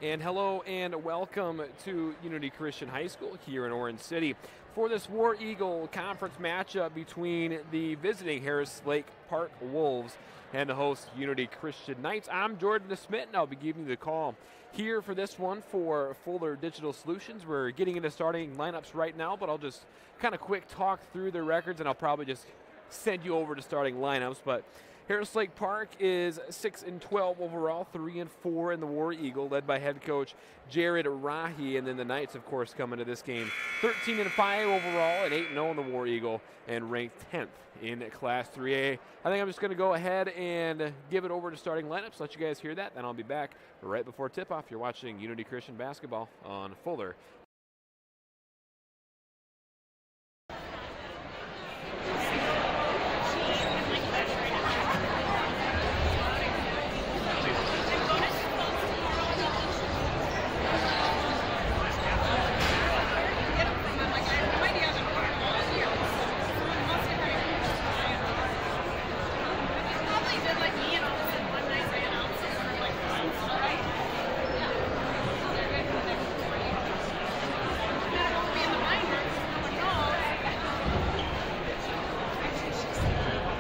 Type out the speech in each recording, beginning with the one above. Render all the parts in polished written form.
And hello and welcome to Unity Christian High School here in Orange City for this War Eagle Conference matchup between the visiting Harris Lake Park Wolves and the host Unity Christian Knights. I'm Jordan DeSmit, and I'll be giving you the call here for this one for Fuller Digital Solutions. We're getting into starting lineups right now, but I'll just kind of quick talk through their records, and I'll probably just send you over to starting lineups. But Harris Lake Park is 6-12 overall, 3-4 in the War Eagle, led by head coach Jared Rahi. And then the Knights, of course, come into this game 13-5 overall and 8-0 in the War Eagle, and ranked 10th in Class 3A. I think I'm just going to go ahead and give it over to starting lineups, let you guys hear that. Then I'll be back right before tip-off. You're watching Unity Christian Basketball on Fuller.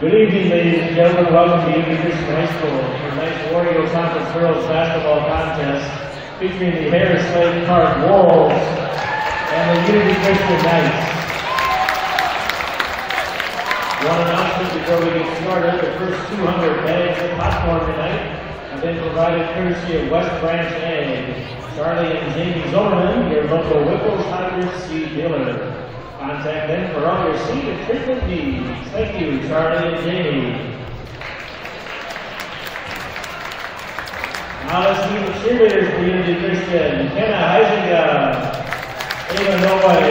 Good evening, ladies and gentlemen. Welcome to Unity Christian High School for tonight's War Eagle Conference Girls Basketball Contest featuring the Harris Lake Park Wolves and the Unity Christian Knights. One announcement before we get started: the first 200 bags of popcorn tonight have been provided courtesy of West Branch A. Charlie and Jamie Zimmerman, your local Whipples Hydro Seed dealer. Contact them for all your seed and treatment needs. Thank you, Charlie and Jamie. Now let's meet the cheerleaders for Unity Christian. Kenna Heisinger, Ava Noy,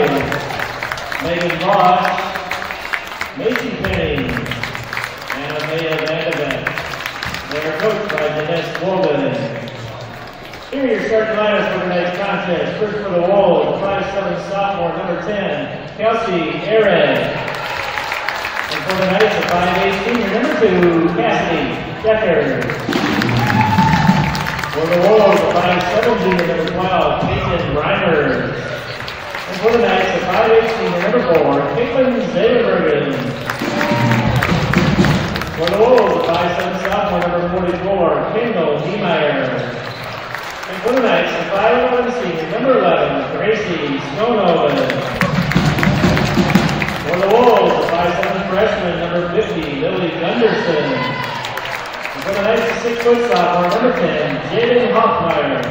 Megan Moss, Macy Penning, and Amaya Vandevet. They are coached by Jeanette Swollen. Here are your starting lineups for tonight's contest. First for the Wolves, 5'7" sophomore, number 10, Kelsey Aaron. And for the Knights, a 5'8" senior, number 2, Cassidy Decker. For the Wolves, a 5'7" junior, number 12, Caitlin Reimers. And for the Knights, a 5'8" senior, number 4, Caitlin Zaybergen. For the Wolves, a 5'7" sophomore, number 44, Kendall Niemeyer. And for the Knights, the 5'11" senior, number 11, Gracie Snownoven. For the Wolves, the 5'7" freshman, number 50, Lily Gunderson. And for the Knights, the 6' sophomore, number 10, Jaden Hoffmeyer.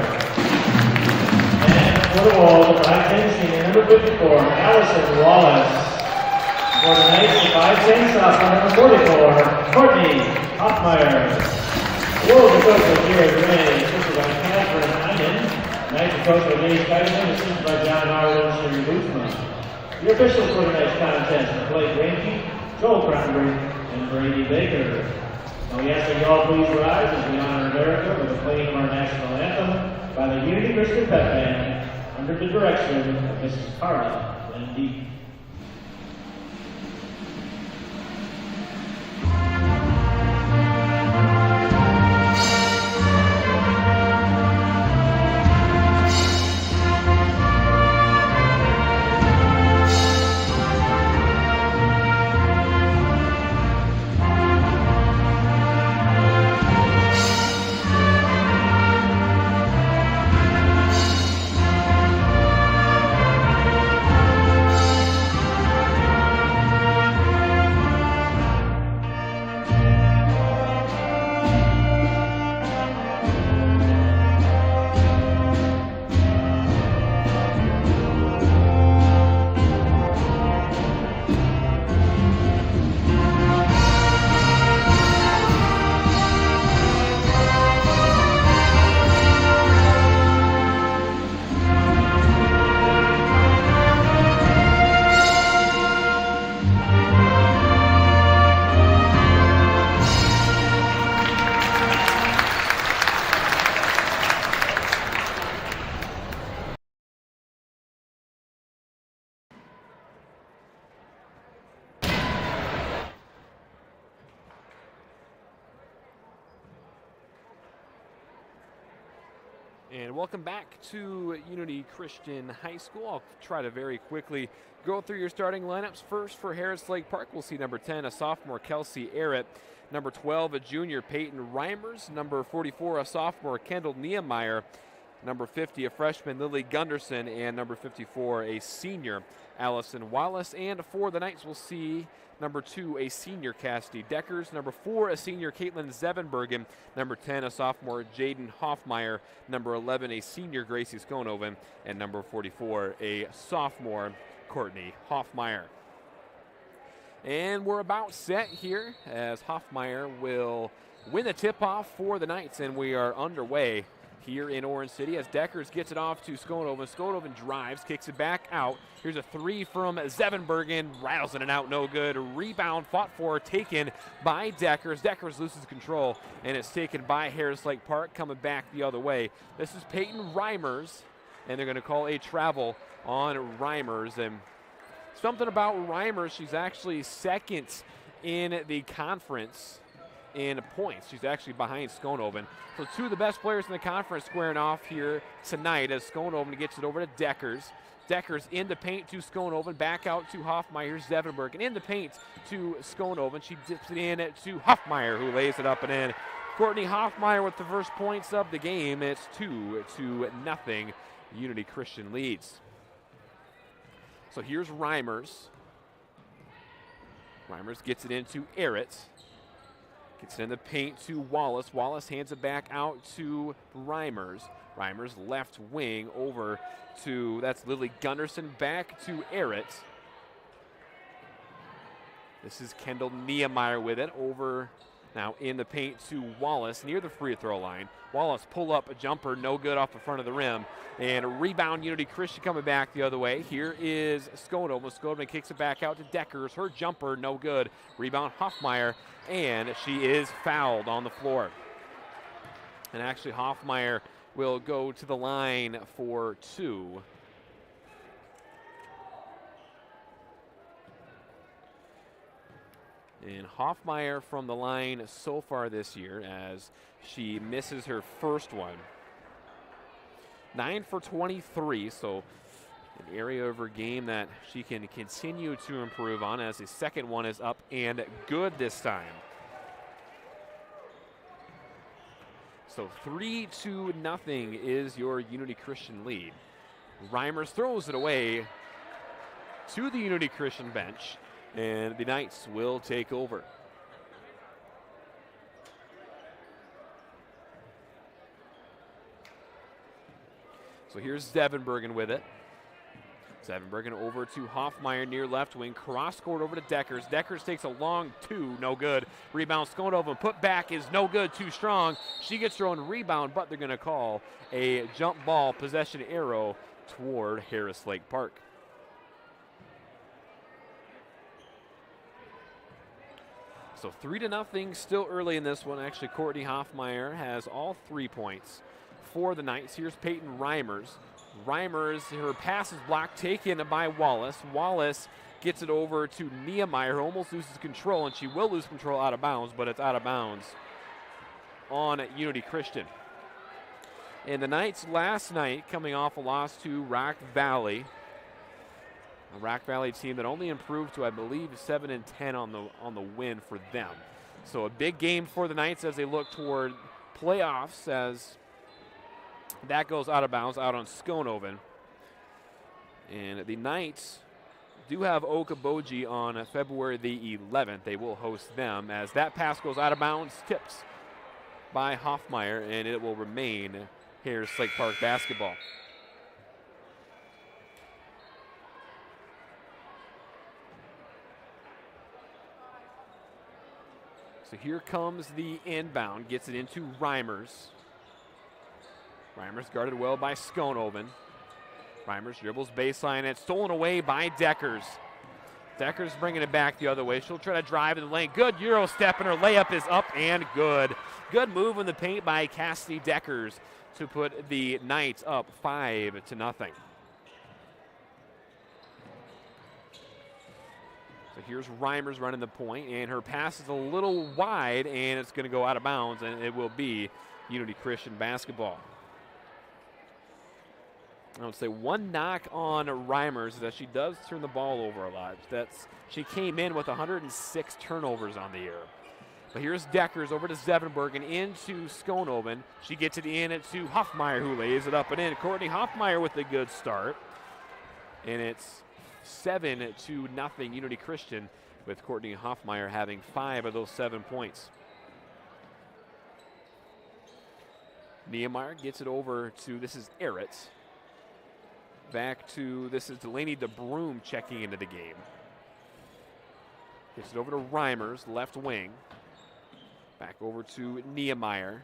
And for the Wolves, the 5'10" senior, number 54, Allison Wallace. And for the Knights, the 5'10" sophomore, number 44, Courtney Hoffmeyer. Wolves are coached by Jared Ray, assisted by Catherine Hyman. Knights are coached by Dave Tyson, assisted by John Harlow and Sherry Bootsman. Your officials for tonight's contest are Blake Ranke, Joel Cranberry, and Brady Baker. Now we ask that you all please rise as we honor America with the playing of our national anthem by the Unity Christian Pep Band under the direction of Mrs. Carla Lindy. And welcome back to Unity Christian High School. I'll try to very quickly go through your starting lineups. First for Harris Lake Park, we'll see number 10, a sophomore, Kelsey Arrett. Number 12, a junior, Peyton Reimers. Number 44, a sophomore, Kendall Niemeyer. Number 50, a freshman, Lily Gunderson. And number 54, a senior, Allison Wallace. And for the Knights, we'll see number 2, a senior, Cassidy Deckers. Number 4, a senior, Caitlin Zevenbergen. Number 10, a sophomore, Jaden Hoffmeyer. Number 11, a senior, Gracie Skonoven. And number 44, a sophomore, Courtney Hoffmeyer. And we're about set here as Hoffmeyer will win the tip-off for the Knights, and we are underway here in Orange City as Deckers gets it off to Skonoven. Skonoven drives, kicks it back out. Here's a 3 from Zevenbergen, rattles it out, no good. Rebound fought for, taken by Deckers. Deckers loses control, and it's taken by Harris Lake Park, coming back the other way. This is Peyton Reimers, and they're going to call a travel on Reimers. And something about Reimers, she's actually second in the conference in points. She's actually behind Skonoven. So two of the best players in the conference squaring off here tonight as Skonoven gets it over to Deckers. Deckers in the paint to Skonoven, back out to Hoffmeyer. Zevenberg, and in the paint to Skonoven. She dips it in to Hoffmeyer, who lays it up and in. Courtney Hoffmeyer with the first points of the game. It's 2-0. Unity Christian leads. So here's Reimers. Reimers gets it into Arrett. Gets it in the paint to Wallace. Wallace hands it back out to Reimers. Reimers left wing over to, that's Lily Gunderson, back to Arrett. This is Kendall Niemeyer with it over now in the paint to Wallace near the free throw line. Wallace pull up a jumper, no good off the front of the rim. And a rebound, Unity Christian coming back the other way. Here is Skonoven. Skonoven kicks it back out to Deckers. Her jumper, no good. Rebound, Hoffmeyer, and she is fouled on the floor. And actually, Hoffmeyer will go to the line for 2. And Hoffmeyer from the line so far this year as she misses her first one. 9 for 23, so an area of her game that she can continue to improve on as the second one is up and good this time. So 3-0 is your Unity Christian lead. Reimers throws it away to the Unity Christian bench, and the Knights will take over. So here's Zevenbergen with it. Zevenbergen over to Hoffmeyer near left wing. Cross court over to Deckers. Deckers takes a long 2, no good. Rebound Skonoven, put back is no good, too strong. She gets her own rebound, but they're going to call a jump ball possession arrow toward Harris Lake Park. So 3-0 still early in this one. Actually, Courtney Hoffmeyer has all 3 points for the Knights. Here's Peyton Reimers. Reimers, her pass is blocked, taken by Wallace. Wallace gets it over to Niemeyer, who almost loses control, and she will lose control out of bounds, but it's out of bounds on Unity Christian. And the Knights last night coming off a loss to Rock Valley. A Rock Valley team that only improved to, I believe, 7-10 on the win for them. So a big game for the Knights as they look toward playoffs, as that goes out of bounds out on Skonoven. And the Knights do have Okoboji on February the 11th. They will host them as that pass goes out of bounds, tips by Hoffmeyer, and it will remain Harris Lake Park basketball. So here comes the inbound, gets it into Reimers. Reimers guarded well by Skonoven. Reimers dribbles baseline, and it's stolen away by Deckers. Deckers bringing it back the other way. She'll try to drive in the lane. Good Euro step, and her layup is up and good. Good move in the paint by Cassidy Deckers to put the Knights up 5-0. So here's Reimers running the point, and her pass is a little wide, and it's going to go out of bounds, and it will be Unity Christian basketball. I would say one knock on Reimers is that she does turn the ball over a lot. She came in with 106 turnovers on the year. But here's Deckers over to Zevenberg and into Skonoven. She gets it in to Hoffmeyer, who lays it up and in. Courtney Hoffmeyer with a good start. And it's 7-0 Unity Christian, with Courtney Hoffmeyer having 5 of those 7 points. Niemeyer gets it over to, this is Erritz. Back to, this is Delaney DeBroom checking into the game. Gets it over to Reimers, left wing. Back over to Niemeyer.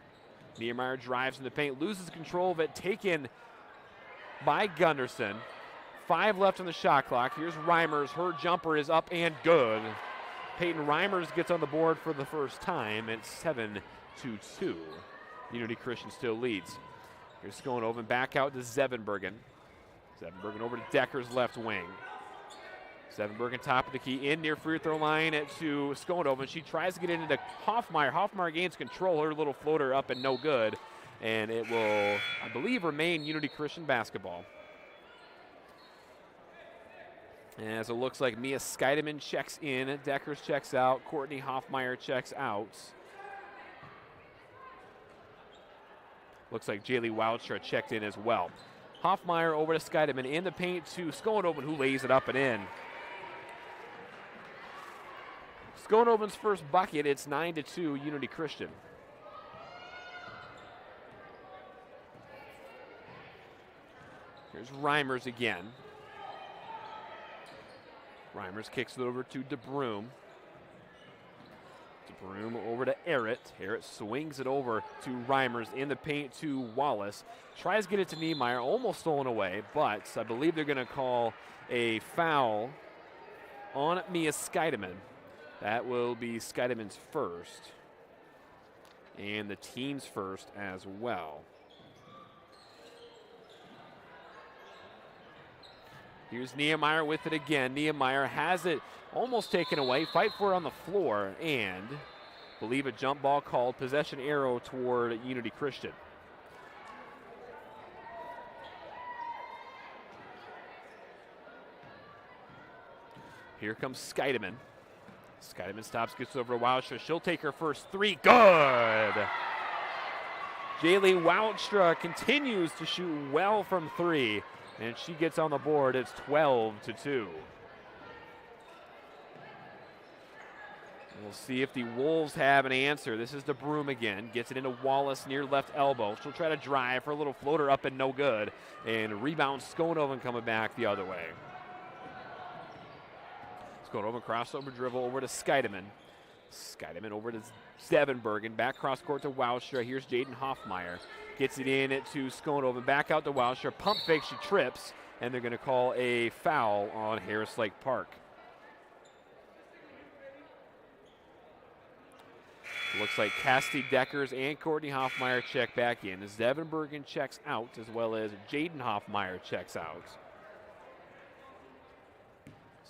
Niemeyer drives in the paint, loses control of it, taken by Gunderson. 5 left on the shot clock. Here's Reimers. Her jumper is up and good. Peyton Reimers gets on the board for the first time. It's 7-2. Unity Christian still leads. Here's Skonoven back out to Zevenbergen. Zevenbergen over to Decker's left wing. Zevenbergen top of the key in near free throw line to Skonoven. She tries to get it into Hoffmeyer. Hoffmeyer gains control. Her little floater up and no good. And it will, I believe, remain Unity Christian basketball. As it looks like Mia Skeideman checks in, Deckers checks out, Courtney Hoffmeyer checks out. Looks like Jaylee Wildstra checked in as well. Hoffmeyer over to Skeideman in the paint to Skonoven, who lays it up and in. Skonoven's first bucket, it's 9-2 Unity Christian. Here's Reimers again. Reimers kicks it over to DeBroom. DeBroom over to Errit. Errit swings it over to Reimers in the paint to Wallace. Tries to get it to Niemeyer, almost stolen away, but I believe they're going to call a foul on Mia Skeideman. That will be Skeideman's first, and the team's first as well. Here's Niemeyer with it again. Niemeyer has it almost taken away. Fight for it on the floor, and believe a jump ball called. Possession arrow toward Unity Christian. Here comes Skeideman. Skeideman stops, gets over to Wildstra. She'll take her first 3. Good! Jaylee Wildstra continues to shoot well from 3. And she gets on the board. It's 12-2. We'll see if the Wolves have an answer. This is DeBroom again. Gets it into Wallace near left elbow. She'll try to drive for a little floater up and no good. And rebound Skonoven coming back the other way. Skonoven crossover dribble over to Skeideman. Skeideman over to Zevenbergen. Back cross court to Wildstra. Here's Jaden Hoffmeyer. Gets it in to Skonoven. Back out to Wildstra. Pump fake. She trips. And they're going to call a foul on Harris Lake Park. Looks like Cassidy Deckers and Courtney Hoffmeyer check back in. Zevenbergen checks out, as well as Jaden Hoffmeyer checks out.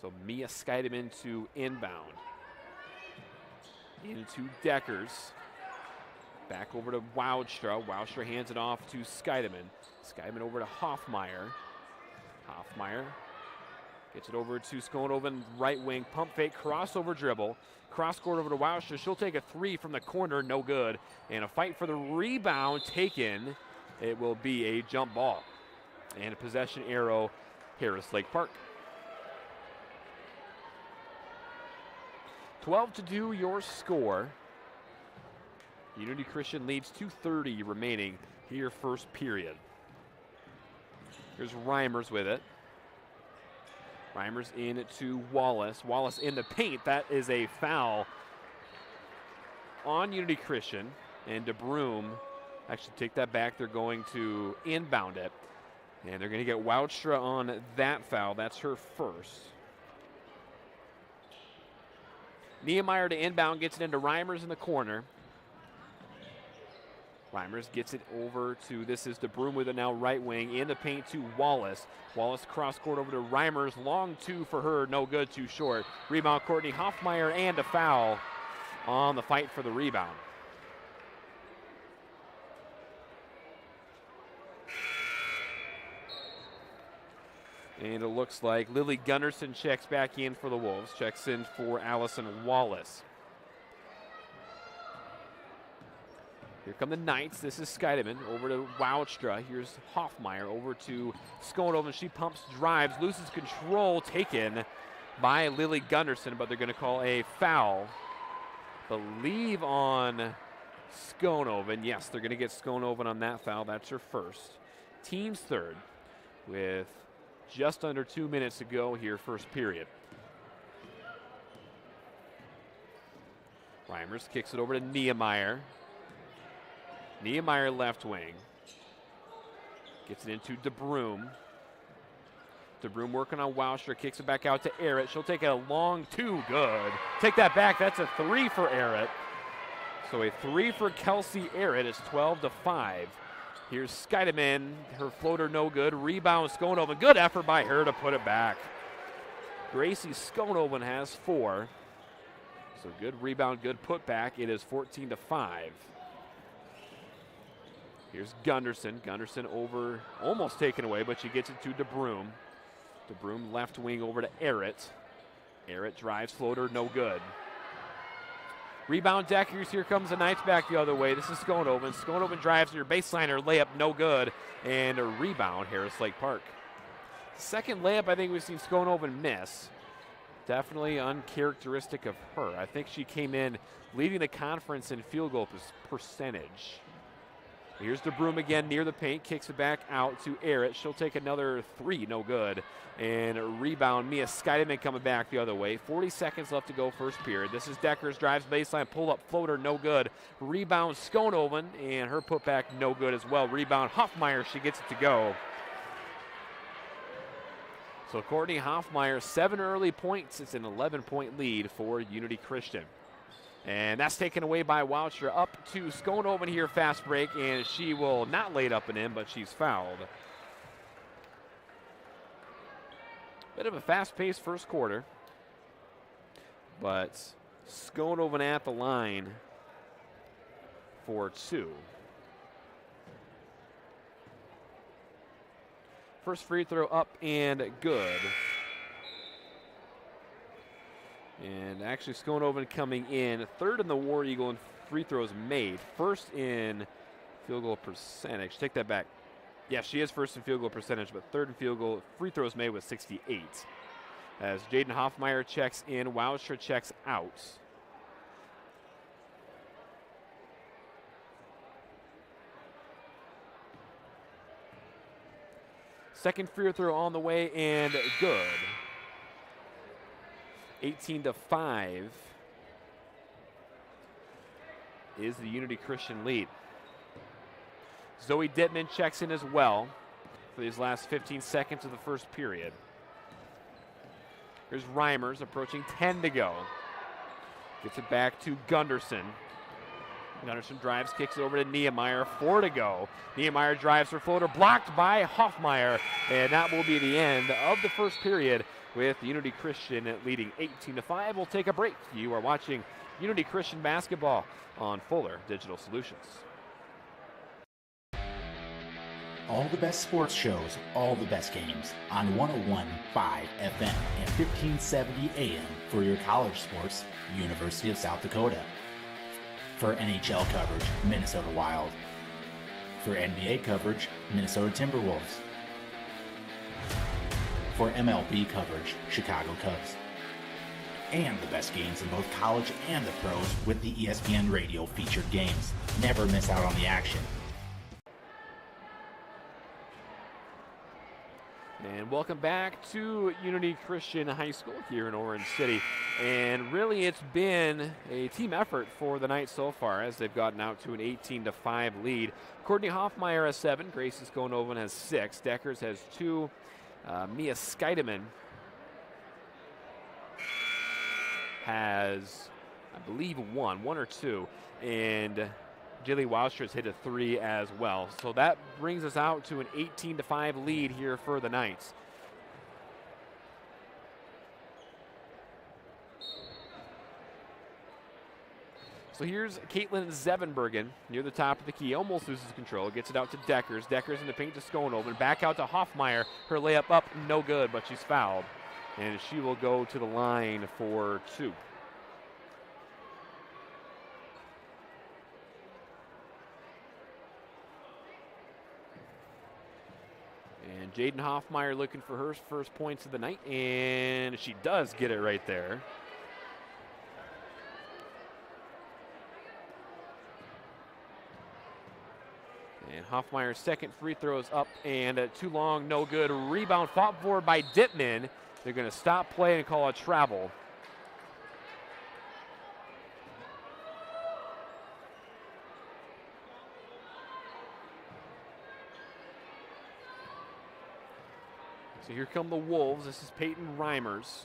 So Mia Skeideman to inbound. Into Deckers. Back over to Wildstra. Wildstra hands it off to Skeideman. Skeideman over to Hoffmeyer. Hoffmeyer gets it over to Skonoven, right wing, pump fake, crossover dribble. Cross court over to Wildstra. She'll take a 3 from the corner, no good. And a fight for the rebound taken. It will be a jump ball. And a possession arrow, Harris Lake Park. 12-2 your score. Unity Christian leads 2:30 remaining here first period. Here's Reimers with it. Reimers in to Wallace. Wallace in the paint. That is a foul on Unity Christian. And DeBroom, actually take that back. They're going to inbound it. And they're going to get Wildstra on that foul. That's her first. Niemeyer to inbound, gets it into Reimers in the corner. Reimers gets it over to, this is DeBroom with it now right wing, in the paint to Wallace. Wallace cross court over to Reimers, long 2 for her, no good, too short. Rebound Courtney Hoffmeyer, and a foul on the fight for the rebound. And it looks like Lily Gunderson checks back in for the Wolves, checks in for Allison Wallace. Here come the Knights. This is Skeideman over to Woudstra. Here's Hoffmeyer over to Skonhoven. She pumps, drives, loses control, taken by Lily Gunderson, but they're going to call a foul. Believe on Skonhoven. Yes, they're going to get Skonhoven on that foul. That's her first. Team's third with just under 2 minutes to go here, first period. Reimers kicks it over to Niemeyer. Niemeyer left wing. Gets it into DeBroom. DeBroom working on Woudstra, kicks it back out to Arrett. She'll take a long two, good. Take that back, that's a 3 for Arrett. So a 3 for Kelsey Arrett. It's 12-5. Here's Skeideman, her floater no good. Rebound Skonhoven, good effort by her to put it back. Gracie Skonhoven has 4. So good rebound, good putback. It is 14-5. Here's Gunderson. Gunderson over, almost taken away, but she gets it to DeBroom. DeBroom left wing over to Arrett. Arrett drives, floater, no good. Rebound Deckers, here comes the Knights back the other way. This is Skonhoven. Skonhoven drives to her baseliner, layup, no good. And a rebound, Harris Lake Park. Second layup I think we've seen Skonhoven miss. Definitely uncharacteristic of her. I think she came in leading the conference in field goal percentage. Here's DeBroom again near the paint, kicks it back out to Arrett. She'll take another 3, no good. And a rebound, Mia Skeideman coming back the other way. 40 seconds left to go, first period. This is Deckers, drives baseline, pull up, floater, no good. Rebound Skonhoven, and her putback no good as well. Rebound Hoffmeyer, she gets it to go. So Courtney Hoffmeyer, 7 early points. It's an 11-point lead for Unity Christian. And that's taken away by Woudstra. Up to Skonhoven here, fast break, and she will not lay it up and in, but she's fouled. Bit of a fast-paced first quarter, but Skonhoven at the line for 2. First free throw up and good. And actually Skonhoven coming in third in the War Eagle in free throws made. First in field goal percentage. Take that back. Yeah, she is first in field goal percentage, but third in field goal free throws made with 68. As Jaden Hoffmeyer checks in, Woudstra checks out. Second free throw on the way and good. 18-5 is the Unity Christian lead. Zoe Dittman checks in as well for these last 15 seconds of the first period. Here's Reimers approaching 10 to go. Gets it back to Gunderson. Gunderson drives, kicks it over to Niemeyer, 4 to go. Niemeyer drives her floater, blocked by Hoffmeyer, and that will be the end of the first period with Unity Christian leading 18-5. We'll take a break. You are watching Unity Christian basketball on Fuller Digital Solutions. All the best sports shows, all the best games on 101.5 FM and 1570 AM for your college sports, University of South Dakota. For NHL coverage, Minnesota Wild. For NBA coverage, Minnesota Timberwolves. For MLB coverage, Chicago Cubs. And the best games in both college and the pros with the ESPN Radio featured games. Never miss out on the action. And welcome back to Unity Christian High School here in Orange City. And really it's been a team effort for the Knights so far as they've gotten out to an 18-5 lead. Courtney Hoffmeyer has 7, Gracie Skonhoven has 6, Deckers has 2, Mia Skeideman has, I believe, one or 2, and Jilly Woudstra has hit a 3 as well. So that brings us out to an 18-5 lead here for the Knights. So here's Caitlin Zevenbergen near the top of the key, almost loses control, gets it out to Deckers. Deckers in the paint to Skonhoven, back out to Hoffmeyer. Her layup up, no good, but she's fouled. And she will go to the line for 2. And Jaden Hoffmeyer looking for her first points of the night, and she does get it right there. And Hoffmeyer's second free throw is up and too long, no good. Rebound fought for by Dittman. They're going to stop play and call a travel. So here come the Wolves. This is Peyton Reimers.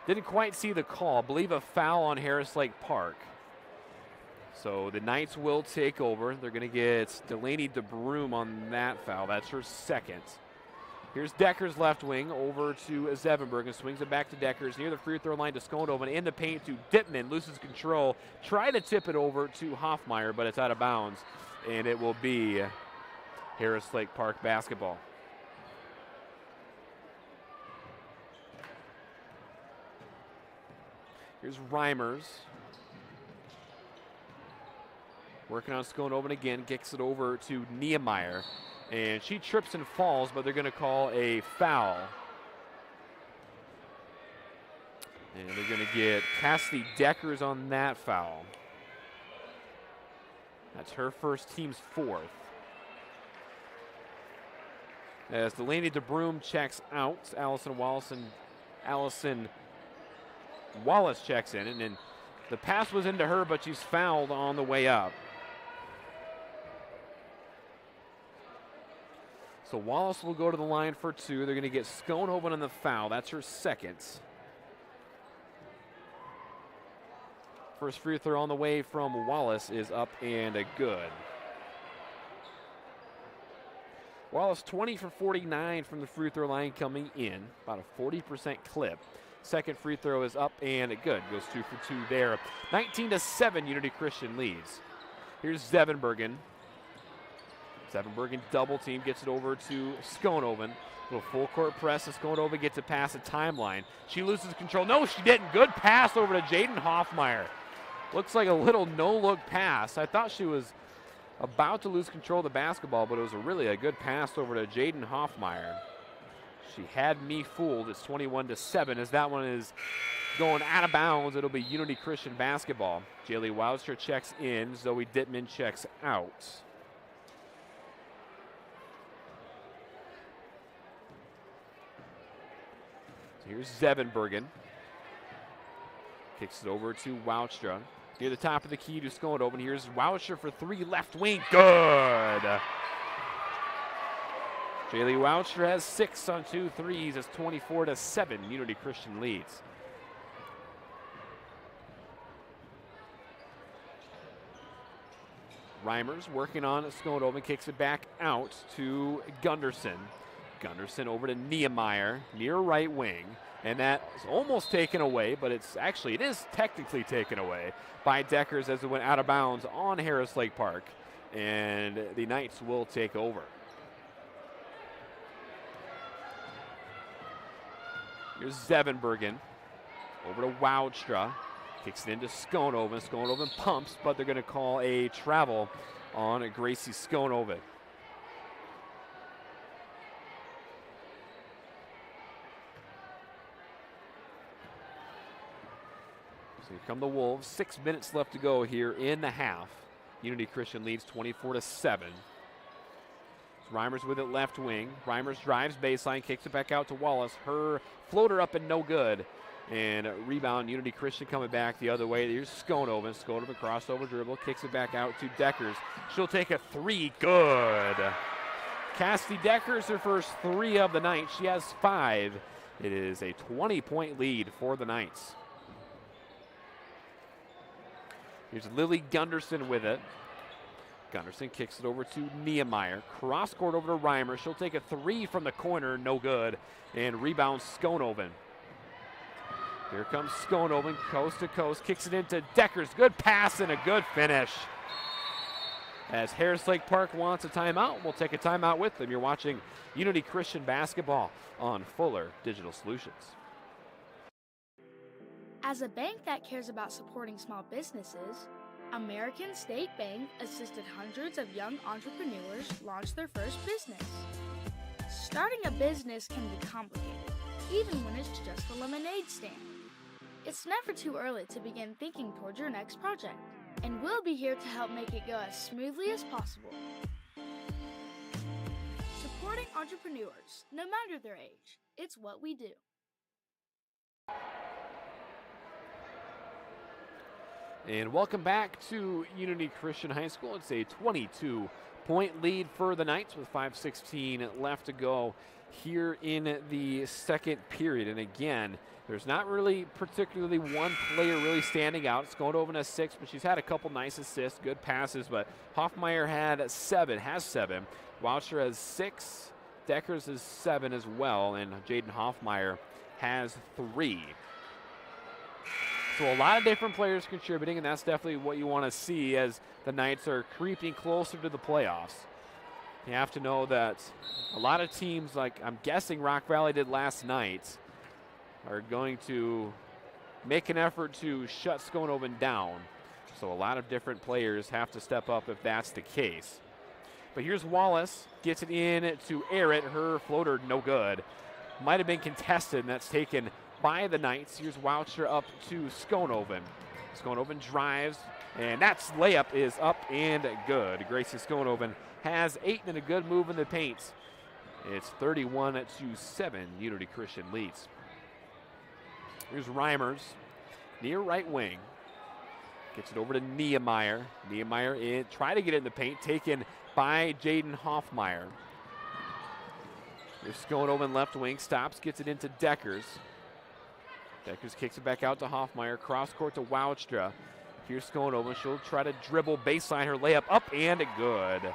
Didn't quite see the call. I believe a foul on Harris Lake Park. So the Knights will take over. They're going to get Delaney DeBroom on that foul. That's her second. Here's Deckers left wing over to Zevenberg and swings it back to Deckers near the free throw line to Skonhoven. In the paint to Dittman. Loses control. Try to tip it over to Hoffmeyer, but it's out of bounds. And it will be Harris Lake Park basketball. Here's Reimers. Working on Skonhoven again, gets it over to Niemeyer. And she trips and falls, but they're going to call a foul. And they're going to get Cassidy Deckers on that foul. That's her first, team's 4th. As Delaney DeBroom checks out, Allison Wallace checks in, and then the pass was into her, but she's fouled on the way up. So Wallace will go to the line for 2. They're going to get Skonhoven on the foul. That's her second. First free throw on the way from Wallace is up and a good. Wallace 20 for 49 from the free throw line coming in, about a 40% clip. Second free throw is up and good. Goes 2 for 2 there. 19-7, Unity Christian leads. Here's Zevenbergen. Zevenbergen double team, gets it over to Skonhoven. Little full court press, and Skonhoven gets it past the timeline. She loses control. No, she didn't. Good pass over to Jaden Hoffmeyer. Looks like a little no-look pass. I thought she was about to lose control of the basketball, but it was really a good pass over to Jaden Hoffmeyer. She had me fooled. It's 21-7 as that one is going out of bounds. It'll be Unity Christian basketball. Jaylee Wildster checks in. Zoe Dittman checks out. So here's Zevenbergen. Kicks it over to Woudstra. Near the top of the key to Skonhoven. Here's Woudstra for 3, left wing. Good. Jaylee Woudstra has 6 on 2 threes. It's 24-7. Unity Christian leads. Reimers working on Skonhoven. Kicks it back out to Gunderson. Gunderson over to Niemeyer near right wing. And that is almost taken away, but it is technically taken away by Deckers as it went out of bounds on Harris Lake Park. And the Knights will take over. Here's Zevenbergen over to Woudstra. Kicks it into Skonhoven. Skonhoven pumps, but they're going to call a travel on Gracie Skonhoven. So here come the Wolves. 6 minutes left to go here in the half. Unity Christian leads 24-7. Reimers with it left wing. Reimers drives baseline, kicks it back out to Wallace. Her floater up and no good. And rebound, Unity Christian coming back the other way. Here's Skonhoven. Skonhoven crossover dribble, kicks it back out to Deckers. She'll take a 3, good. Cassidy Deckers, her first 3 of the night. She has 5. It is a 20-point lead for the Knights. Here's Lily Gunderson with it. Gunderson kicks it over to Niemeyer. Cross court over to Reimer. She'll take a 3 from the corner, no good. And rebounds Skonhoven. Here comes Skonoven, coast to coast, kicks it into Deckers. Good pass and a good finish. As Harris Lake Park wants a timeout, we'll take a timeout with them. You're watching Unity Christian Basketball on Fuller Digital Solutions. As a bank that cares about supporting small businesses, American State Bank assisted hundreds of young entrepreneurs launch their first business. Starting a business can be complicated, even when it's just a lemonade stand. It's never too early to begin thinking towards your next project, and we'll be here to help make it go as smoothly as possible. Supporting entrepreneurs, no matter their age, it's what we do. And welcome back to Unity Christian High School. It's a 22-point lead for the Knights with 5:16 left to go here in the second period. And again, there's not really particularly one player really standing out. It's going over a 6, but she's had a couple nice assists, good passes, but Hoffmeyer has 7. Woucher has 6. Deckers has 7 as well, and Jaden Hoffmeyer has 3. So a lot of different players contributing, and that's definitely what you want to see as the Knights are creeping closer to the playoffs. You have to know that a lot of teams, like I'm guessing Rock Valley did last night, are going to make an effort to shut Skonoven down. So a lot of different players have to step up if that's the case. But here's Wallace, gets it in to Arrett. Her floater no good. Might have been contested, and that's taken by the Knights. Here's Woucher up to Skonoven. Skonoven drives, and that layup is up and good. Gracie Skonoven has 8 and a good move in the paint. It's 31-7, Unity Christian leads. Here's Reimers, near right wing. Gets it over to Niemeyer. Niemeyer in, try to get it in the paint, taken by Jaden Hoffmeyer. Here's Skonoven left wing, stops, gets it into Deckers. Deckers kicks it back out to Hoffmeyer, cross court to Wouchstra. Here's Skonoven, she'll try to dribble baseline, her layup up and good.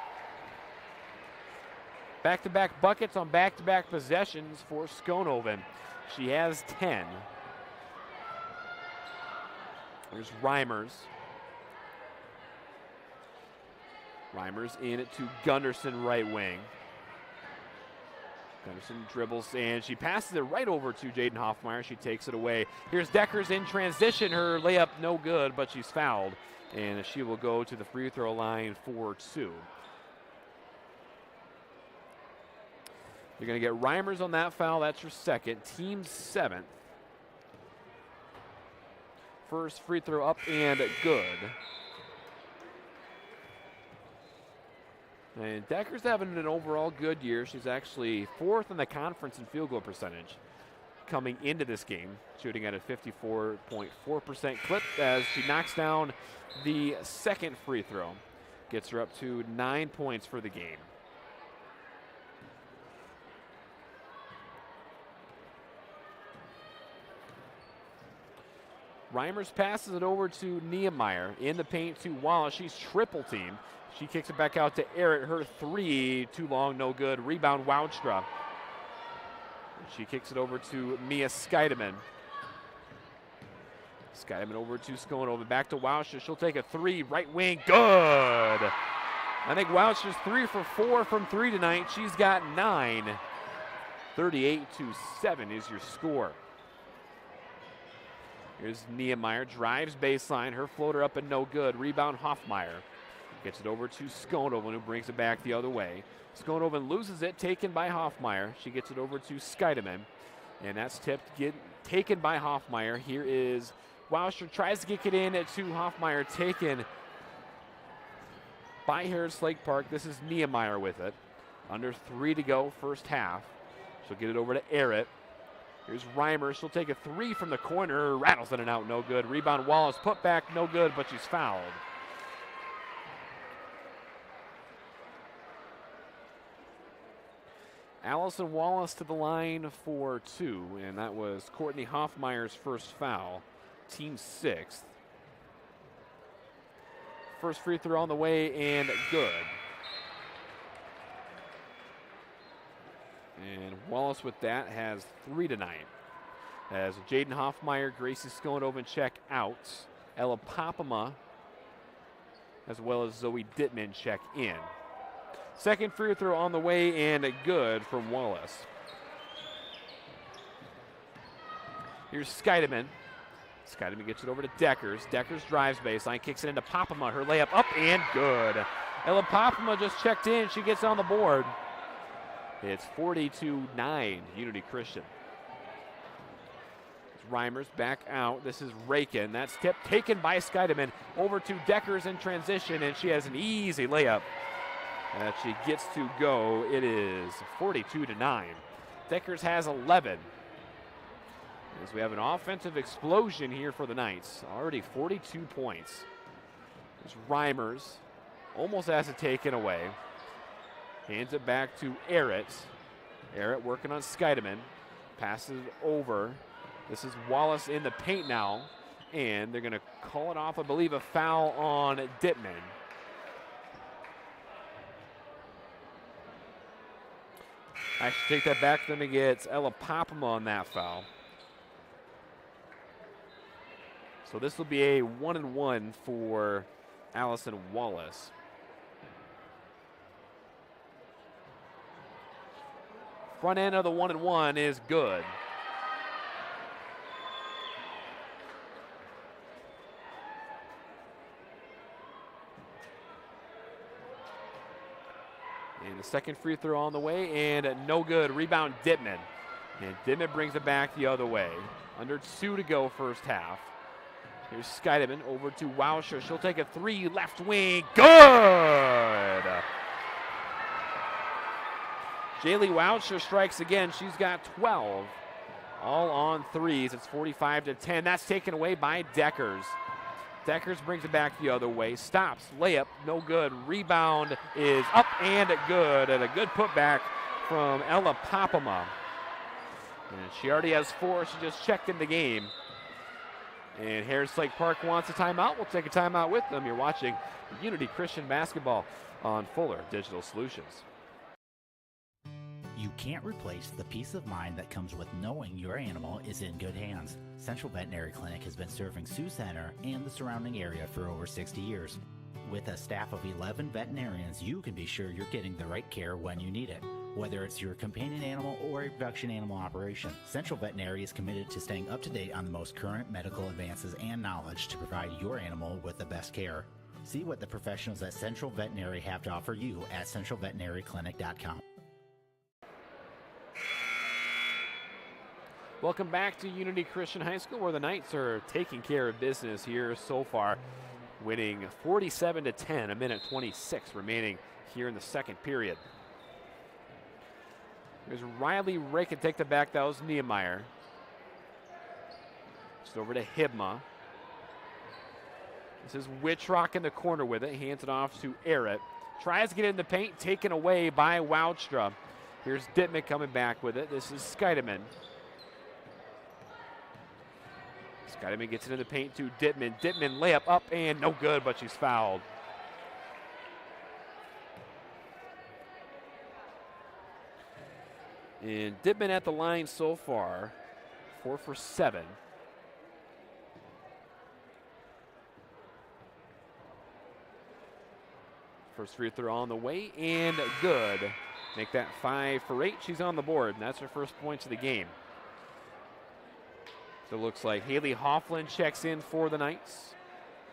Back-to-back buckets on back-to-back possessions for Skonoven. She has 10. There's Reimers. Reimers in it to Gunderson right wing. Gunderson dribbles and she passes it right over to Jaden Hoffmeyer. She takes it away. Here's Deckers in transition. Her layup no good, but she's fouled. And she will go to the free throw line for 2. You're going to get Reimers on that foul. That's her second. Team 7th. First free throw up and good. And Decker's having an overall good year. She's actually 4th in the conference in field goal percentage coming into this game, shooting at a 54.4% clip as she knocks down the second free throw. Gets her up to 9 points for the game. Reimers passes it over to Niemeyer. In the paint to Wallace. She's triple teamed. She kicks it back out to Arrett. Her 3, too long, no good. Rebound, Wouchstra. She kicks it over to Mia Skeideman. Skeideman over to Skonoven. Back to Wouchstra. She'll take a 3, right wing, good. I think Wouchstra's 3 for 4 from 3 tonight. She's got 9. 38-7 is your score. Here's Niemeyer, drives baseline. Her floater up and no good. Rebound, Hoffmeyer. Gets it over to Skonoven, who brings it back the other way. Skonoven loses it, taken by Hoffmeyer. She gets it over to Skeideman, and that's tipped, taken by Hoffmeyer. Here is Wouchstra, tries to kick it in to Hoffmeyer, taken by Harris Lake Park. This is Niemeyer with it. Under 3 to go, first half. She'll get it over to Arrett. Here's Reimer. She'll take a 3 from the corner. Rattles in and out, no good. Rebound, Wallace. Put back, no good, but she's fouled. Allison Wallace to the line for 2, and that was Courtney Hoffmeyer's first foul. Team 6th. First free throw on the way and good. And Wallace with that has 3 tonight. As Jaden Hoffmeyer, Gracie Skonova check out. Ella Popema, as well as Zoe Dittman check in. Second free throw on the way and good from Wallace. Here's Skeideman. Skeideman gets it over to Deckers. Deckers drives baseline, kicks it into Popema. Her layup up and good. Ella Popema just checked in. She gets on the board. It's 42-9, Unity Christian. Reimers back out. This is Rakin. That's tip taken by Skeideman over to Deckers in transition, and she has an easy layup that she gets to go. It is 42-9. Deckers has 11. As we have an offensive explosion here for the Knights. Already 42 points. There's Reimers. Almost has it taken away. Hands it back to Arrett. Arrett working on Skeideman. Passes it over. This is Wallace in the paint now. And they're going to call it off, I believe, a foul on Dittman. I should take that back. Then it gets Ella Popema on that foul. So this will be a 1-and-1 for Allison Wallace. Front end of the 1-and-1 is good. And the second free throw on the way, and no good. Rebound Dittman. And Dittman brings it back the other way. Under 2 to go first half. Here's Skeideman over to Wauscher. She'll take a 3, left wing. Good! Jaylee Wauscher strikes again. She's got 12. All on threes. It's 45-10. That's taken away by Deckers. Deckers brings it back the other way. Stops. Layup. No good. Rebound is up and good. And a good putback from Ella Popema. And she already has 4. She just checked in the game. And Harris Lake Park wants a timeout. We'll take a timeout with them. You're watching Unity Christian Basketball on Fuller Digital Solutions. You can't replace the peace of mind that comes with knowing your animal is in good hands. Central Veterinary Clinic has been serving Sioux Center and the surrounding area for over 60 years. With a staff of 11 veterinarians, you can be sure you're getting the right care when you need it. Whether it's your companion animal or a production animal operation, Central Veterinary is committed to staying up to date on the most current medical advances and knowledge to provide your animal with the best care. See what the professionals at Central Veterinary have to offer you at centralveterinaryclinic.com. Welcome back to Unity Christian High School, where the Knights are taking care of business here so far, winning 47-10, a minute 26 remaining here in the second period. There's Riley Rakin take the back. That was Niemeyer. Just over to Hibma. This is Wittrock in the corner with it. Hands it off to Arrett. Tries to get in the paint, taken away by Woudstra. Here's Dittman coming back with it. This is Skeideman. Skeideman gets it in the paint to Dittman. Dittman layup up and no good, but she's fouled. And Dittman at the line so far, 4 for 7. First free throw on the way and good. Make that 5 for 8. She's on the board, and that's her first points of the game. So it looks like Haley Hofflin checks in for the Knights.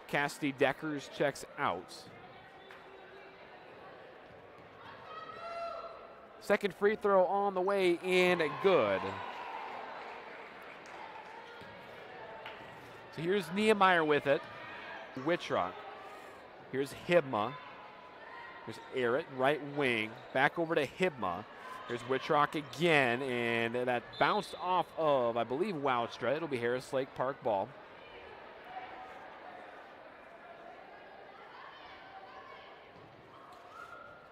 Cassidy Deckers checks out. Second free throw on the way and good. So here's Niemeyer with it. Wittrock. Here's Hibma. Here's Arrett, right wing. Back over to Hibma. Here's Wittrock again, and that bounced off of, I believe, Woudstra. It'll be Harris Lake Park ball.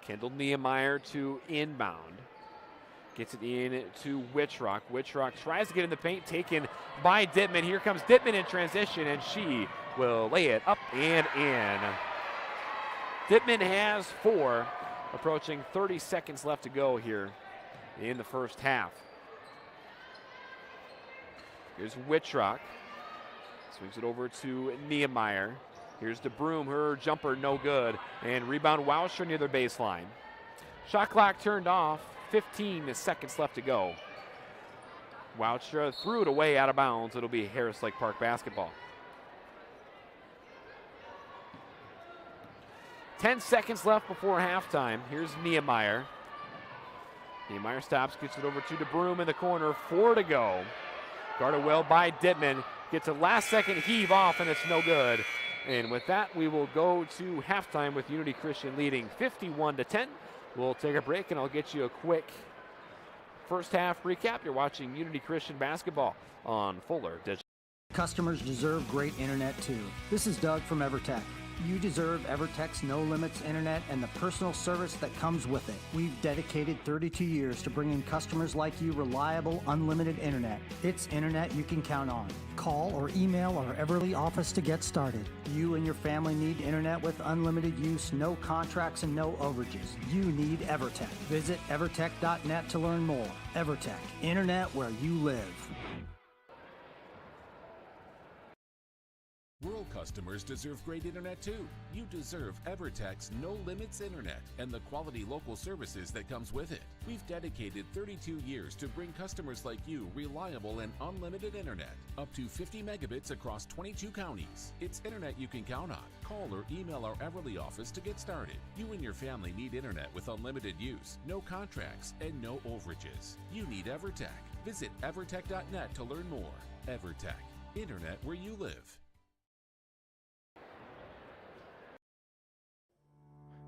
Kendall Niemeyer to inbound. Gets it in to Wittrock. Wittrock tries to get in the paint, taken by Dittman. Here comes Dittman in transition, and she will lay it up and in. Dittman has 4, approaching 30 seconds left to go here in the first half. Here's Wittrock. Swings it over to Niemeyer. Here's DeBroom. Her jumper no good. And rebound Woucher near their baseline. Shot clock turned off. 15 seconds left to go. Woucher threw it away out of bounds. It'll be Harris Lake Park basketball. 10 seconds left before halftime. Here's Niemeyer. Niemeyer stops, gets it over to DeBroom in the corner. 4 to go. Guarded well by Dittman. Gets a last-second heave off, and it's no good. And with that, we will go to halftime with Unity Christian leading 51-10. We'll take a break, and I'll get you a quick first half recap. You're watching Unity Christian basketball on Fuller Digital. Customers deserve great internet too. This is Doug from EverTech. You deserve EverTech's no limits internet and the personal service that comes with it. We've dedicated 32 years to bringing customers like you reliable, unlimited internet. It's internet you can count on. Call or email our Everly office to get started. You and your family need internet with unlimited use, no contracts, and no overages. You need EverTech. Visit evertech.net to learn more. EverTech, internet where you live. Rural customers deserve great internet too. You deserve EverTech's No Limits Internet and the quality local services that comes with it. We've dedicated 32 years to bring customers like you reliable and unlimited internet, up to 50 megabits across 22 counties. It's internet you can count on. Call or email our Everly office to get started. You and your family need internet with unlimited use, no contracts, and no overages. You need EverTech. Visit evertech.net to learn more. EverTech, internet where you live.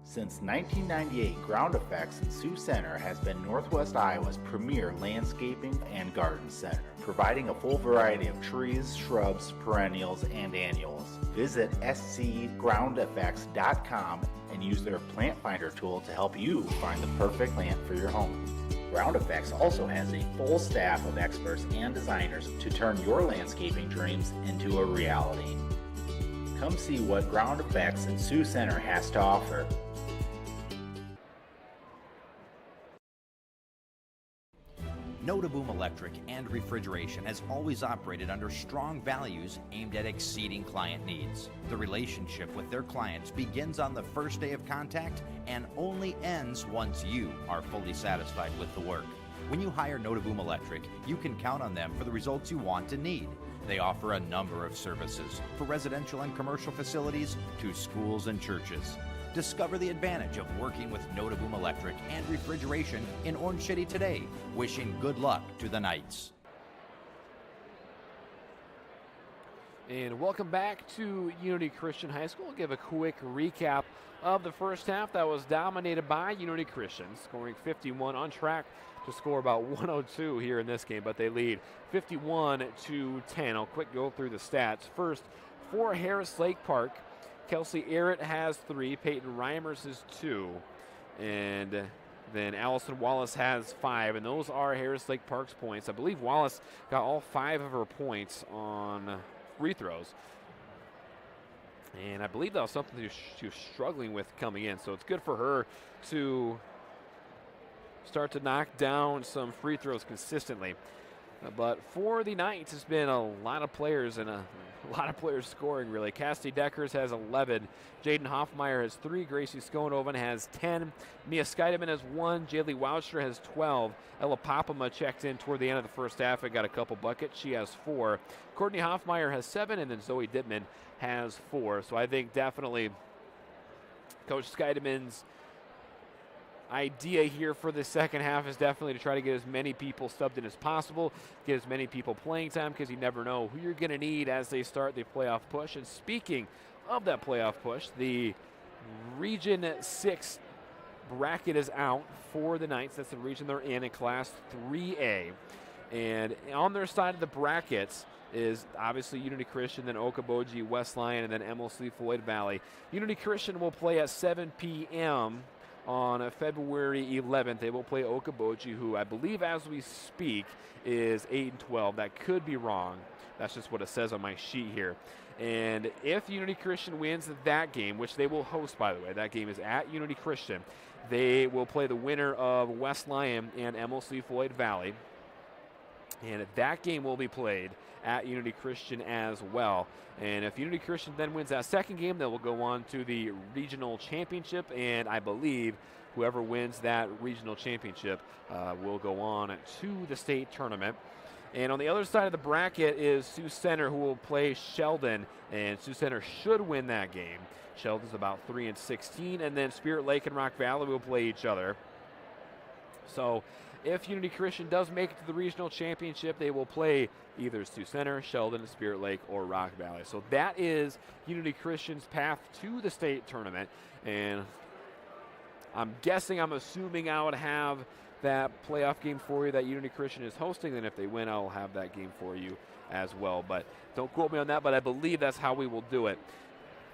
Since 1998, Ground Effects in Sioux Center has been Northwest Iowa's premier landscaping and garden center, providing a full variety of trees, shrubs, perennials, and annuals. Visit scgroundeffects.com and use their plant finder tool to help you find the perfect plant for your home. Ground Effects also has a full staff of experts and designers to turn your landscaping dreams into a reality. Come see what Ground Effects in Sioux Center has to offer. Notaboom Electric and Refrigeration has always operated under strong values aimed at exceeding client needs. The relationship with their clients begins on the first day of contact and only ends once you are fully satisfied with the work. When you hire Notaboom Electric, you can count on them for the results you want and need. They offer a number of services for residential and commercial facilities to schools and churches. Discover the advantage of working with Notaboom Electric and Refrigeration in Orange City today. Wishing good luck to the Knights. And welcome back to Unity Christian High School. I'll give a quick recap of the first half that was dominated by Unity Christian, scoring 51, on track to score about 102 here in this game, but they lead 51-10. I'll quick go through the stats. First, for Harris Lake Park, Kelsey Arrett has 3, Peyton Reimers has 2, and then Allison Wallace has 5, and those are Harris Lake Park's points. I believe Wallace got all 5 of her points on free throws, and I believe that was something she was struggling with coming in, so it's good for her to start to knock down some free throws consistently. But for the Knights, it's been a lot of players and a lot of players scoring, really. Cassidy Deckers has 11. Jaden Hoffmeyer has 3. Gracie Skonoven has 10. Mia Skeideman has 1. Jaylee Woucher has 12. Ella Popama checked in toward the end of the first half and got a couple buckets. She has 4. Courtney Hoffmeyer has 7, and then Zoe Dittman has 4. So I think definitely Coach Skeideman's idea here for the second half is definitely to try to get as many people subbed in as possible, get as many people playing time, because you never know who you're going to need as they start the playoff push. And speaking of that playoff push, the Region 6 bracket is out for the Knights. That's the region they're in Class 3A. And on their side of the brackets is obviously Unity Christian, then Okoboji, West Lyon, and then MLC Floyd Valley. Unity Christian will play at 7 p.m. on February 11th. They will play Okoboji, who I believe as we speak is 8-12. That could be wrong. That's just what it says on my sheet here. And if Unity Christian wins that game, which they will host, by the way, that game is at Unity Christian, they will play the winner of West Lyon and MLC Floyd Valley. And that game will be played at Unity Christian as well. And if Unity Christian then wins that second game, they will go on to the regional championship. And I believe whoever wins that regional championship will go on to the state tournament. And on the other side of the bracket is Sioux Center, who will play Sheldon. And Sioux Center should win that game. Sheldon's about 3-16. And then Spirit Lake and Rock Valley will play each other. So if Unity Christian does make it to the regional championship, they will play either Sioux Center, Sheldon, Spirit Lake, or Rock Valley. So that is Unity Christian's path to the state tournament. And I'm assuming I would have that playoff game for you that Unity Christian is hosting. Then if they win, I'll have that game for you as well. But don't quote me on that, but I believe that's how we will do it.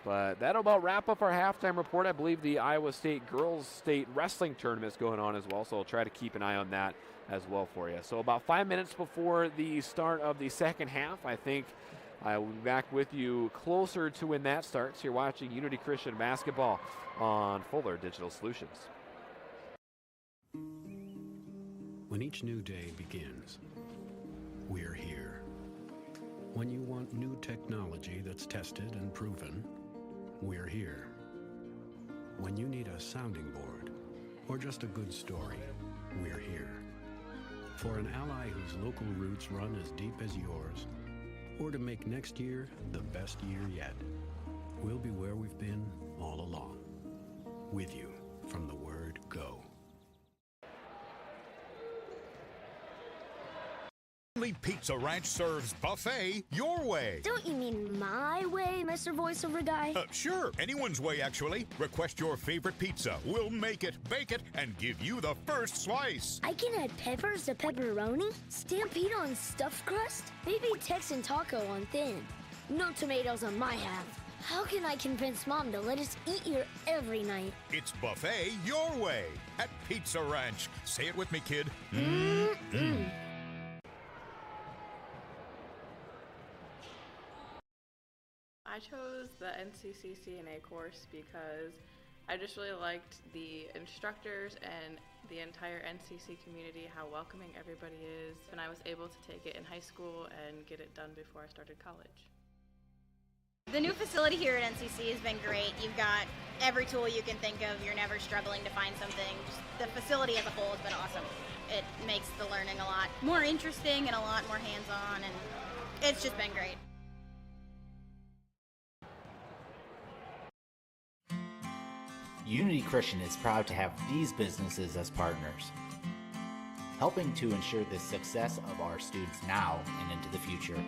But that'll about wrap up our halftime report. I believe the Iowa State Girls State Wrestling Tournament is going on as well, so I'll try to keep an eye on that as well for you. So about 5 minutes before the start of the second half, I think I will be back with you closer to when that starts. You're watching Unity Christian Basketball on Fuller Digital Solutions. When each new day begins, we're here. When you want new technology that's tested and proven, we're here. When you need a sounding board or just a good story, we're here. For an ally whose local roots run as deep as yours, or to make next year the best year yet, we'll be where we've been all along, with you from the word go. Pizza Ranch serves buffet your way. Don't you mean my way, Mr. Voiceover Guy? Sure, anyone's way, actually. Request your favorite pizza. We'll make it, bake it, and give you the first slice. I can add peppers to pepperoni, Stampede on stuffed crust, maybe Texan taco on thin. No tomatoes on my half. How can I convince Mom to let us eat here every night? It's buffet your way at Pizza Ranch. Say it with me, kid. I chose the NCCCNA course because I just really liked the instructors and the entire NCC community, how welcoming everybody is, and I was able to take it in high school and get it done before I started college. The new facility here at NCC has been great. You've got every tool you can think of. You're never struggling to find something. Just the facility as a whole has been awesome. It makes the learning a lot more interesting and a lot more hands-on, and it's just been great. Unity Christian is proud to have these businesses as partners, helping to ensure the success of our students now and into the future.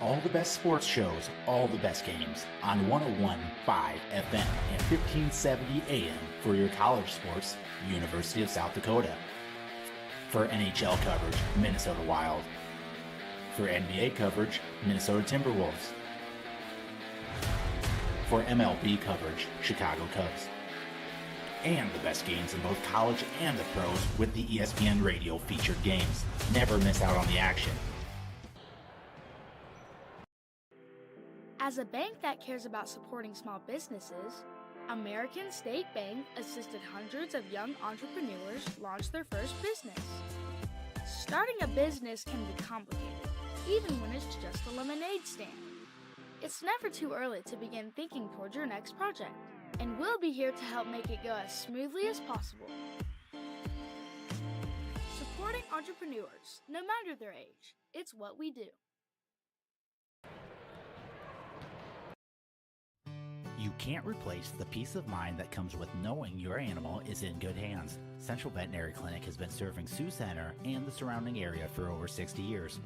All the best sports shows, all the best games on 101.5 FM and 1570 AM for your college sports, University of South Dakota. For NHL coverage, Minnesota Wild. For NBA coverage, Minnesota Timberwolves. For MLB coverage, Chicago Cubs. And the best games in both college and the pros with the ESPN Radio featured games. Never miss out on the action. As a bank that cares about supporting small businesses, American State Bank assisted hundreds of young entrepreneurs launch their first business. Starting a business can be complicated, even when it's just a lemonade stand. It's never too early to begin thinking toward your next project, and we'll be here to help make it go as smoothly as possible. Supporting entrepreneurs, no matter their age, it's what we do. You can't replace the peace of mind that comes with knowing your animal is in good hands. Central Veterinary Clinic has been serving Sioux Center and the surrounding area for over 60 years.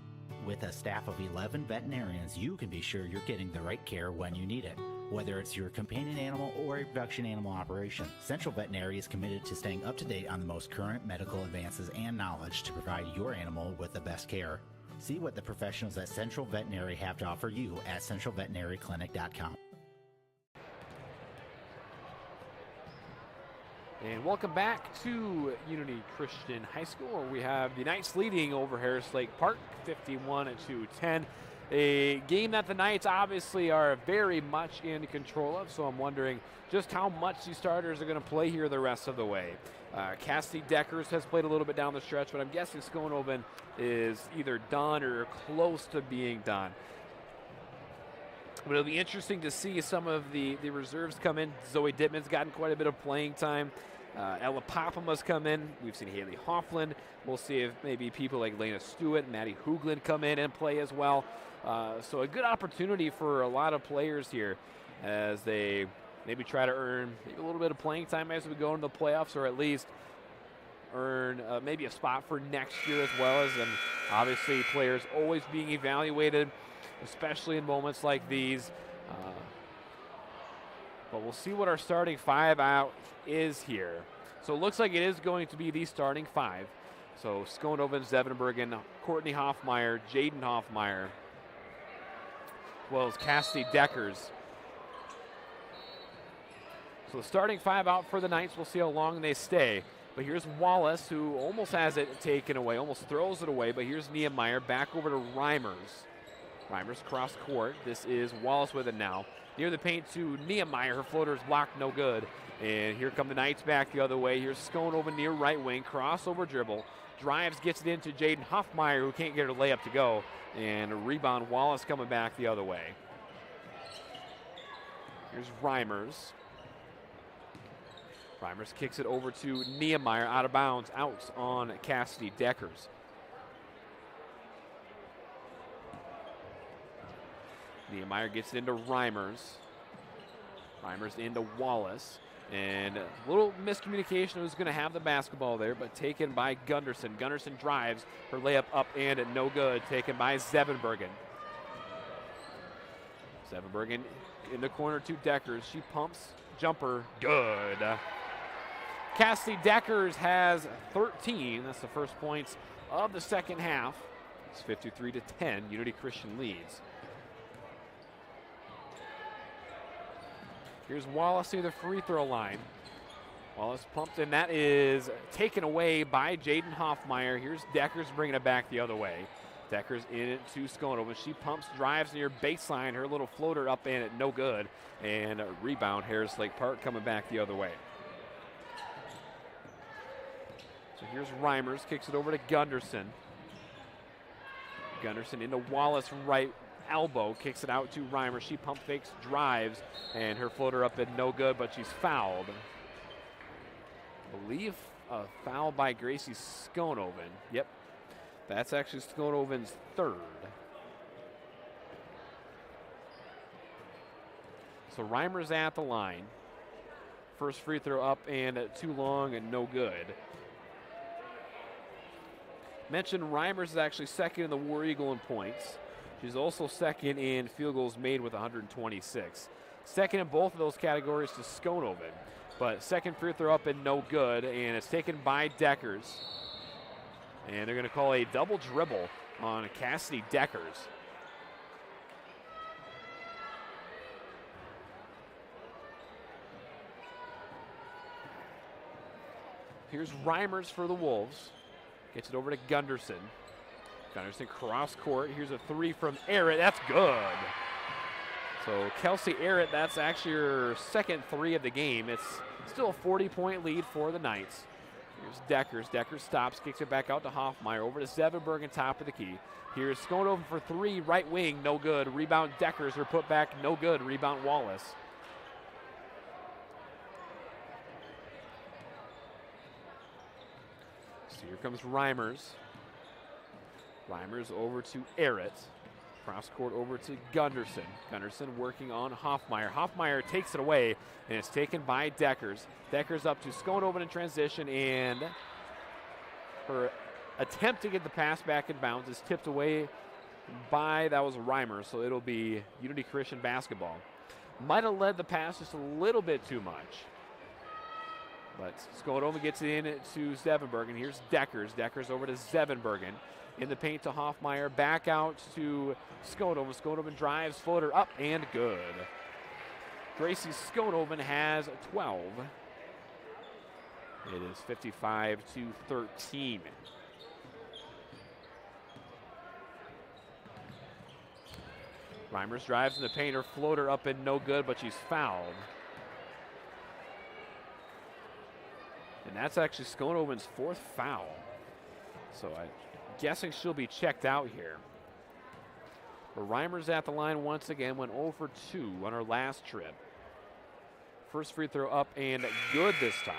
With a staff of 11 veterinarians, you can be sure you're getting the right care when you need it. Whether it's your companion animal or a production animal operation, Central Veterinary is committed to staying up to date on the most current medical advances and knowledge to provide your animal with the best care. See what the professionals at Central Veterinary have to offer you at centralveterinaryclinic.com. And welcome back to Unity Christian High School, where we have the Knights leading over Harris Lake Park, 51-10. A game that the Knights obviously are very much in control of, so I'm wondering just how much these starters are going to play here the rest of the way. Cassidy Deckers has played a little bit down the stretch, but I'm guessing Skonoven is either done or close to being done. But it'll be interesting to see some of the reserves come in. Zoe Dittman's gotten quite a bit of playing time. Ella Papama's come in. We've seen Haley Hoffland. We'll see if maybe people like Lena Stewart, Maddie Hooglin come in and play as well. So a good opportunity for a lot of players here as they maybe try to earn maybe a little bit of playing time as we go into the playoffs, or at least earn maybe a spot for next year as well. And obviously players always being evaluated, especially in moments like these. But we'll see what our starting five out is here. So it looks like it is going to be the starting five. So Skonoven, Zevenbergen, Courtney Hoffmeyer, Jaden Hoffmeyer, as well as Cassidy Deckers. So the starting five out for the Knights. We'll see how long they stay. But here's Wallace, who almost has it taken away, almost throws it away. But here's Niemeyer back over to Reimers. Reimers cross court. This is Wallace with it now. Near the paint to Niemeyer. Her floater is blocked, no good. And here come the Knights back the other way. Here's Skonoven near right wing. Crossover dribble. Drives, gets it into Jaden Hoffmeyer, who can't get her layup to go. And a rebound, Wallace coming back the other way. Here's Reimers. Reimers kicks it over to Niemeyer, out of bounds, out on Cassidy Deckers. Niemeyer gets it into Reimers. Reimers into Wallace. And a little miscommunication who's going to have the basketball there, but taken by Gunderson. Gunderson drives, her layup up and no good, taken by Zevenbergen. Zevenbergen in the corner to Deckers. She pumps, jumper, good. Cassidy Deckers has 13. That's the first points of the second half. It's 53-10. Unity Christian leads. Here's Wallace near the free throw line. Wallace pumped, and that is taken away by Jaden Hoffmeyer. Here's Deckers bringing it back the other way. Deckers in it to Skonoven. She pumps, drives near baseline. Her little floater up and it no good. And a rebound, Harris Lake Park coming back the other way. So here's Reimers, kicks it over to Gunderson. Gunderson into Wallace right elbow, kicks it out to Reimers. She pump fakes, drives, and her floater up and no good, but she's fouled. I believe a foul by Gracie Skonoven. Yep, that's actually Skonoven's third. So Reimers at the line. First free throw up and too long and no good. Mentioned Reimers is actually second in the War Eagle in points. She's also second in field goals made with 126. Second in both of those categories to Skonoven. But second free throw up and no good, and it's taken by Deckers. And they're going to call a double dribble on Cassidy Deckers. Here's Reimers for the Wolves. Gets it over to Gunderson. Gunderson cross court. Here's a three from Arrett. That's good. So Kelsey Arrett, that's actually her second three of the game. It's still a 40-point lead for the Knights. Here's Deckers. Deckers stops, kicks it back out to Hoffmeyer. Over to Zevenbergen, top of the key. Here's Skonoven for three, right wing, no good. Rebound Deckers, her put back, no good. Rebound Wallace. So here comes Reimers. Reimers over to Arrett. Cross court over to Gunderson. Gunderson working on Hoffmeyer. Hoffmeyer takes it away, and it's taken by Deckers. Deckers up to Skonoven in transition, and her attempt to get the pass back in bounds is tipped away by, that was Reimers, so it'll be Unity Christian basketball. Might have led the pass just a little bit too much. But Skodova gets it in to Zevenbergen. Here's Deckers. Deckers over to Zevenbergen. In the paint to Hoffmeyer. Back out to Skodova. Skodova drives, floater up and good. Gracie Skodova has 12. It is 55-13. Reimers drives in the paint. Her floater up and no good, but she's fouled. And that's actually Skonoven's 4th foul. So I'm guessing she'll be checked out here. But Reimers at the line once again, went 0 for 2 on her last trip. First free throw up and good this time.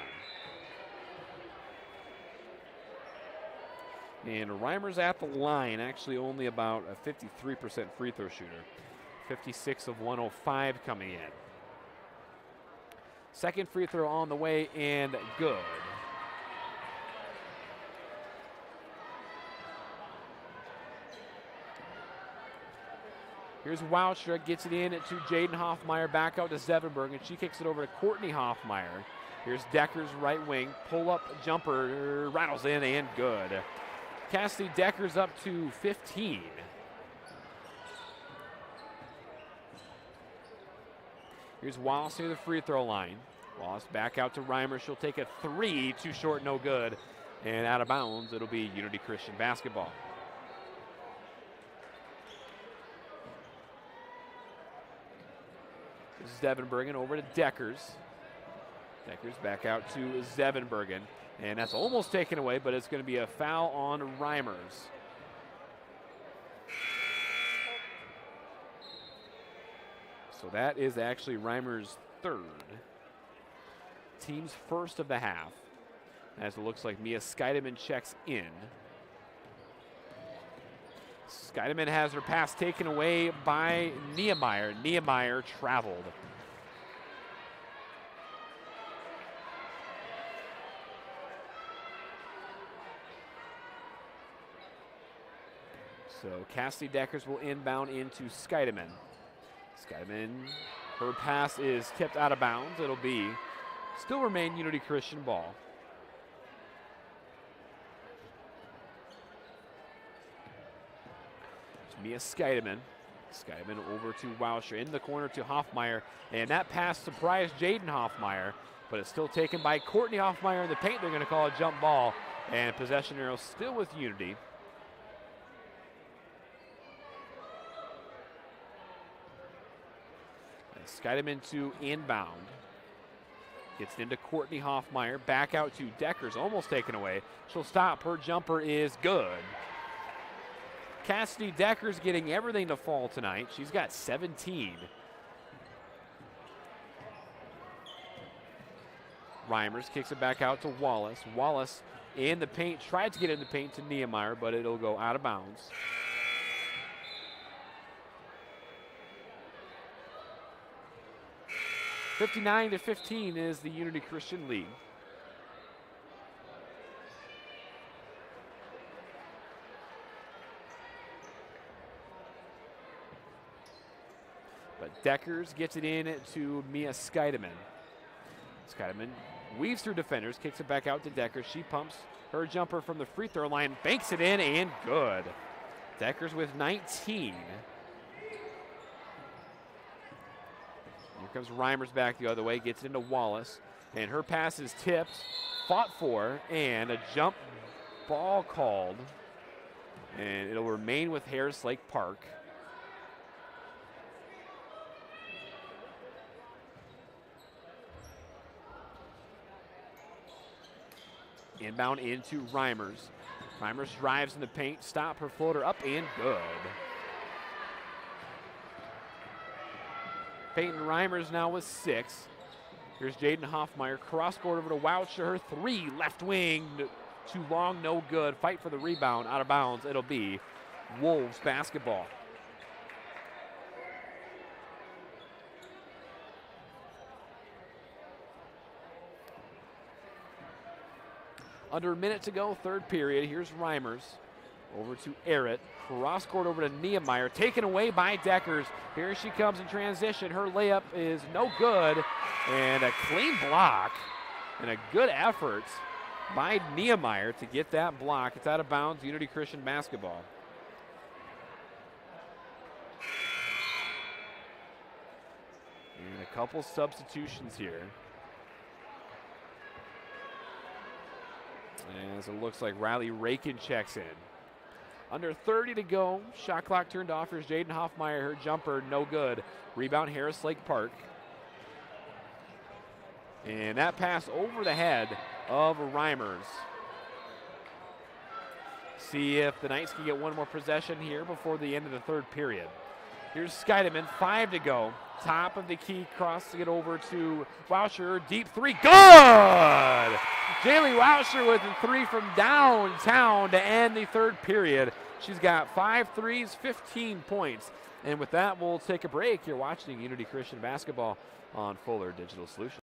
And Reimers at the line, actually only about a 53% free throw shooter. 56 of 105 coming in. Second free throw on the way and good. Here's Woucher, gets it in to Jaden Hoffmeyer, back out to Zevenberg, and she kicks it over to Courtney Hoffmeyer. Here's Decker's right wing, pull-up jumper, rattles in and good. Cassidy Decker's up to 15. Here's Wallace near the free throw line. Wallace back out to Reimer. She'll take a 3, too short, no good. And out of bounds, it'll be Unity Christian basketball. This is Zevenbergen over to Deckers. Deckers back out to Zevenbergen. And that's almost taken away, but it's going to be a foul on Reimers. So that is actually Reimers' 3rd. Team's 1st of the half. As it looks like Mia Skeideman checks in. Skeideman has her pass taken away by Niemeyer. Niemeyer traveled. So Cassidy Deckers will inbound into Skeideman. Skeideman, her pass is tipped out of bounds. It'll be, still remain Unity Christian ball. It's Mia Skeideman. Skeideman over to Woucher, in the corner to Hoffmeyer. And that pass surprised Jaden Hoffmeyer, but it's still taken by Courtney Hoffmeyer in the paint. They're going to call a jump ball, and possession arrow still with Unity. Skeideman to inbound. Gets into Courtney Hoffmeyer. Back out to Deckers. Almost taken away. She'll stop. Her jumper is good. Cassidy Deckers getting everything to fall tonight. She's got 17. Reimers kicks it back out to Wallace. Wallace in the paint. Tried to get in the paint to Niemeyer, but it'll go out of bounds. (59-15) is the Unity Christian lead. But Deckers gets it in to Mia Skeideman. Skeideman weaves through defenders, kicks it back out to Deckers. She pumps her jumper from the free throw line, banks it in, and good. Deckers with 19. Here comes Reimers back the other way, gets it into Wallace, and her pass is tipped, fought for, and a jump ball called, and it'll remain with Harris Lake Park. Inbound into Reimers. Reimers drives in the paint, stop her floater up and good. Peyton Reimers now with 6. Here's Jaden Hoffmeyer, cross court over to Woucher. Her 3, left wing, too long, no good. Fight for the rebound, out of bounds. It'll be Wolves basketball. Under a minute to go, third period. Here's Reimers over to Errett. Cross court over to Niemeyer, taken away by Deckers. Here she comes in transition. Her layup is no good, and a clean block And a good effort by Niemeyer to get that block. It's out of bounds, Unity Christian basketball. And a couple substitutions here. As it looks like Riley Rakin checks in. Under 30 to go. Shot clock turned off. Here's Jaden Hoffmeyer. Her jumper, no good. Rebound, Harris Lake Park. And that pass over the head of Reimers. See if the Knights can get one more possession here before the end of the third period. Here's Scheidemann, 5 to go. Top of the key, crossing it over to Wauscher. Deep three, good! Jaylee Wauscher with a three from downtown to end the third period. She's got 5 threes, 15 points. And with that, we'll take a break. You're watching Unity Christian Basketball on Fuller Digital Solutions.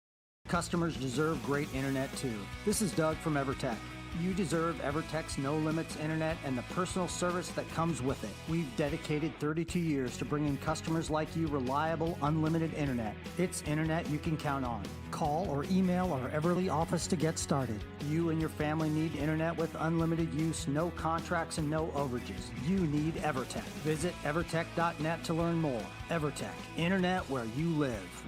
Customers deserve great internet too. This is Doug from EverTech. You deserve EverTech's no limits internet and the personal service that comes with it. We've dedicated 32 years to bringing customers like you reliable, unlimited internet. It's internet you can count on. Call or email our Everly office to get started. You and your family need internet with unlimited use, no contracts, and no overages. You need EverTech. Visit evertech.net to learn more. EverTech, internet where you live.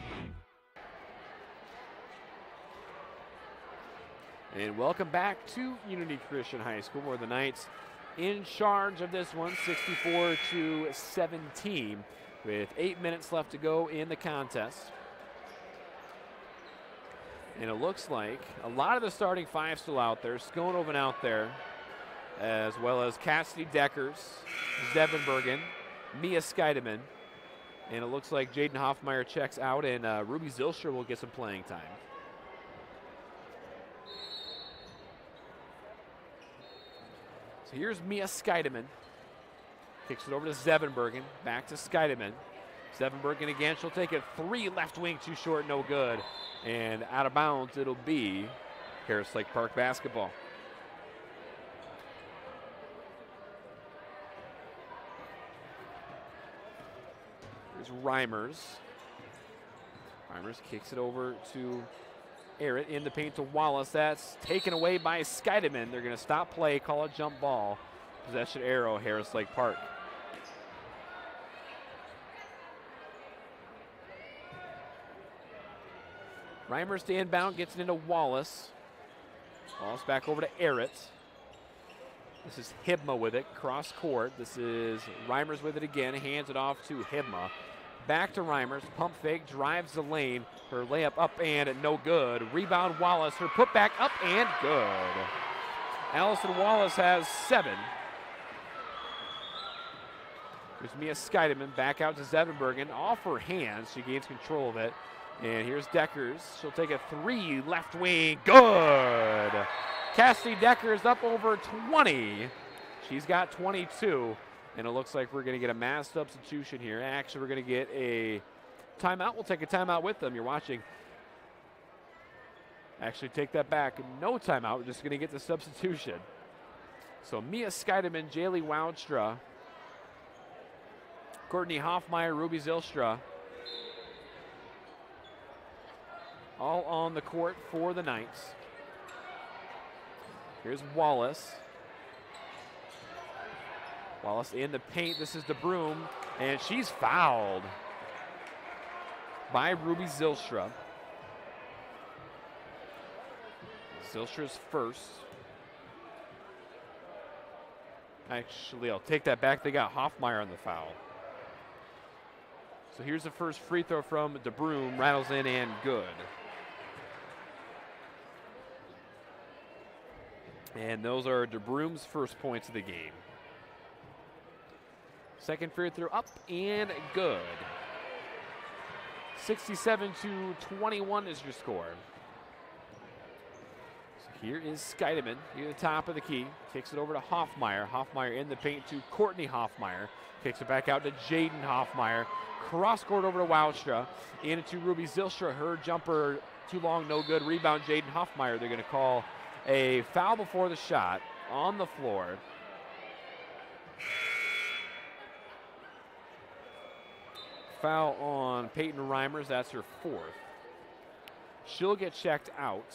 And welcome back to Unity Christian High School, where the Knights in charge of this one, 64-17, with 8 minutes left to go in the contest. And it looks like a lot of the starting five still out there. Skonoven out there, as well as Cassidy Deckers, Zevenbergen, Mia Scheidemann. And it looks like Jaden Hoffmeyer checks out, and Ruby Zilstra will get some playing time. So here's Mia Scheidemann. Kicks it over to Zevenbergen. Back to Scheidemann. Zevenbergen again. She'll take it three. Left wing, too short, no good. And out of bounds, it'll be Harris Lake Park basketball. Here's Reimers. Reimers kicks it over to Arrett in the paint to Wallace. That's taken away by Scheidemann. They're going to stop play, call a jump ball. Possession arrow, Harris Lake Park. Reimers to inbound, gets it into Wallace. Wallace back over to Arrett. This is Hibma with it, cross court. This is Reimers with it again, hands it off to Hibma. Back to Reimers, pump fake, drives the lane. Her layup up and no good. Rebound Wallace, her putback up and good. Allison Wallace has 7. There's Mia Scheidemann back out to Zevenbergen. Off her hands, she gains control of it. And here's Deckers. She'll take a 3, left wing, good. Cassidy Deckers up over 20. She's got 22. And it looks like we're going to get a mass substitution here. Actually, we're going to get a timeout. We'll take a timeout with them. You're watching. Actually, take that back. No timeout. We're just going to get the substitution. So Mia Scheidemann, Jaylee Woudstra, Courtney Hoffmeyer, Ruby Zilstra, all on the court for the Knights. Here's Wallace. Wallace in the paint. This is DeBroom, and she's fouled by Ruby Zilstra. Zilstra's first. Actually, I'll take that back. They got Hoffmeyer on the foul. So here's the first free throw from DeBroom. Rattles in and good. And those are DeBroom's first points of the game. Second free throw up and good. 67-21 is your score. So here is Scheidemann near the top of the key. Kicks it over to Hoffmeyer. Hoffmeyer in the paint to Courtney Hoffmeyer. Kicks it back out to Jaden Hoffmeyer. Cross court over to Woudstra. Into Ruby Zilstra. Her jumper too long, no good. Rebound Jaden Hoffmeyer. They're going to call a foul before the shot on the floor. Foul on Peyton Reimers. That's her 4th. She'll get checked out.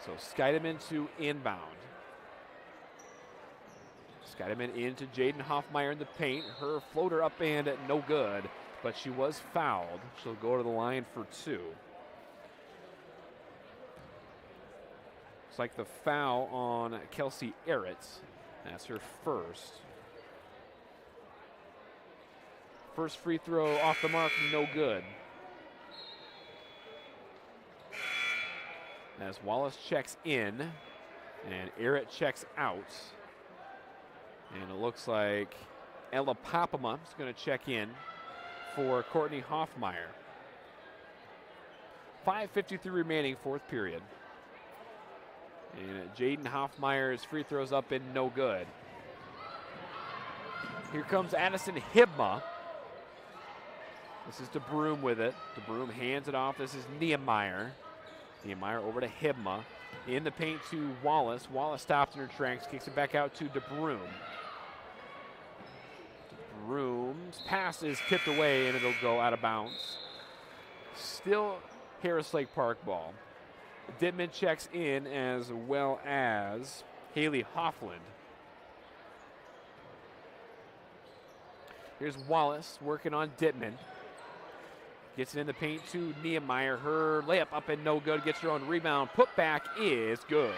So Scheidemann to inbound. Scheidemann into Jaden Hoffmeyer in the paint. Her floater up and no good, but she was fouled. She'll go to the line for 2. It's like the foul on Kelsey Arrett. That's her first. First free throw off the mark, no good. As Wallace checks in and Arrett checks out. And it looks like Ella Popema is going to check in for Courtney Hoffmeyer. 5:53 remaining, fourth period. And Jaden Hoffmeyer's free throws up and no good. Here comes Addison Hibma. This is DeBroom with it. DeBroom hands it off. This is Niemeyer. Niemeyer over to Hibma. In the paint to Wallace. Wallace stops in her tracks, kicks it back out to DeBroom. DeBroom's pass is tipped away and it'll go out of bounds. Still Harris Lake Park ball. Dittman checks in as well as Haley Hoffland. Here's Wallace working on Dittman. Gets it in the paint to Niemeyer. Her layup up and no good. Gets her own rebound. Put back is good.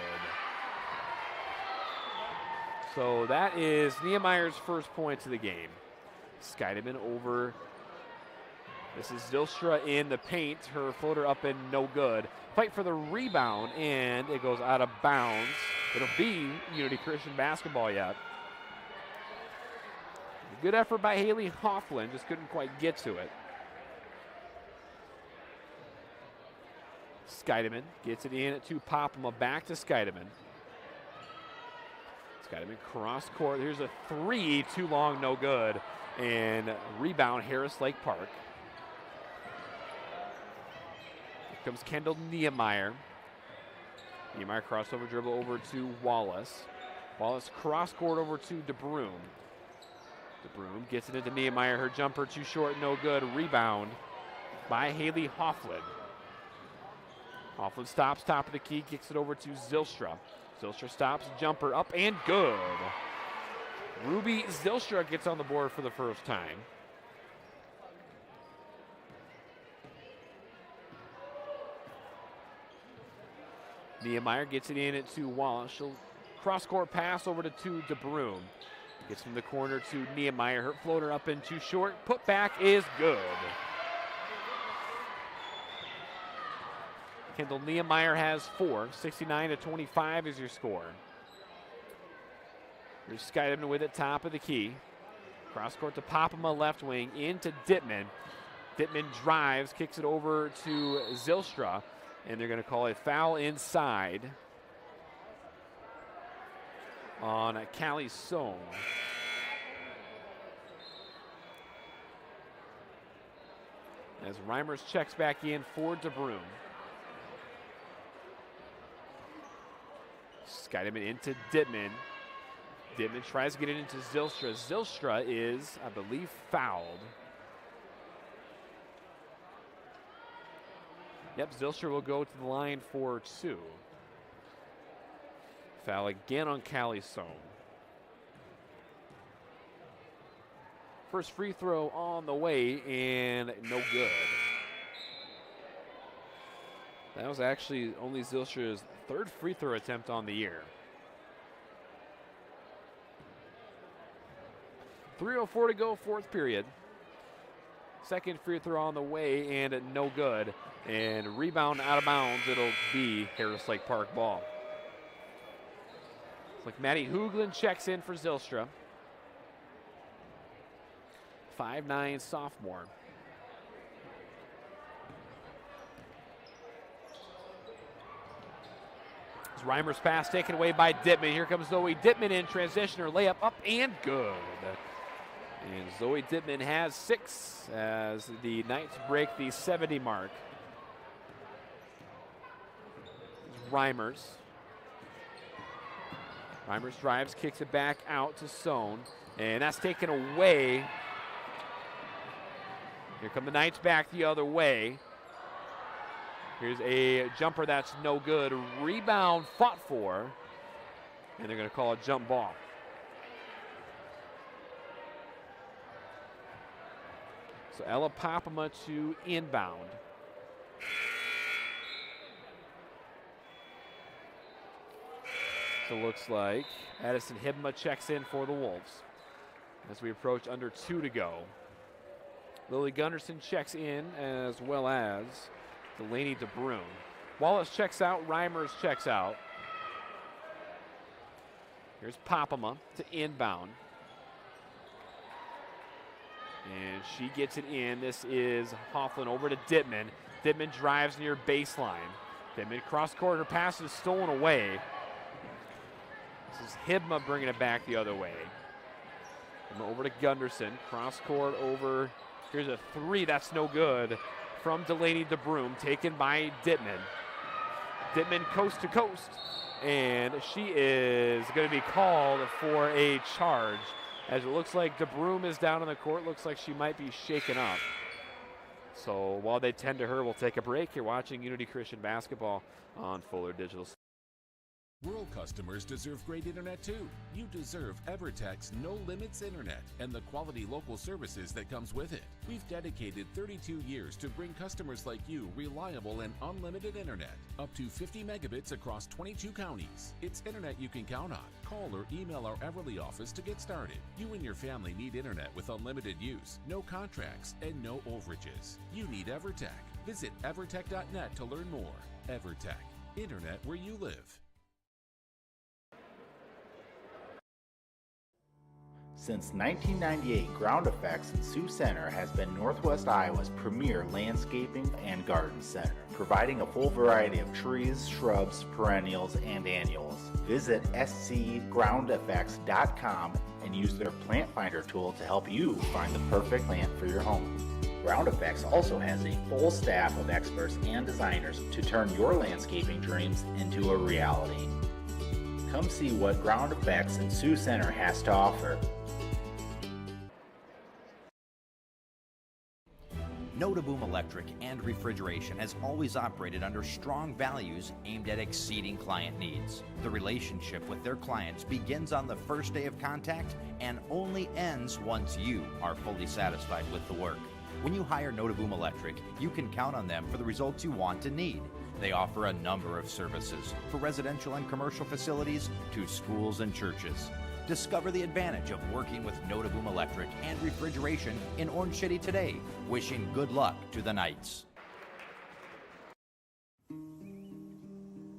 So that is Niemeyer's first points of the game. Scheidemann over. This is Zylstra in the paint. Her floater up and no good. Fight for the rebound, and it goes out of bounds. It'll be Unity Christian basketball yet. Good effort by Haley Hoffland, just couldn't quite get to it. Scheidemann gets it in to Popema, back to Scheidemann. Scheidemann cross court. Here's a 3, too long, no good. And rebound, Harris Lake Park. Comes Kendall Niemeyer. Niemeyer crossover dribble over to Wallace. Wallace cross court over to DeBroom. DeBroom gets it into Niemeyer. Her jumper too short, no good. Rebound by Haley Hoffland. Hoffland stops, top of the key, kicks it over to Zylstra. Zylstra stops, jumper up and good. Ruby Zylstra gets on the board for the first time. Niemeyer gets it in to Wallace. She'll cross-court pass over to DeBroom. Gets from the corner to Niemeyer. Her floater up and too short. Put back is good. Kendall Niemeyer has 4. 69-25 is your score. Here's Scheidemann with it, top of the key. Cross-court to Popema, left wing, into Dittman. Dittman drives, kicks it over to Zylstra. And they're going to call a foul inside on Callie Sohn. As Reimers checks back in for DeBroom. Scheidemann into Dittman. Dittman tries to get it into Zylstra. Zylstra is, I believe, fouled. Yep, Zylstra will go to the line for 2. Foul again on Callie Sohn. First free throw on the way and no good. That was actually only Zylstra's 3rd free throw attempt on the year. 3:04 to go, 4th period. Second free throw on the way and no good. And rebound out of bounds, it'll be Harris Lake Park ball. It's like Maddie Hoogland checks in for Zylstra. 5'9" sophomore. Reimers' pass taken away by Dittman. Here comes Zoe Dittman in transition. Her layup up and good. And Zoe Dittman has 6 as the Knights break the 70 mark. Reimers. Reimers drives, kicks it back out to Sohn. And that's taken away. Here come the Knights back the other way. Here's a jumper that's no good. Rebound fought for, and they're going to call a jump ball. So Ella Popema to inbound. So it looks like Addison Hibma checks in for the Wolves as we approach under 2 to go. Lily Gunderson checks in, as well as Delaney DeBrune. Wallace checks out, Reimers checks out. Here's Popema to inbound. And she gets it in. This is Hofflin over to Dittman. Dittman drives near baseline. Dittman cross-court, her pass is stolen away. This is Hibma bringing it back the other way. Hibma over to Gunderson. Cross-court over. Here's a 3. That's no good from Delaney DeBrune, taken by Dittman. Dittman coast to coast. And she is going to be called for a charge. As it looks like DeBrune is down on the court, looks like she might be shaken up. So while they tend to her, we'll take a break. You're watching Unity Christian Basketball on Fuller Digital. Rural customers deserve great internet too. You deserve EverTech's No Limits Internet and the quality local services that comes with it. We've dedicated 32 years to bring customers like you reliable and unlimited internet, up to 50 megabits across 22 counties. It's internet you can count on. Call or email our Everly office to get started. You and your family need internet with unlimited use, no contracts, and no overages. You need EverTech. Visit evertech.net to learn more. EverTech, internet where you live. Since 1998, Ground Effects in Sioux Center has been Northwest Iowa's premier landscaping and garden center, providing a full variety of trees, shrubs, perennials, and annuals. Visit scgroundeffects.com and use their Plant Finder tool to help you find the perfect plant for your home. Ground Effects also has a full staff of experts and designers to turn your landscaping dreams into a reality. Come see what Ground Effects in Sioux Center has to offer. Notaboom Electric and Refrigeration has always operated under strong values aimed at exceeding client needs. The relationship with their clients begins on the first day of contact and only ends once you are fully satisfied with the work. When you hire Notaboom Electric, you can count on them for the results you want and need. They offer a number of services for residential and commercial facilities to schools and churches. Discover the advantage of working with Notaboom Electric and Refrigeration in Orange City today. Wishing good luck to the Knights.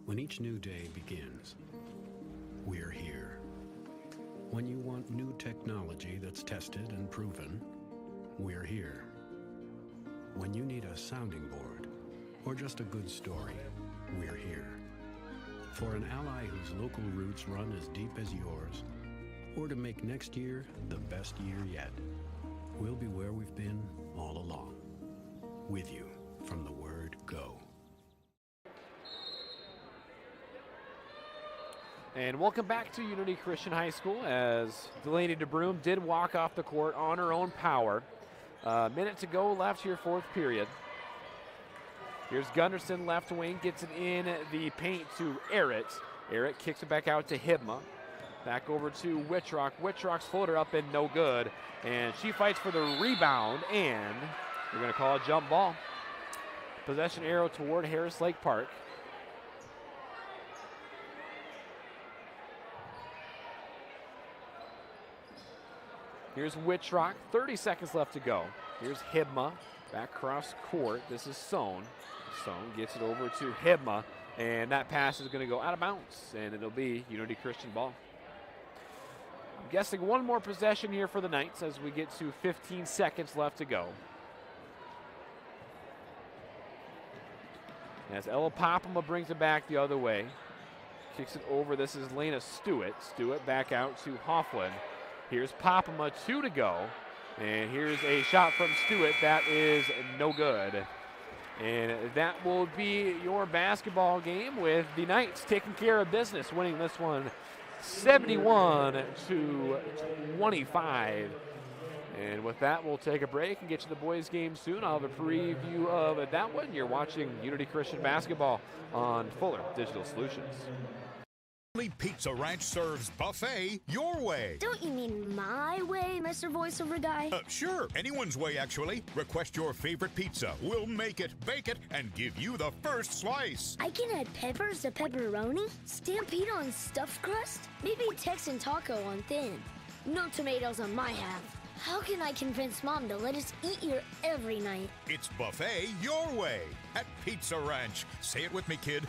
When each new day begins, we're here. When you want new technology that's tested and proven, we're here. When you need a sounding board or just a good story, we're here. For an ally whose local roots run as deep as yours, or to make next year the best year yet, we'll be where we've been all along, with you from the word go. And welcome back to Unity Christian High School, as Delaney DeBrune did walk off the court on her own power. A minute to go left here, fourth period. Here's Gunderson, left wing, gets it in the paint to Errett. Errett kicks it back out to Hibma. Back over to Wittrock. Wittrock's floater up and no good. And she fights for the rebound, and we're going to call a jump ball. Possession arrow toward Harris Lake Park. Here's Wittrock, 30 seconds left to go. Here's Hibma, back cross court. This is Sohn. Sohn gets it over to Hibma, and that pass is going to go out of bounds, and it'll be Unity Christian ball. I'm guessing one more possession here for the Knights as we get to 15 seconds left to go. As Ella Popema brings it back the other way. Kicks it over. This is Lena Stewart. Stewart back out to Hofflin. Here's Popema, 2 to go. And here's a shot from Stewart. That is no good. And that will be your basketball game, with the Knights taking care of business, winning this one 71-25. And with that, we'll take a break and get to the boys' game soon. I'll have a preview of that one. You're watching Unity Christian Basketball on Fuller Digital Solutions. Pizza Ranch serves buffet your way. Don't you mean my way, Mr. Voiceover Guy? Sure, anyone's way, actually. Request your favorite pizza. We'll make it, bake it, and give you the first slice. I can add peppers to pepperoni, Stampede on stuffed crust, maybe Texan taco on thin. No tomatoes on my half. How can I convince Mom to let us eat here every night? It's buffet your way at Pizza Ranch. Say it with me, kid.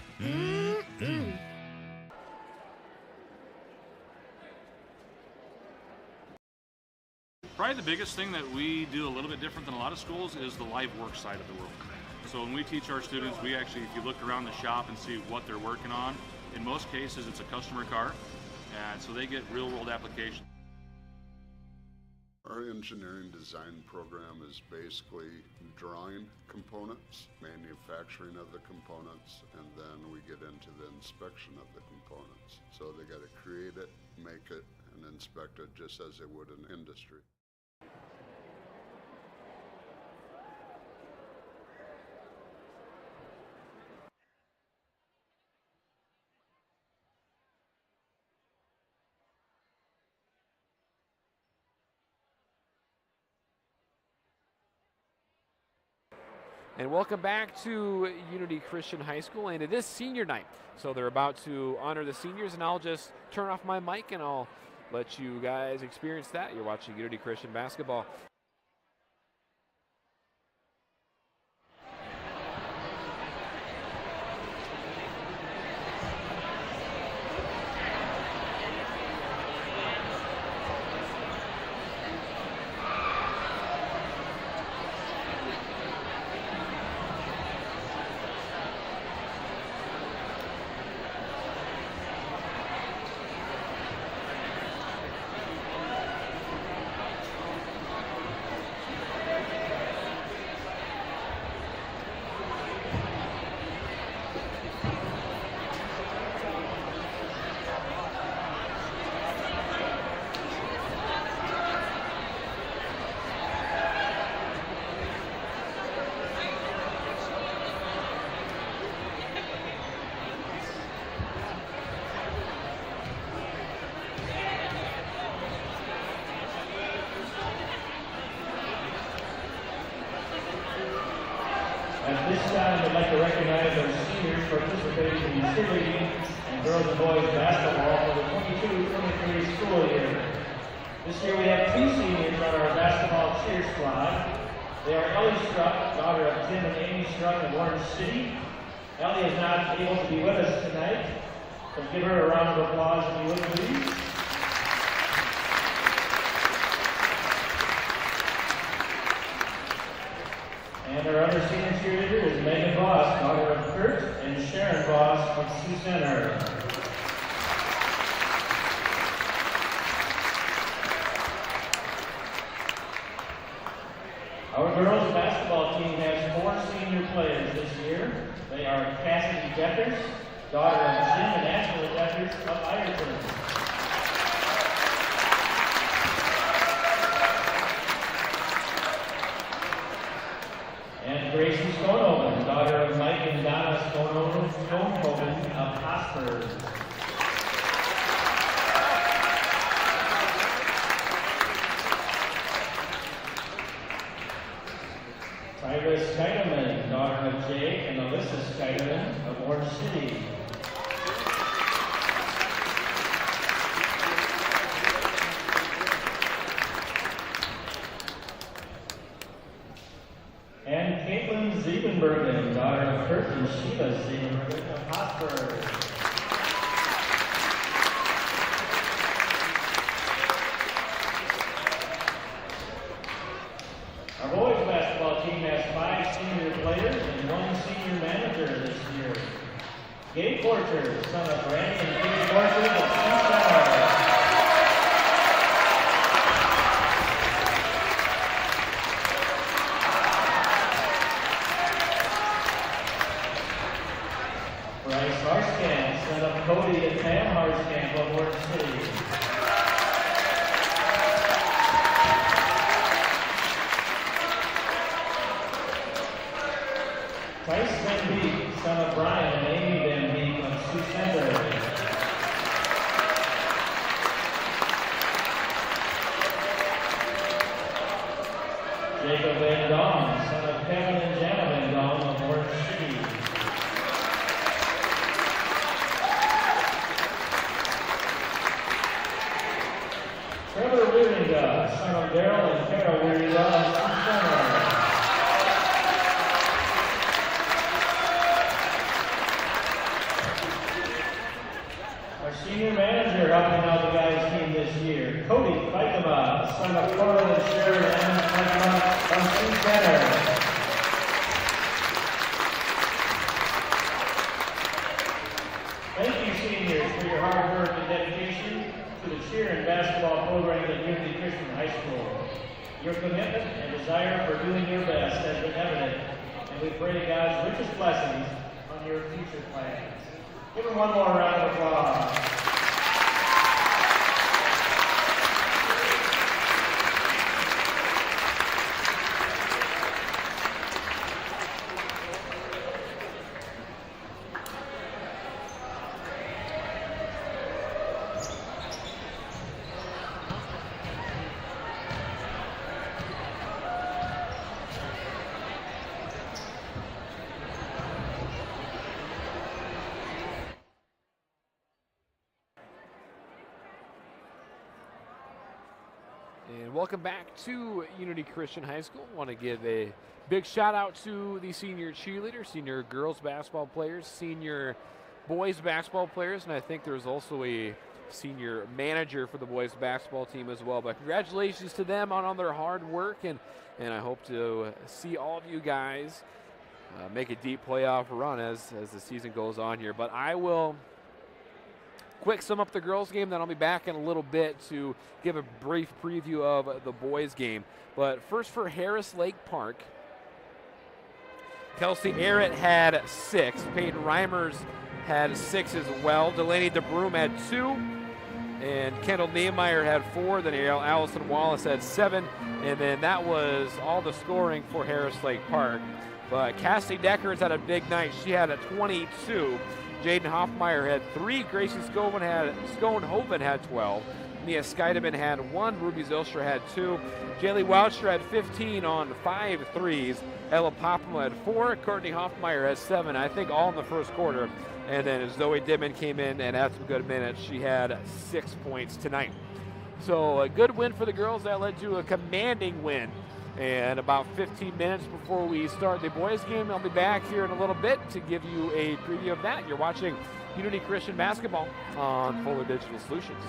Probably the biggest thing that we do a little bit different than a lot of schools is the live work side of the world. So when we teach our students, we actually, if you look around the shop and see what they're working on, in most cases it's a customer car, and so they get real world application. Our engineering design program is basically drawing components, manufacturing of the components, and then we get into the inspection of the components. So they got to create it, make it, and inspect it just as they would in industry. And welcome back to Unity Christian High School, and it is senior night. So they're about to honor the seniors, and I'll just turn off my mic and I'll let you guys experience that. You're watching Unity Christian Basketball. At this time, I'd like to recognize our seniors participating in cheerleading and girls and boys basketball for the 22-23 school year. This year we have two seniors on our basketball cheer squad. They are Ellie Struck, daughter of Tim and Amy Struck of Orange City. Ellie is not able to be with us tonight, but give her a round of applause if you would, please. And our other senior cheerleader is Megan Voss, daughter of Kurt and Sharon Voss of Sioux Center. Our girls basketball team has 4 senior players this year. They are Cassidy Deckers, daughter of Jim and Ashley Deckers of Ireton. And Gracie Stonehoven, daughter of Mike and Donna Stonehoven of Hosford. Tyra Skeiderman, daughter of Jay and Alyssa Skeiderman of Orange City. And Caitlin Ziebenbergen, daughter of Kurt and Sheila Ziebenbergen of Hotspur. Our boys basketball team has 5 senior players and 1 senior manager this year. Gabe Porter, son of Randy and Gabe Porter of Sioux Center. Bryce Harskamp, son of Cody and Pam Harskamp of Orange City. Jacob Van Dong, son of Kevin and Jana Van Dong of Orange City. Trevor Wieringa, son of Daryl and Kara Wieringa of Center. Our senior manager helping out the guys' team this year, Cody Fikema, son of Coral and Sharon Evans Fikema from Center. Thank you, seniors, for your hard work and dedication to the cheer and basketball program at Unity Christian High School. Your commitment and desire for doing your best has been evident, and we pray God's richest blessings on your future plans. Give them one more round of applause. And welcome back to Unity Christian High School. Want to give a big shout out to the senior cheerleaders, senior girls basketball players, senior boys basketball players, and I think there's also a senior manager for the boys basketball team as well. But congratulations to them on their hard work, and I hope to see all of you guys make a deep playoff run as the season goes on here. But I will quick sum up the girls' game, then I'll be back in a little bit to give a brief preview of the boys' game. But first for Harris Lake Park, Kelsey Arrett had 6. Peyton Reimers had 6 as well. Delaney DeBroom had 2. And Kendall Nehmeyer had 4. Then Allison Wallace had 7. And then that was all the scoring for Harris Lake Park. But Cassie Deckers had a big night. She had a 22. Jaden Hoffmeyer had 3. Gracie Schoenhoven had 12. Mia Skeideman had 1. Ruby Zilstra had 2. Jaylee Woucher had 15 on 5 threes. Ella Popham had 4. Courtney Hoffmeyer had 7, I think all in the first quarter. And then Zoe Dimon came in and had some good minutes. She had 6 points tonight. So a good win for the girls. That led to a commanding win. And about 15 minutes before we start the boys' game, I'll be back here in a little bit to give you a preview of that. You're watching Unity Christian Basketball on Fuller Digital Solutions.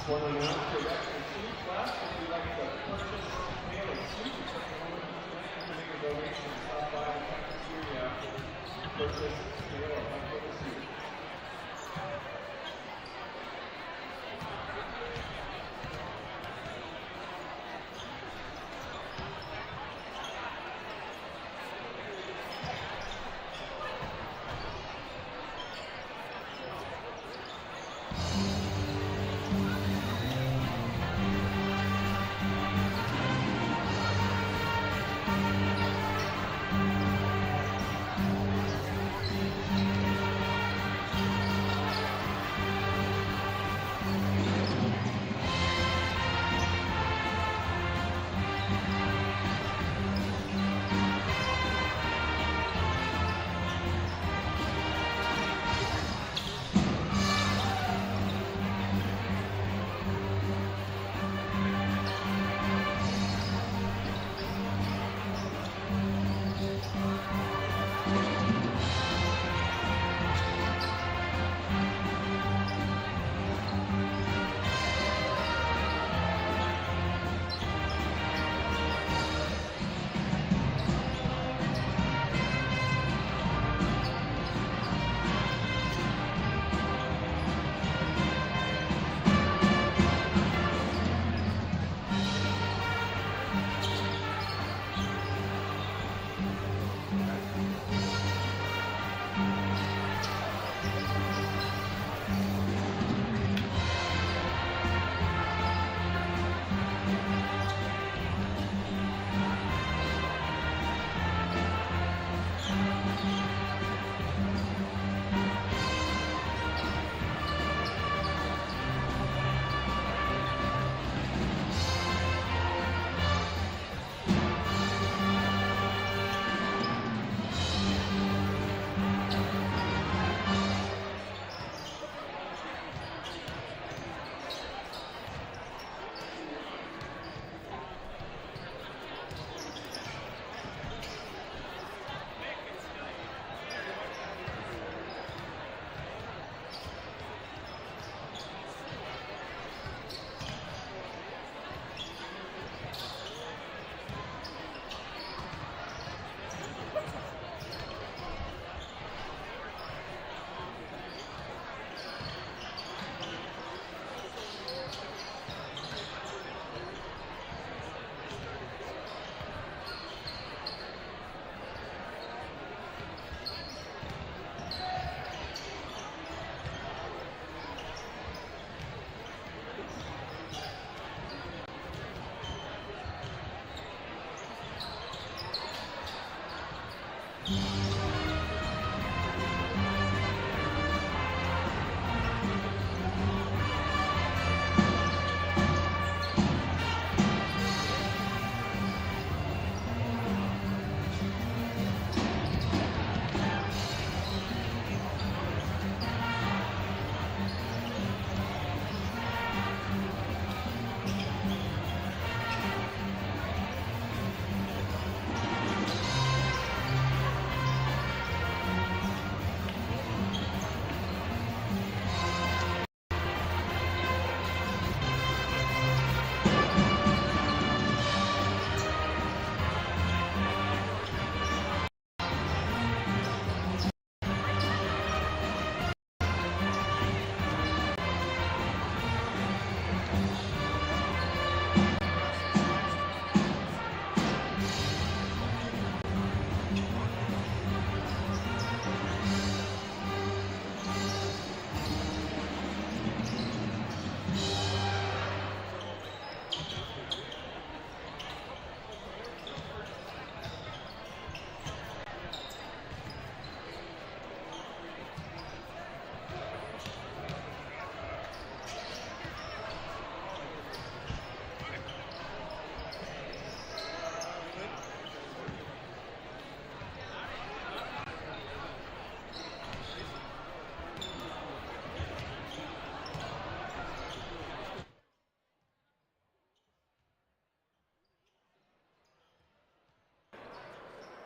One announced for that receipt class, if you'd like to purchase mail or suit, or something over tonight, you can make a donation and stop by the cafeteria after purchase mail or buy a suit.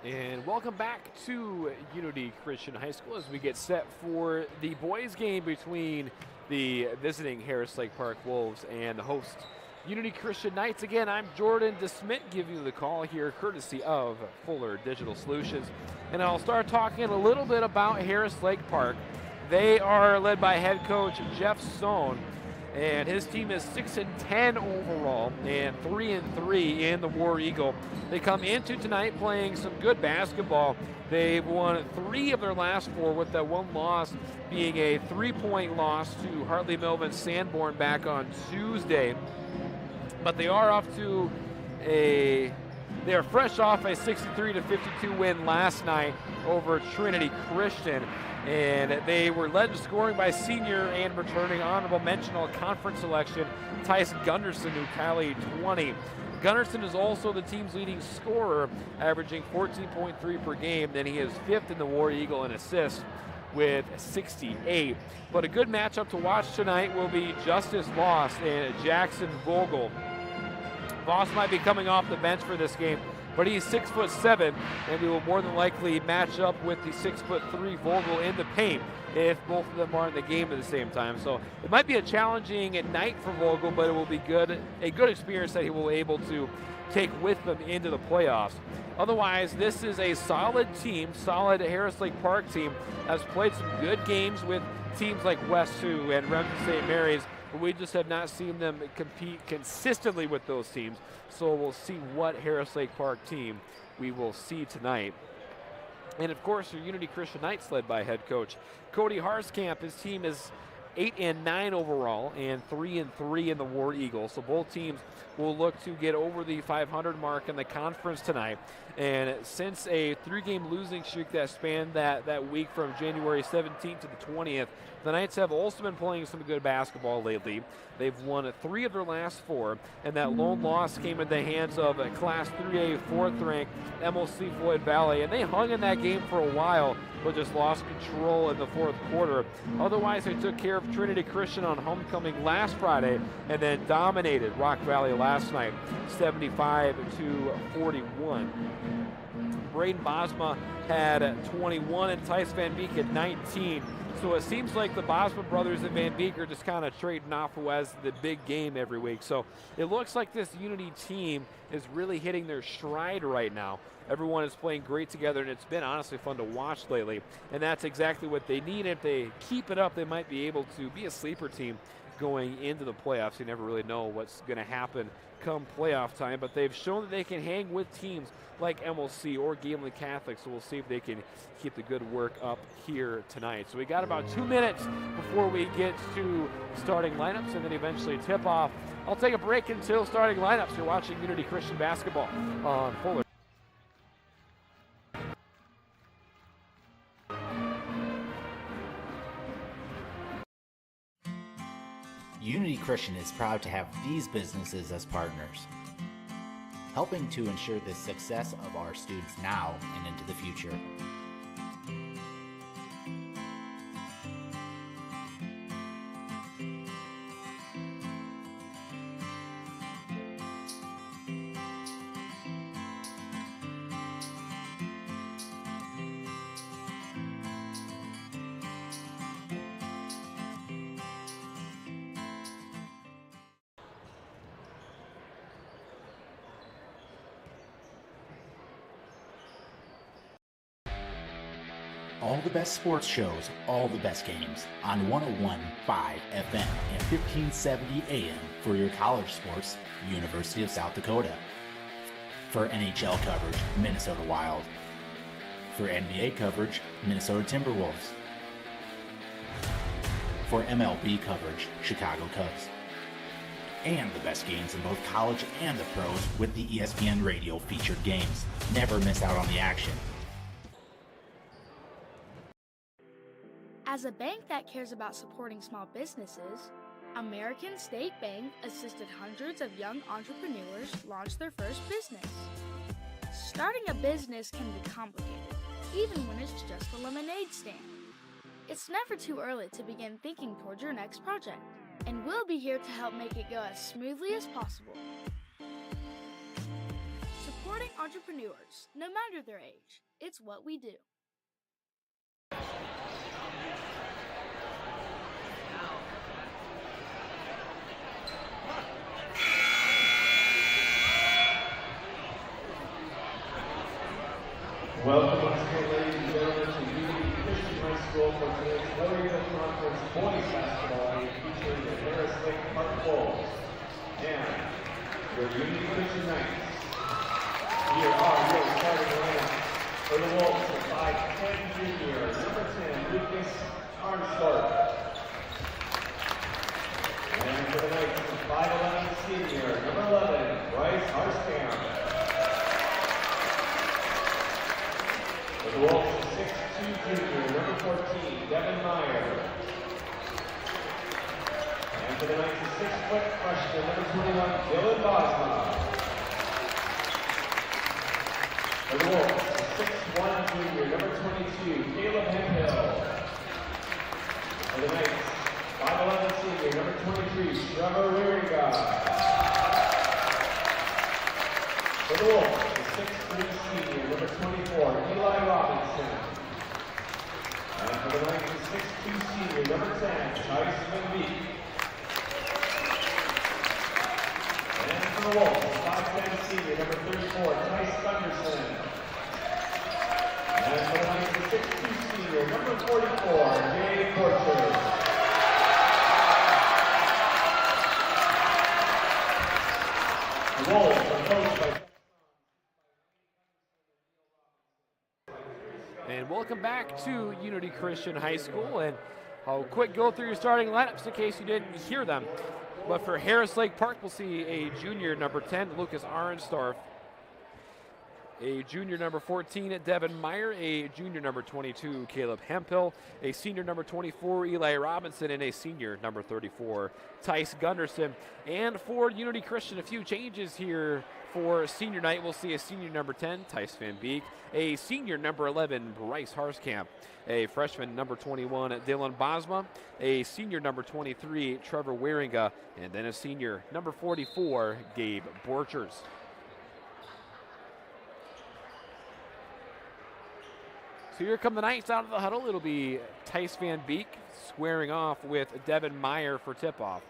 And welcome back to Unity Christian High School as we get set for the boys game between the visiting Harris Lake Park Wolves and the host Unity Christian Knights. Again, I'm Jordan DeSmit giving you the call here courtesy of Fuller Digital Solutions. And I'll start talking a little bit about Harris Lake Park. They are led by head coach Jeff Stone, and his team is 6-10 overall and 3-3 in the War Eagle. They come into tonight playing some good basketball. They've won 3 of their last 4, with that one loss being a 3-point loss to Hartley Melvin Sanborn back on Tuesday. But they are fresh off a 63-52 win last night over Trinity Christian. And they were led in scoring by senior and returning honorable mention all conference selection Tyson Gunderson, who tallied 20. Gunderson is also the team's leading scorer, averaging 14.3 per game. Then he is 5th in the War Eagle in assists with 68. But a good matchup to watch tonight will be Justice Voss and Jackson Vogel. Voss might be coming off the bench for this game, but he's 6'7", and we will more than likely match up with the 6'3" Vogel in the paint if both of them are in the game at the same time. So it might be a challenging night for Vogel, but it will be a good experience that he will be able to take with them into the playoffs. Otherwise, this is a solid team, solid Harris Lake Park team, has played some good games with teams like West Sioux and Remington St. Mary's, but we just have not seen them compete consistently with those teams. So we'll see what Harris Lake Park team we will see tonight. And of course, your Unity Christian Knights, led by head coach Cody Harskamp. His team is 8-9 overall and 3-3 in the War Eagle. So both teams will look to get over the 500 mark in the conference tonight. And since a 3-game losing streak that spanned that week from January 17th to the 20th, the Knights have also been playing some good basketball lately. They've won 3 of their last 4, and that lone loss came at the hands of Class 3A 4th-ranked MLC Floyd Valley, and they hung in that game for a while, but just lost control in the 4th quarter. Otherwise, they took care of Trinity Christian on homecoming last Friday, and then dominated Rock Valley last night, 75-41. Braden Bosma had 21 and Tice Van Beek had 19. So it seems like the Bosma brothers and Van Beek are just kind of trading off who has the big game every week. So it looks like this Unity team is really hitting their stride right now. Everyone is playing great together, and it's been honestly fun to watch lately. And that's exactly what they need. If they keep it up, they might be able to be a sleeper team going into the playoffs. You never really know what's going to happen come playoff time, but they've shown that they can hang with teams like MLC or Galen Catholic, so we'll see if they can keep the good work up here tonight. So we got about 2 minutes before we get to starting lineups and then eventually tip off. I'll take a break until starting lineups. You're watching Unity Christian Basketball on Fuller. Unity Christian is proud to have these businesses as partners, helping to ensure the success of our students now and into the future. All the best sports shows, all the best games on 101.5 FM and 1570 AM for your college sports, University of South Dakota. For NHL coverage, Minnesota Wild. For NBA coverage, Minnesota Timberwolves. For MLB coverage, Chicago Cubs. And the best games in both college and the pros with the ESPN Radio featured games. Never miss out on the action. As a bank that cares about supporting small businesses, American State Bank assisted hundreds of young entrepreneurs launch their first business. Starting a business can be complicated, even when it's just a lemonade stand. It's never too early to begin thinking towards your next project, and we'll be here to help make it go as smoothly as possible. Supporting entrepreneurs, no matter their age, it's what we do. Warrior Conference Boys Basketball League featuring the Harris Lake Park Wolves and your Unity Christian Knights. Here are your starting lineup for the Wolves, the 5'10" junior, number 10, Lucas Armstrong. And for the Knights, the 5'11" senior, number 11, Bryce Harskamp. For the Wolves, the 6'2" junior, number 14, Devin Meyer. And for the Knights, the 6-foot freshman, number 21, Dylan Bosma. For the Wolves, the 6'1" junior, number 22, Caleb Hempill. For the Knights, 5'11" senior, number 23, Trevor Wieringa. For the Wolves, the 6'3" senior, number 24, Eli Robinson. And for the Knights, the 6'2" senior, number 10, Tice Van Beek. And for the Wolves, the 5'10" senior, number 34, Tice Gunderson. And for the Knights, the 6'2" senior, number 44, Jay Porcher. The Wolves are coached by... And welcome back to Unity Christian High School. And I'll quick go through your starting lineups in case you didn't hear them. But for Harris Lake Park, we'll see a junior number 10, Lucas Arenstorff. A junior number 14, Devin Meyer. A junior number 22, Caleb Hempill. A senior number 24, Eli Robinson. And a senior number 34, Tice Gunderson. And for Unity Christian, a few changes here. For senior night, we'll see a senior number 10, Tice Van Beek. A senior number 11, Bryce Harskamp. A freshman number 21, Dylan Bosma. A senior number 23, Trevor Wieringa. And then a senior number 44, Gabe Borchers. So here come the Knights out of the huddle. It'll be Tice Van Beek squaring off with Devin Meyer for tip-off.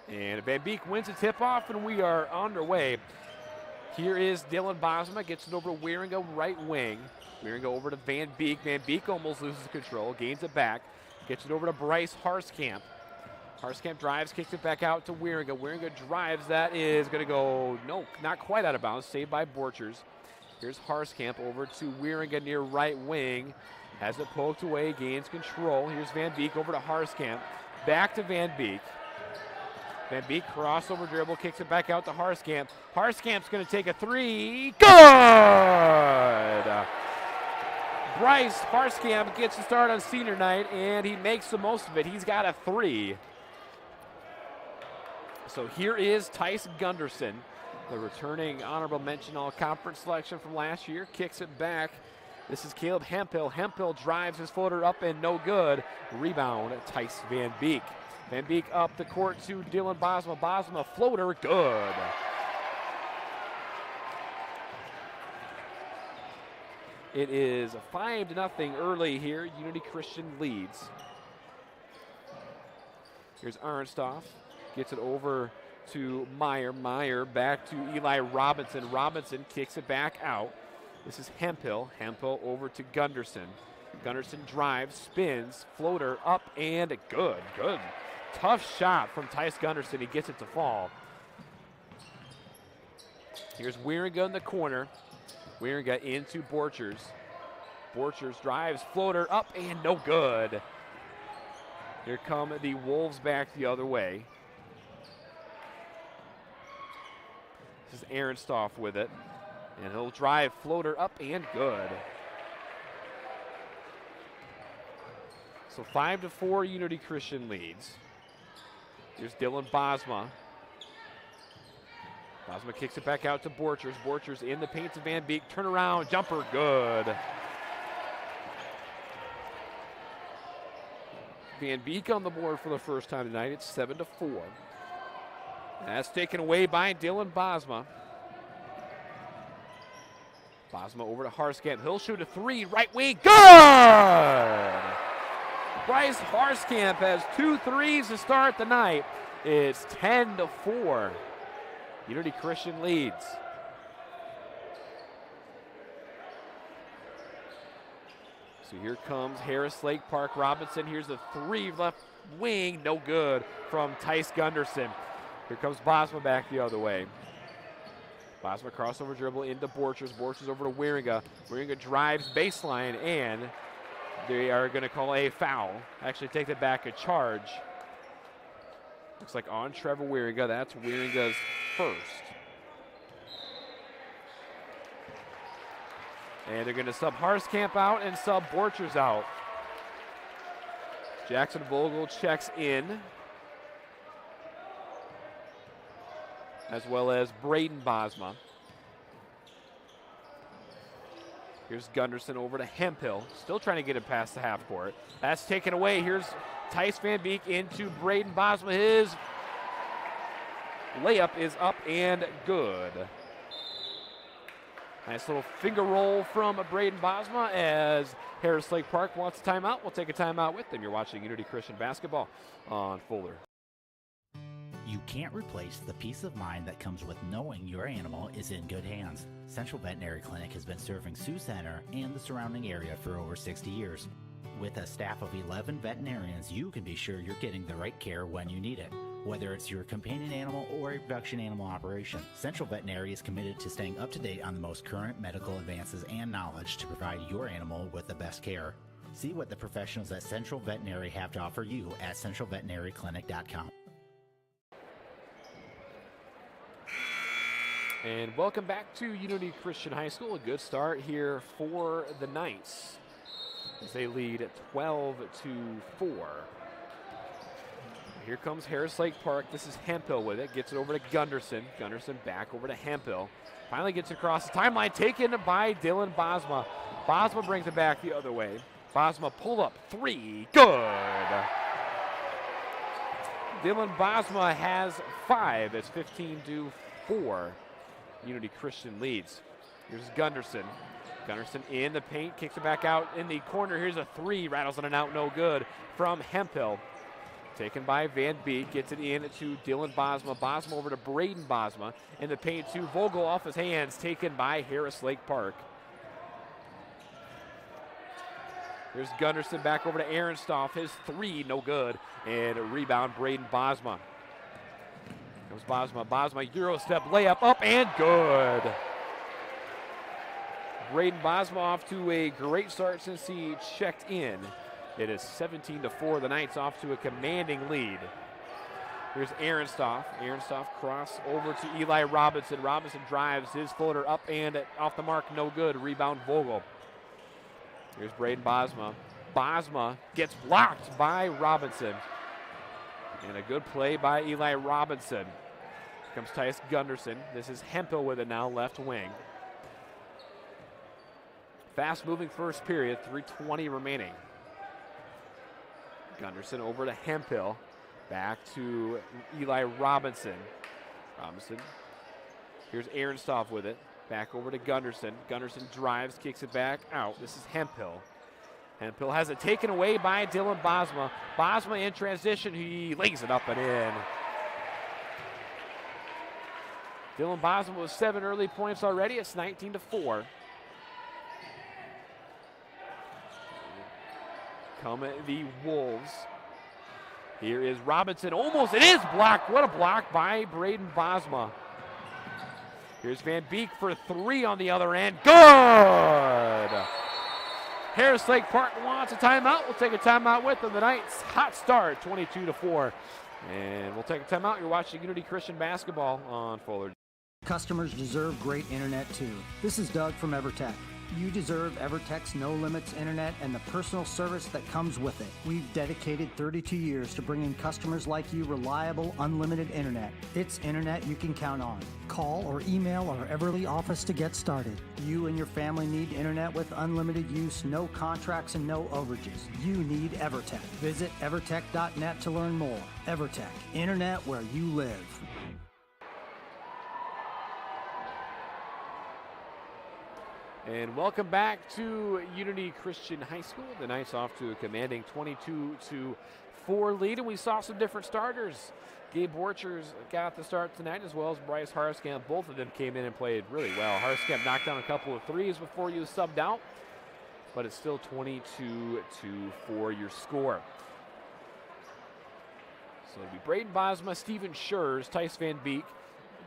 And Van Beek wins the tip-off, and we are underway. Here is Dylan Bosma, gets it over to Wieringa, right wing. Wieringa over to Van Beek. Van Beek almost loses control, gains it back. Gets it over to Bryce Harskamp. Harskamp drives, kicks it back out to Wieringa. Wieringa drives, that is going to go, no, not quite out of bounds, saved by Borchers. Here's Harskamp over to Wieringa near right wing. Has it poked away, gains control. Here's Van Beek over to Harskamp. Back to Van Beek. Van Beek crossover dribble, kicks it back out to Harskamp. Harskamp's going to take a three. Good! Bryce Harskamp gets a start on senior night, and he makes the most of it. He's got a three. So here is Tice Gunderson, the returning honorable mention all-conference selection from last year. Kicks it back. This is Caleb Hempill. Hempill drives his floater up and no good. Rebound, Tice Van Beek. Van Beek up the court to Dylan Bosma. Bosma floater, good. It is 5-0 early here. Unity Christian leads. Here's Arnstoff. Gets it over to Meyer. Meyer back to Eli Robinson. Robinson kicks it back out. This is Hempill. Hempill over to Gunderson. Gunderson drives, spins, floater up and good. Good. Tough shot from Tice Gunderson. He gets it to fall. Here's Wieringa in the corner. Wieringa into Borchers. Borchers drives, floater up and no good. Here come the Wolves back the other way. This is Arnstoff with it. And he'll drive, floater up and good. So 5-4 Unity Christian leads. Here's Dylan Bosma. Bosma kicks it back out to Borchers. Borchers in the paint to Van Beek. Turnaround, jumper, good. Van Beek on the board for the first time tonight. It's 7-4. That's taken away by Dylan Bosma. Bosma over to Harskamp. He'll shoot a three, right wing, good! Bryce Harskamp has 2 threes to start the night. It's 10-4. Unity Christian leads. So here comes Harris Lake Park Robinson. Here's a three left wing, no good from Tice Gunderson. Here comes Bosma back the other way. Bosma crossover dribble into Borchers. Borchers over to Wieringa. Wieringa drives baseline, and they are going to call a foul. Actually take it back, a charge. Looks like on Trevor Wieringa. That's Wieringa's first. And they're going to sub Harskamp out and sub Borchers out. Jackson Vogel checks in, as well as Braden Bosma. Here's Gunderson over to Hemphill, still trying to get it past the half court. That's taken away. Here's Tice Van Beek into Braden Bosma. His layup is up and good. Nice little finger roll from Braden Bosma as Harris Lake Park wants a timeout. We'll take a timeout with them. You're watching Unity Christian Basketball on Fuller. You can't replace the peace of mind that comes with knowing your animal is in good hands. Central Veterinary Clinic has been serving Sioux Center and the surrounding area for over 60 years. With a staff of 11 veterinarians, you can be sure you're getting the right care when you need it. Whether it's your companion animal or a production animal operation, Central Veterinary is committed to staying up to date on the most current medical advances and knowledge to provide your animal with the best care. See what the professionals at Central Veterinary have to offer you at centralveterinaryclinic.com. And welcome back to Unity Christian High School. A good start here for the Knights as they lead 12-4. Here comes Harris Lake Park. This is Hemphill with it. Gets it over to Gunderson. Gunderson back over to Hemphill. Finally gets across the timeline. Taken by Dylan Bosma. Bosma brings it back the other way. Bosma pull up three. Good. Dylan Bosma has 5. It's 15-4. Unity Christian leads. Here's Gunderson. Gunderson in the paint. Kicks it back out in the corner. Here's a 3. Rattles on and out. No good from Hemphill. Taken by Van Beek, gets it in to Dylan Bosma. Bosma over to Braden Bosma. In the paint to Vogel off his hands, taken by Harris Lake Park. Here's Gunderson back over to Ehrenstoff. His 3, no good. And a rebound, Braden Bosma. Comes Bosma. Bosma, Euro step layup up and good. Braden Bosma off to a great start since he checked in. It is 17-4. The Knights off to a commanding lead. Here's Ehrenstoff. Ehrenstoff cross over to Eli Robinson. Robinson drives his floater up and off the mark, no good. Rebound Vogel. Here's Braden Bosma. Bosma gets blocked by Robinson. And a good play by Eli Robinson. Here comes Tice Gunderson. This is Hemphill with it now, left wing. Fast moving first period, 3:20 remaining. Gunderson over to Hemphill. Back to Eli Robinson. Robinson. Here's Ehrenstoff with it. Back over to Gunderson. Gunderson drives, kicks it back out. This is Hemphill. Hemphill has it taken away by Dylan Bosma. Bosma in transition. He lays it up and in. Dylan Bosma with 7 early points already. It's 19-4. Come the Wolves. Here is Robinson. Almost, it is blocked. What a block by Braden Bosma. Here's Van Beek for 3 on the other end. Good! Harris Lake Park wants a timeout. We'll take a timeout with them. The Knights, hot start, 22-4. And we'll take a timeout. You're watching Unity Christian Basketball on Fuller. Customers deserve great internet too. This is Doug from EverTech. You deserve EverTech's no limits internet and the personal service that comes with it. We've dedicated 32 years to bringing customers like you reliable, unlimited internet. It's internet you can count on. Call or email our Everly office to get started. You and your family need internet with unlimited use, no contracts, and no overages. You need EverTech. Visit evertech.net to learn more. EverTech, internet where you live. And welcome back to Unity Christian High School. The Knights off to a commanding 22-4 lead, and we saw some different starters. Gabe Borchers got the start tonight, as well as Bryce Harskamp. Both of them came in and played really well. Harskamp knocked down a couple of threes before you subbed out, but it's still 22-4 your score. So it'll be Braden Bosma, Steven Schurz, Tice Van Beek,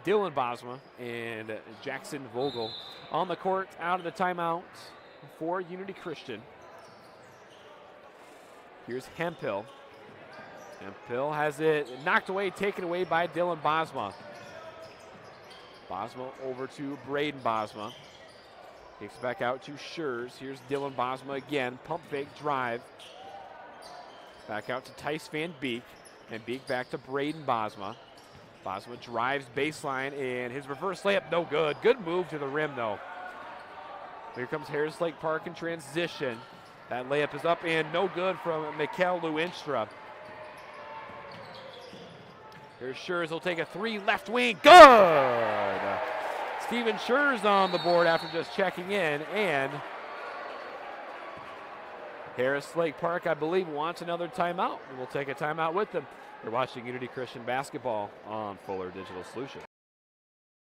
Dylan Bosma, and Jackson Vogel on the court out of the timeout for Unity Christian. Here's Hemphill. Hemphill has it knocked away, taken away by Dylan Bosma. Bosma over to Braden Bosma. Kicks back out to Schurz. Here's Dylan Bosma again. Pump fake drive. Back out to Tice Van Beek. And Beek back to Braden Bosma. Bosma drives baseline, and his reverse layup, no good. Good move to the rim, though. Here comes Harris Lake Park in transition. That layup is up and no good from Mikkel Luinstra. Here's Schurz, will take a three, left wing, good! Steven Schurz on the board after just checking in, and Harris Lake Park, I believe, wants another timeout. We'll take a timeout with them. You're watching Unity Christian Basketball on Fuller Digital Solutions.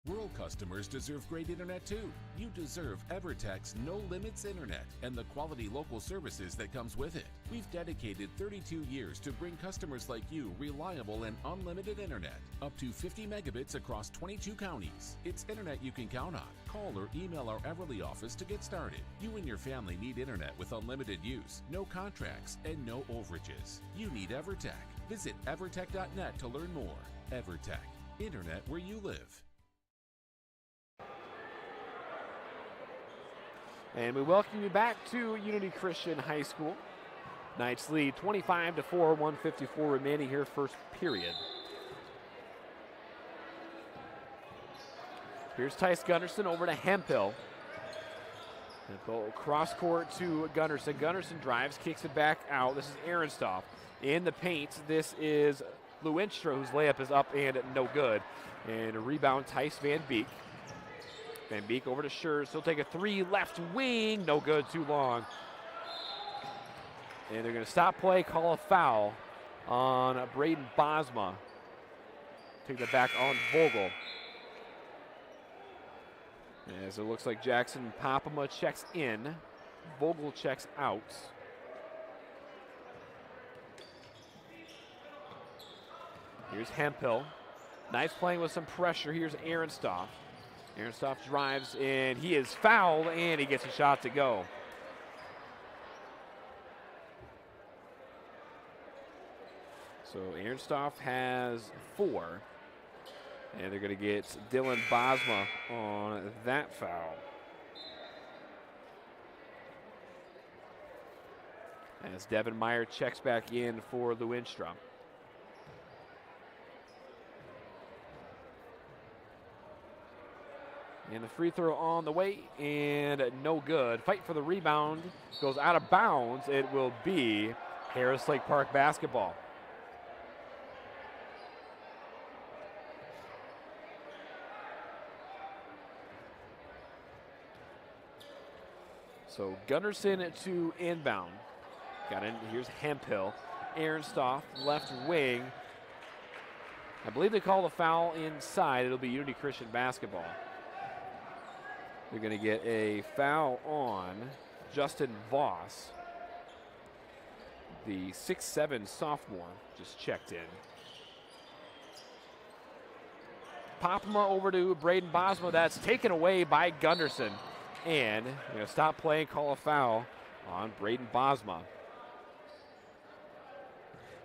Rural customers deserve great internet too. You deserve EverTech's No Limits Internet and the quality local services that comes with it. We've dedicated 32 years to bring customers like you reliable and unlimited internet, up to 50 megabits across 22 counties. It's internet you can count on. Call or email our Everly office to get started. You and your family need internet with unlimited use, no contracts, and no overages. You need EverTech. Visit evertech.net to learn more. EverTech, internet where you live. And we welcome you back to Unity Christian High School. Knights lead 25-4, 154 remaining here, first period. Here's Tice Gunnarsson over to Hemphill. Hemphill cross court to Gunnarsson. Gunnarsson drives, kicks it back out. This is Ehrenstoff. In the paint, this is Luinstra, whose layup is up and no good. And a rebound, Tice Van Beek. Van Beek over to Schurz. He'll take a three, left wing. No good, too long. And they're going to stop play, call a foul on Braden Bosma. Take that back on Vogel. As it looks like Jackson Popema checks in. Vogel checks out. Here's Hemphill. Nice playing with some pressure. Here's Ehrenstoff. Ehrenstoff drives, and he is fouled, and he gets a shot to go. So Ehrenstoff has 4, and they're going to get Dylan Bosma on that foul. As Devin Meyer checks back in for Luinstra. And the free throw on the way, and no good. Fight for the rebound, goes out of bounds. It will be Harris Lake Park basketball. So Gunnarsson to inbound. Got in, here's Hemphill. Ehrenstoff, left wing. I believe they call the foul inside. It'll be Unity Christian basketball. They're going to get a foul on Justin Voss, the 6'7" sophomore, just checked in. Popema over to Braden Bosma. That's taken away by Gunnarsson. And they're going to stop play and call a foul on Braden Bosma.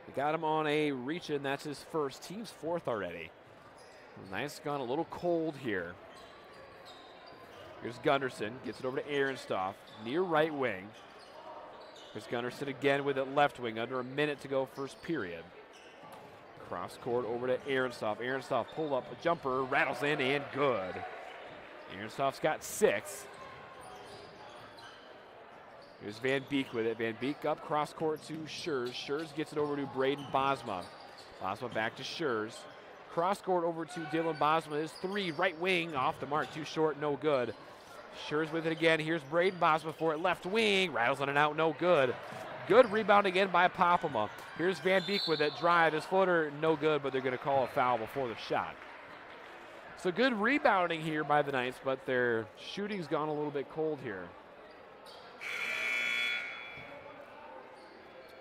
They got him on a reach-in. That's his first. Team's 4th already. Nice, gone a little cold here. Here's Gunnarsson, gets it over to Ehrenstoff, near right wing. Here's Gunnarsson again with it left wing, under a minute to go first period. Cross court over to Ehrenstoff. Ehrenstoff pull up a jumper, rattles in and good. Ehrenstoff's got 6. Here's Van Beek with it. Van Beek up cross court to Schurz. Schurz gets it over to Braden Bosma. Bosma back to Schurz. Cross court over to Dylan Bosma. His 3 right wing off the mark, too short, no good. Schurz with it again. Here's Braden Bosma for it. Left wing. Rattles on and out. No good. Good rebound again by Popema. Here's Van Beek with it. Drive. His footer. No good, but they're going to call a foul before the shot. So good rebounding here by the Knights, but their shooting's gone a little bit cold here.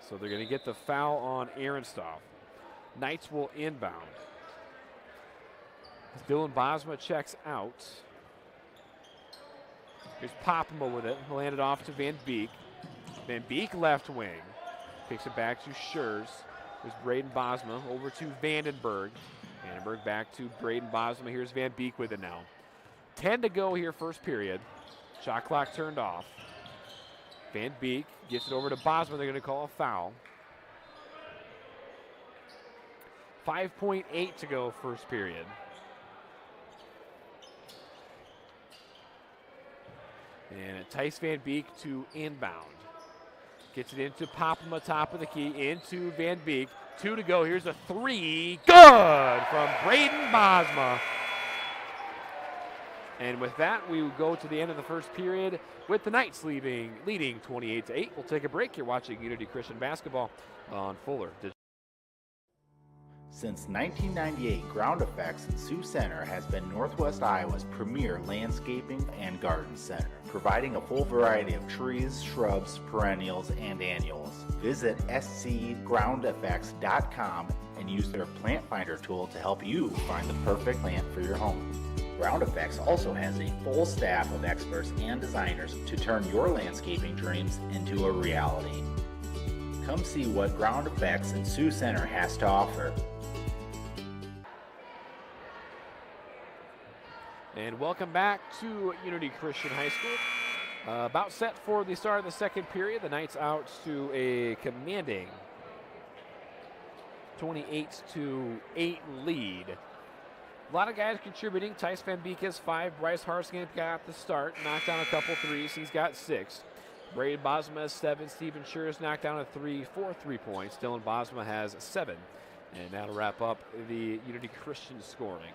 So they're going to get the foul on Ehrenstoff. Knights will inbound. Dylan Bosma checks out. Here's Popema with it. He'll hand it off to Van Beek. Van Beek left wing. Kicks it back to Schurz. There's Braden Bosma over to Vandenberg. Vandenberg back to Braden Bosma. Here's Van Beek with it now. 10 to go here, first period. Shot clock turned off. Van Beek gets it over to Bosma. They're going to call a foul. 5.8 to go, first period. And Tice Van Beek to inbound. Gets it into Popema, top of the key, into Van Beek. 2 to go. Here's a three. Good from Braden Bosma. And with that, we will go to the end of the first period with the Knights leading 28-8. We'll take a break. You're watching Unity Christian Basketball on Fuller Digital. Since 1998, Ground Effects in Sioux Center has been Northwest Iowa's premier landscaping and garden center, providing a full variety of trees, shrubs, perennials, and annuals. Visit scgroundeffects.com and use their Plant Finder tool to help you find the perfect plant for your home. Ground Effects also has a full staff of experts and designers to turn your landscaping dreams into a reality. Come see what Ground Effects in Sioux Center has to offer. And welcome back to Unity Christian High School. About set for the start of the second period. The Knights out to a commanding 28-8 lead. A lot of guys contributing. Tice Van Beek has 5. Bryce Harskamp got the start. Knocked down a couple threes. He's got 6. Braden Bosma has 7. Steven Schurz knocked down a 3 for 3 points. Dylan Bosma has 7. And that'll wrap up the Unity Christian scoring.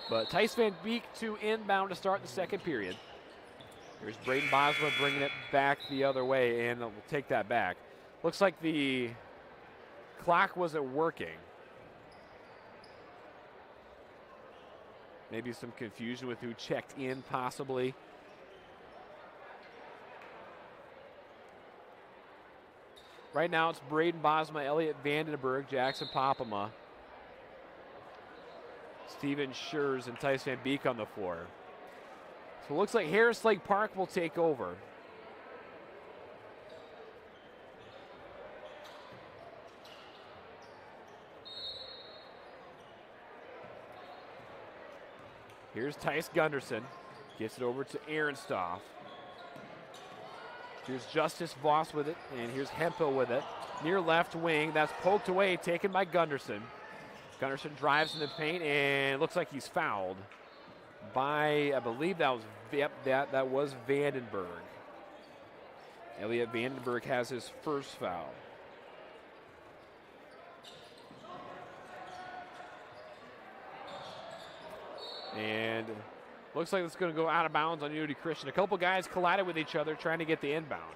But Tice Van Beek to inbound to start the second period. Here's Braden Bosma bringing it back the other way, and we'll take that back. Looks like the clock wasn't working. Maybe some confusion with who checked in, possibly. Right now it's Braden Bosma, Elliot Vandenberg, Jackson Popema, Steven Schurz, and Tice Van Beek on the floor. So it looks like Harris Lake Park will take over. Here's Tice Gunderson. Gets it over to Ehrenstoff. Here's Justice Voss with it, and here's Hempel with it. Near left wing, that's poked away, taken by Gunderson. Gunderson drives in the paint, and looks like he's fouled by, I believe that was, that was Vandenberg. Elliot Vandenberg has his first foul. And looks like it's going to go out of bounds on Unity Christian. A couple guys collided with each other trying to get the inbound.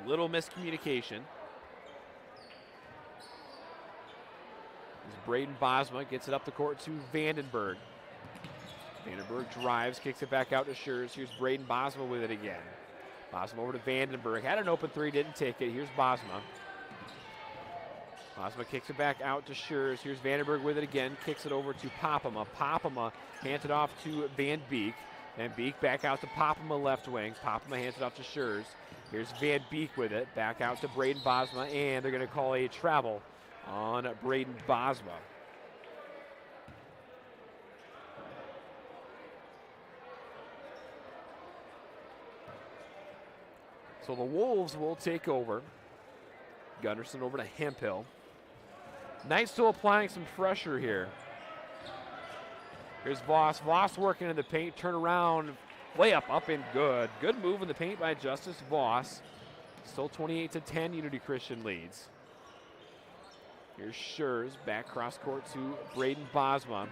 A little miscommunication. Braden Bosma gets it up the court to Vandenberg. Vandenberg drives, kicks it back out to Schurz. Here's Braden Bosma with it again. Bosma over to Vandenberg. Had an open three, didn't take it. Here's Bosma. Bosma kicks it back out to Schurz. Here's Vandenberg with it again. Kicks it over to Popema. Popema hands it off to Van Beek. Van Beek back out to Popema left wing. Popema hands it off to Schurz. Here's Van Beek with it. Back out to Braden Bosma. And they're going to call a travel on Braden Bosma. So the Wolves will take over. Gunderson over to Hemphill. Knights still applying some pressure here. Here's Voss. Voss working in the paint. Turn around. Layup up and good. Good move in the paint by Justice Voss. Still 28-10, Unity Christian leads. Here's Schurz back cross court to Braden Bosma.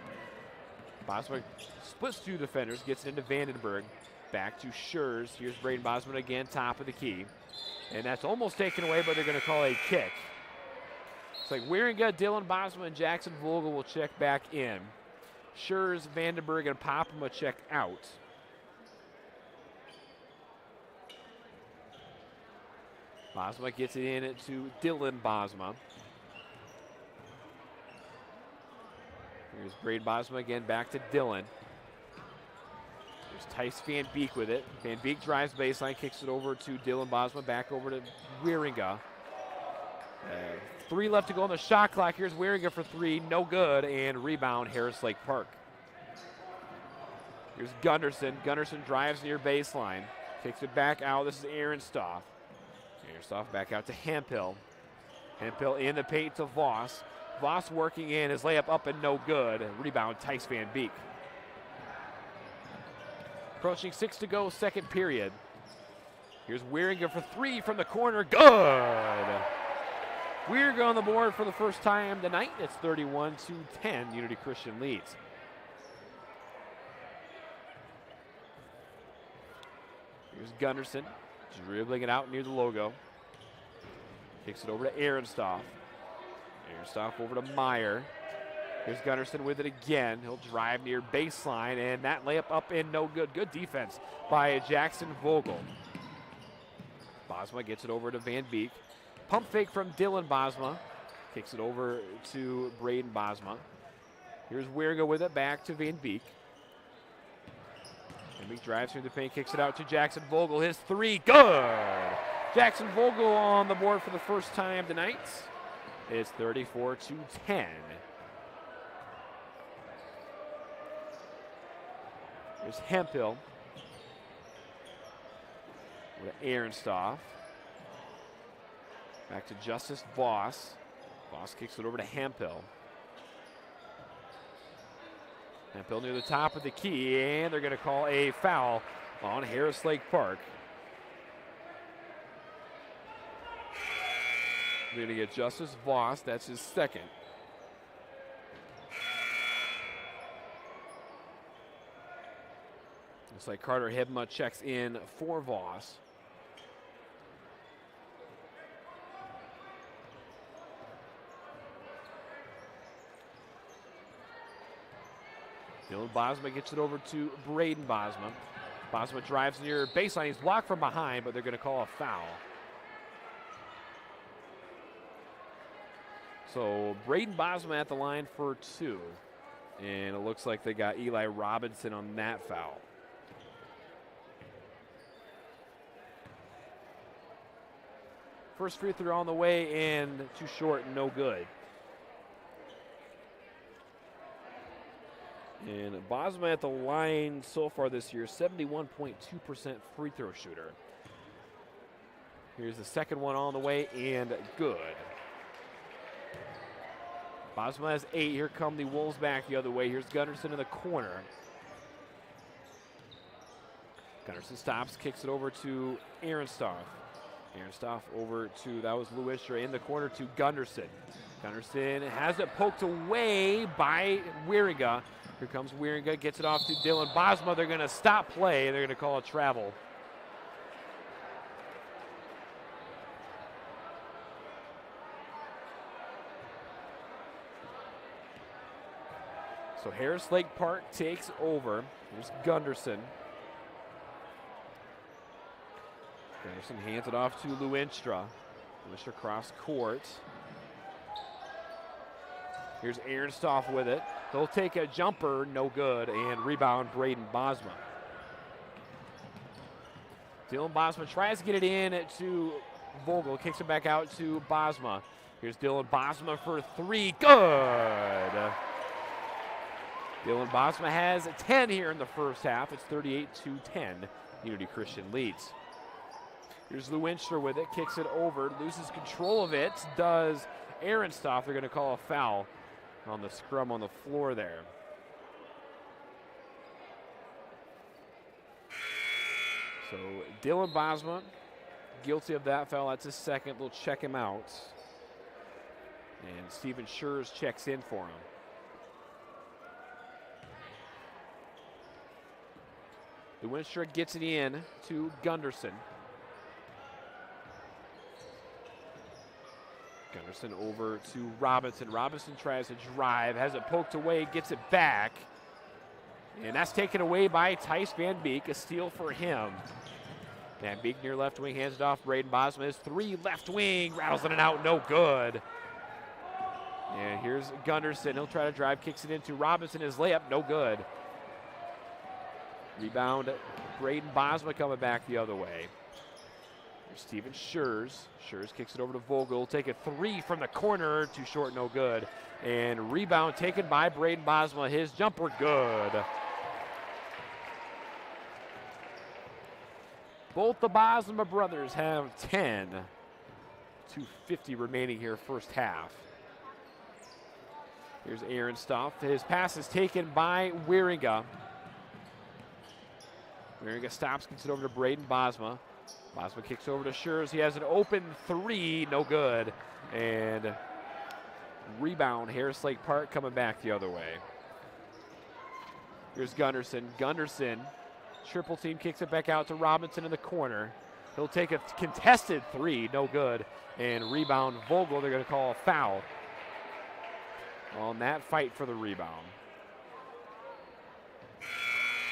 Bosma splits 2 defenders, gets it into Vandenberg. Back to Schurz. Here's Braden Bosma again, top of the key. And that's almost taken away, but they're going to call a kick. It's like Wieringa, Dylan Bosma, and Jackson Vogel will check back in. Schurz, Vandenberg, and Popema check out. Bosma gets it in to Dylan Bosma. Here's Braden Bosma again, back to Dylan. There's Tice Van Beek with it. Van Beek drives baseline, kicks it over to Dylan Bosma, back over to Wieringa. 3 left to go on the shot clock. Here's Wieringa for 3, no good, and rebound Harris Lake Park. Here's Gunderson. Gunderson drives near baseline, kicks it back out. This is Aaron Stoff. Aaron Stoff back out to Hemphill. Hemphill in the paint to Voss. Voss working in, his layup up and no good. Rebound Tice Van Beek. Approaching 6 to go, second period. Here's Wieringa for 3 from the corner. Good! Wieringa on the board for the first time tonight. It's 31-10. Unity Christian leads. Here's Gunderson, dribbling it out near the logo. Kicks it over to Ehrenstoff. Ehrenstoff over to Meyer. Here's Gunderson with it again. He'll drive near baseline, and that layup up in no good. Good defense by Jackson Vogel. Bosma gets it over to Van Beek. Pump fake from Dylan Bosma. Kicks it over to Braden Bosma. Here's Wieringa with it, back to Van Beek. Van Beek drives through the paint, kicks it out to Jackson Vogel. His 3, good! Jackson Vogel on the board for the first time tonight. It's 34-10. Here's Hemphill. With Ehrenstoff. Back to Justice Voss. Voss kicks it over to Hemphill. Hemphill near the top of the key, and they're going to call a foul on Harris Lake Park. They're going to get Justice Voss. That's his second. Looks like Carter Hebma checks in for Voss. Dylan Bosma gets it over to Braden Bosma. Bosma drives near baseline. He's blocked from behind, but they're going to call a foul. So Braden Bosma at the line for 2. And it looks like they got Eli Robinson on that foul. First free throw on the way and too short, no good. And Bosma at the line so far this year, 71.2% free throw shooter. Here's the second one on the way and good. Bosma has 8. Here come the Wolves back the other way. Here's Gunderson in the corner. Gunderson stops, kicks it over to Ehrenstoff. Ehrenstoff over to, that was Lewistra in the corner to Gunderson. Gunderson has it poked away by Wieringa. Here comes Wieringa, gets it off to Dylan Bosma. They're going to stop play. They're going to call a travel. So Harris Lake Park takes over. Here's Gunderson. Gunderson hands it off to Lewinstra. Lewinstra cross court. Here's Ehrenstoff with it. They'll take a jumper, no good, and rebound Braden Bosma. Dylan Bosma tries to get it in to Vogel, kicks it back out to Bosma. Here's Dylan Bosma for 3, good! Dylan Bosma has 10 here in the first half. It's 38-10. Unity Christian leads. Here's Lewinstra with it, kicks it over, loses control of it, does Ehrenstoff. They're going to call a foul on the scrum on the floor there. So Dylan Bosma, guilty of that foul. That's his second. They'll check him out. And Steven Schurz checks in for him. Lewinstra gets it in to Gunderson. Gunderson over to Robinson. Robinson tries to drive, has it poked away, gets it back. And that's taken away by Tice Van Beek, a steal for him. Van Beek near left wing, hands it off. Braden Bosma, his three left wing, rattles in and out, no good. And here's Gunderson, he'll try to drive, kicks it into Robinson, his layup, no good. Rebound, Braden Bosma coming back the other way. Here's Steven Schurz. Schurz kicks it over to Vogel. Take a three from the corner. Too short, no good. And rebound taken by Braden Bosma. His jumper, good. Both the Bosma brothers have 10. 2:50 remaining here, first half. Here's Aaron Stoff. His pass is taken by Wieringa. Wieringa stops, gets it over to Braden Bosma. Bosma kicks over to Schurz. He has an open three, no good. And rebound, Harris Lake Park coming back the other way. Here's Gunderson. Gunderson, triple team, kicks it back out to Robinson in the corner. He'll take a contested three, no good. And rebound, Vogel, they're going to call a foul on that fight for the rebound.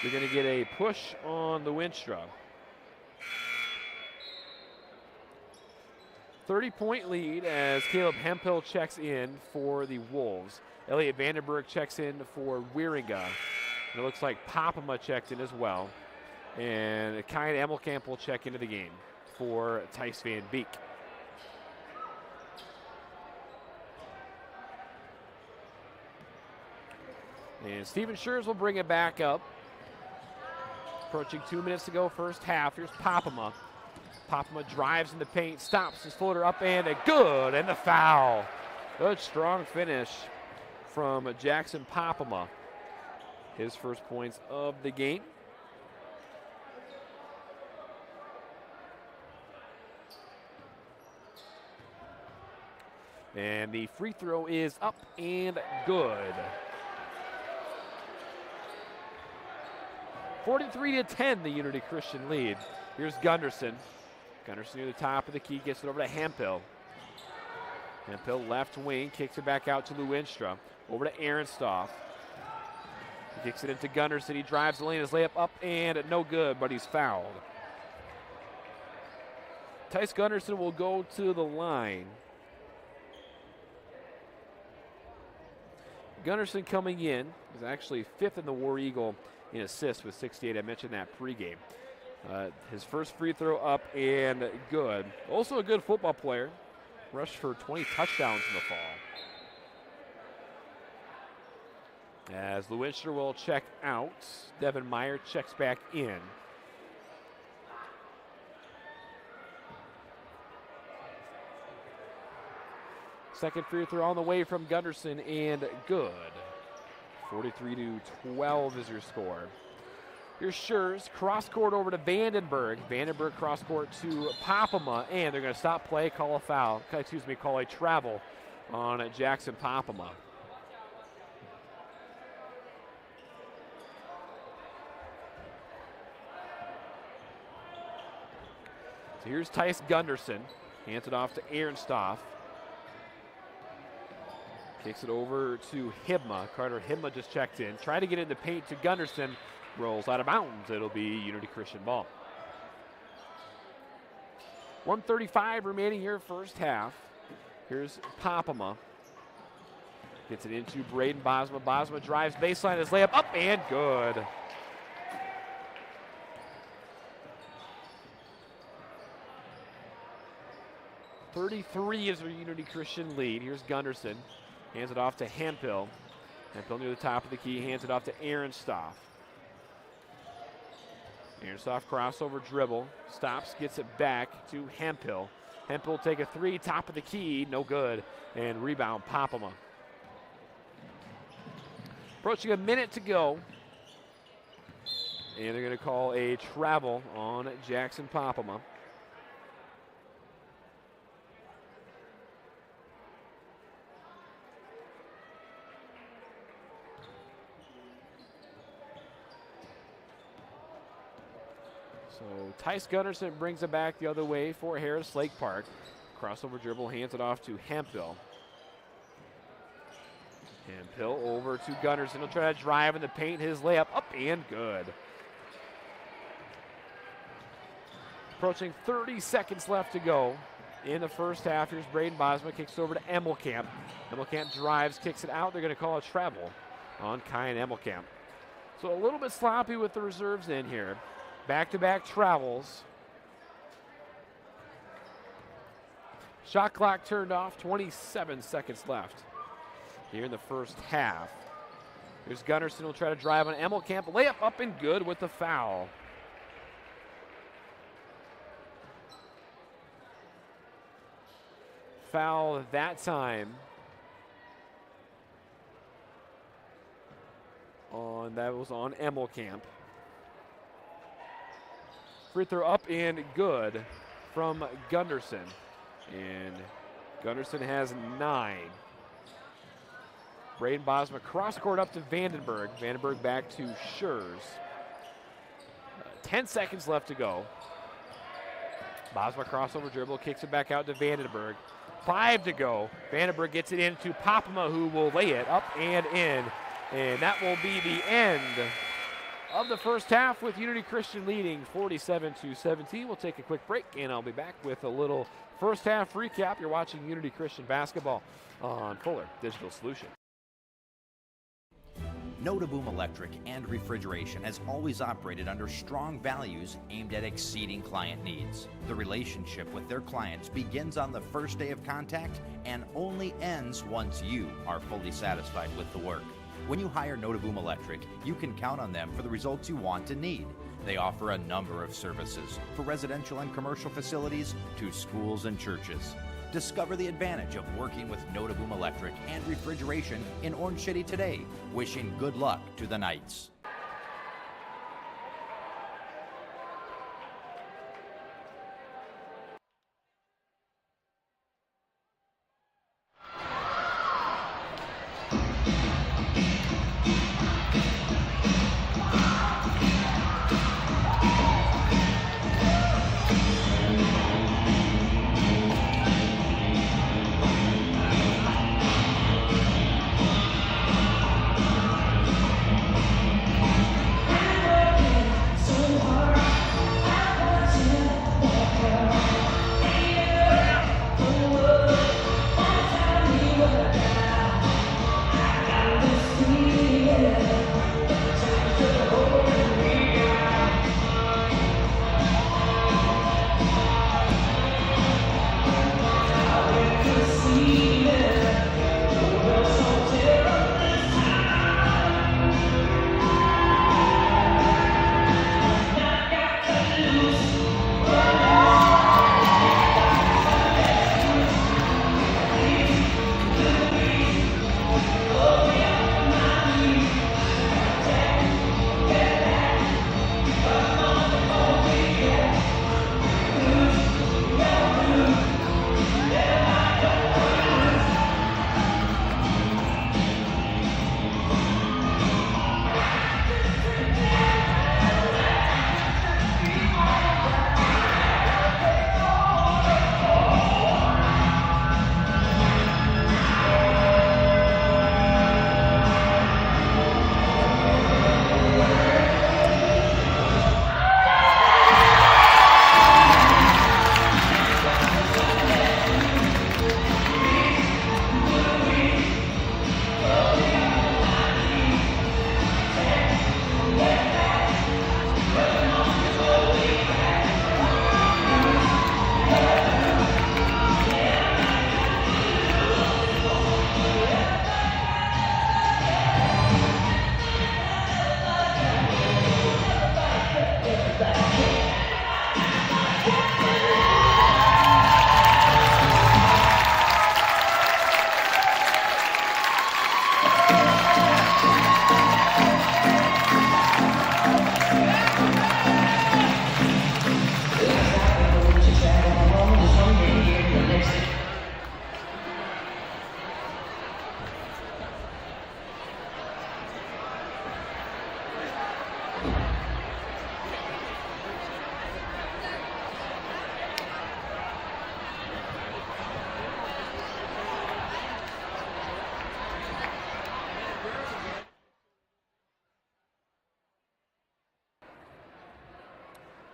They're going to get a push on Lewinstra. 30-point lead as Caleb Hemphill checks in for the Wolves. Elliot Vandenberg checks in for Wieringa. And it looks like Popema checked in as well. And Kyan Emelkamp will check into the game for Tice Van Beek. And Steven Schurz will bring it back up. Approaching 2 minutes to go, first half. Here's Popema. Popema drives in the paint, stops his floater up and a good, and the foul. Good strong finish from Jackson Popema. His first points of the game. And the free throw is up and good. 43-10, the Unity Christian lead. Here's Gunderson. Gunderson near the top of the key, gets it over to Hemphill. Hemphill left wing, kicks it back out to Lewinstra. Over to Aaronstoff. He kicks it into Gunderson. He drives the lane, his layup up and no good, but he's fouled. Tice Gunderson will go to the line. Gunderson coming in is actually fifth in the War Eagle in assists with 68. I mentioned that pregame. His first free throw up and good. Also a good football player. Rushed for 20 touchdowns in the fall. As Lewinstra will check out, Devin Meyer checks back in. Second free throw on the way from Gunderson and good. 43-12 is your score. Here's Schurz, cross court over to Vandenberg. Vandenberg cross court to Popema, and they're going to stop play, call a foul. Call a travel on Jackson Popema. So here's Tice Gunderson, hands it off to Aaronstoff. Kicks it over to Hibma. Carter Hibma just checked in. Try to get in the paint to Gunderson. Rolls out of bounds. It'll be Unity Christian ball. 1:35 remaining here, first half. Here's Popema. Gets it into Braden Bosma. Bosma drives baseline, his layup up and good. .33 is our Unity Christian lead. Here's Gunderson. Hands it off to Hemphill. Hemphill near the top of the key. Hands it off to Aaronstoff. Aaronstoff crossover dribble. Stops, gets it back to Hemphill. Hemphill take a three, top of the key, no good. And rebound, Popema. Approaching a minute to go. And they're going to call a travel on Jackson Popema. So Tice Gunderson brings it back the other way for Harris Lake Park. Crossover dribble, hands it off to Hemphill. Hemphill over to Gunderson. He'll try to drive in the paint. His layup up and good. Approaching 30 seconds left to go in the first half. Here's Braden Bosma, kicks over to Emmelkamp. Emmelkamp drives, kicks it out. They're going to call a travel on Kyan Emmelkamp. So a little bit sloppy with the reserves in here. Back-to-back travels. Shot clock turned off, 27 seconds left here in the first half. Here's Gunderson, will try to drive on Emmelkamp. Layup up and good with the foul. Foul that time. That was on Emmelkamp. Free throw up and good from Gunderson. And Gunderson has 9. Braden Bosma cross court up to Vandenberg. Vandenberg back to Schurz. 10 seconds left to go. Bosma crossover dribble, kicks it back out to Vandenberg. 5 to go. Vandenberg gets it into Popema, who will lay it up and in. And that will be the end of the first half with Unity Christian leading 47-17. We'll take a quick break, and I'll be back with a little first half recap. You're watching Unity Christian basketball on Fuller Digital Solution. Notaboom Electric and Refrigeration has always operated under strong values aimed at exceeding client needs. The relationship with their clients begins on the first day of contact and only ends once you are fully satisfied with the work. When you hire Notaboom Electric, you can count on them for the results you want and need. They offer a number of services, for residential and commercial facilities to schools and churches. Discover the advantage of working with Notaboom Electric and Refrigeration in Orange City today. Wishing good luck to the Knights.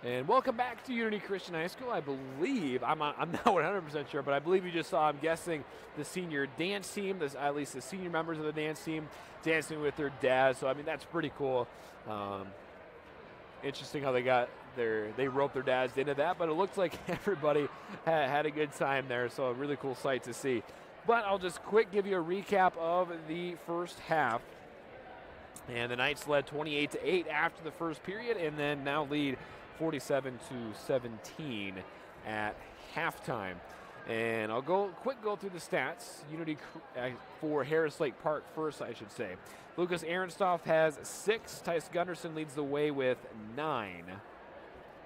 And welcome back to Unity Christian High School. I believe, I'm not 100% sure, but I believe you just saw, I'm guessing, the senior dance team, at least the senior members of the dance team, dancing with their dads. So, I mean, that's pretty cool. Interesting how they roped their dads into that, but it looks like everybody had a good time there. So, a really cool sight to see. But I'll just quick give you a recap of the first half. And the Knights led 28-8 after the first period, and then now lead 47-17 at halftime. And I'll go through the stats. Unity for Harris Lake Park first, I should say. Lucas Ehrenstoff has 6. Tice Gunderson leads the way with 9.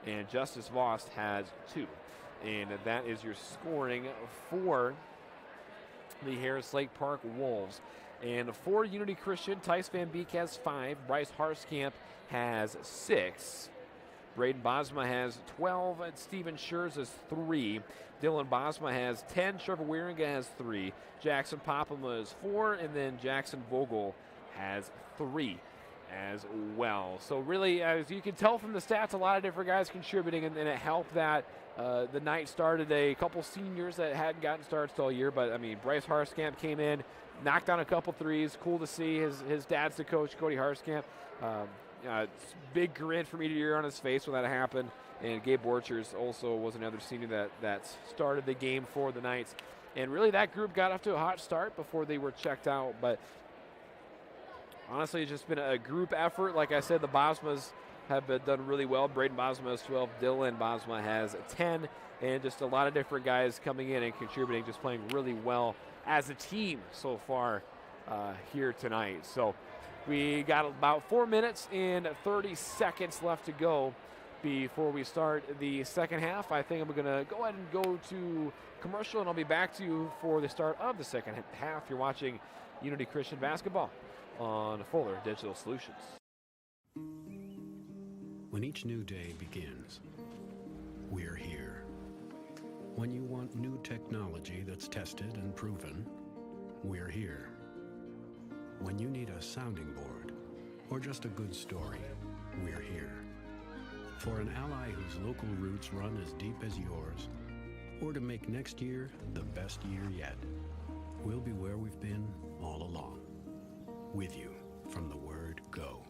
And Justice Vost has 2. And that is your scoring for the Harris Lake Park Wolves. And for Unity Christian, Tice Van Beek has 5. Bryce Harskamp has 6. Braden Bosma has 12. And Steven Schurz has 3. Dylan Bosma has 10. Trevor Wieringa has 3. Jackson Popama has 4. And then Jackson Vogel has 3 as well. So really, as you can tell from the stats, a lot of different guys contributing, and it helped that the Knights started a couple seniors that hadn't gotten starts all year. But, I mean, Bryce Harskamp came in, knocked down a couple threes. Cool to see. His dad's the coach, Cody Harskamp. Big grin from ear to ear on his face when that happened. And Gabe Borchers also was another senior that started the game for the Knights. And really that group got off to a hot start before they were checked out. But honestly, it's just been a group effort. Like I said, the Bosmas have done really well. Braden Bosma has 12. Dylan Bosma has 10. And just a lot of different guys coming in and contributing, just playing really well as a team so far here tonight. So we got about 4 minutes and 30 seconds left to go before we start the second half. I think I'm going to go ahead and go to commercial, and I'll be back to you for the start of the second half. You're watching Unity Christian Basketball on Fuller Digital Solutions. When each new day begins, we're here. When you want new technology that's tested and proven, we're here. When you need a sounding board or just a good story, we're here. For an ally whose local roots run as deep as yours, or to make next year the best year yet, we'll be where we've been all along. With you from the word go.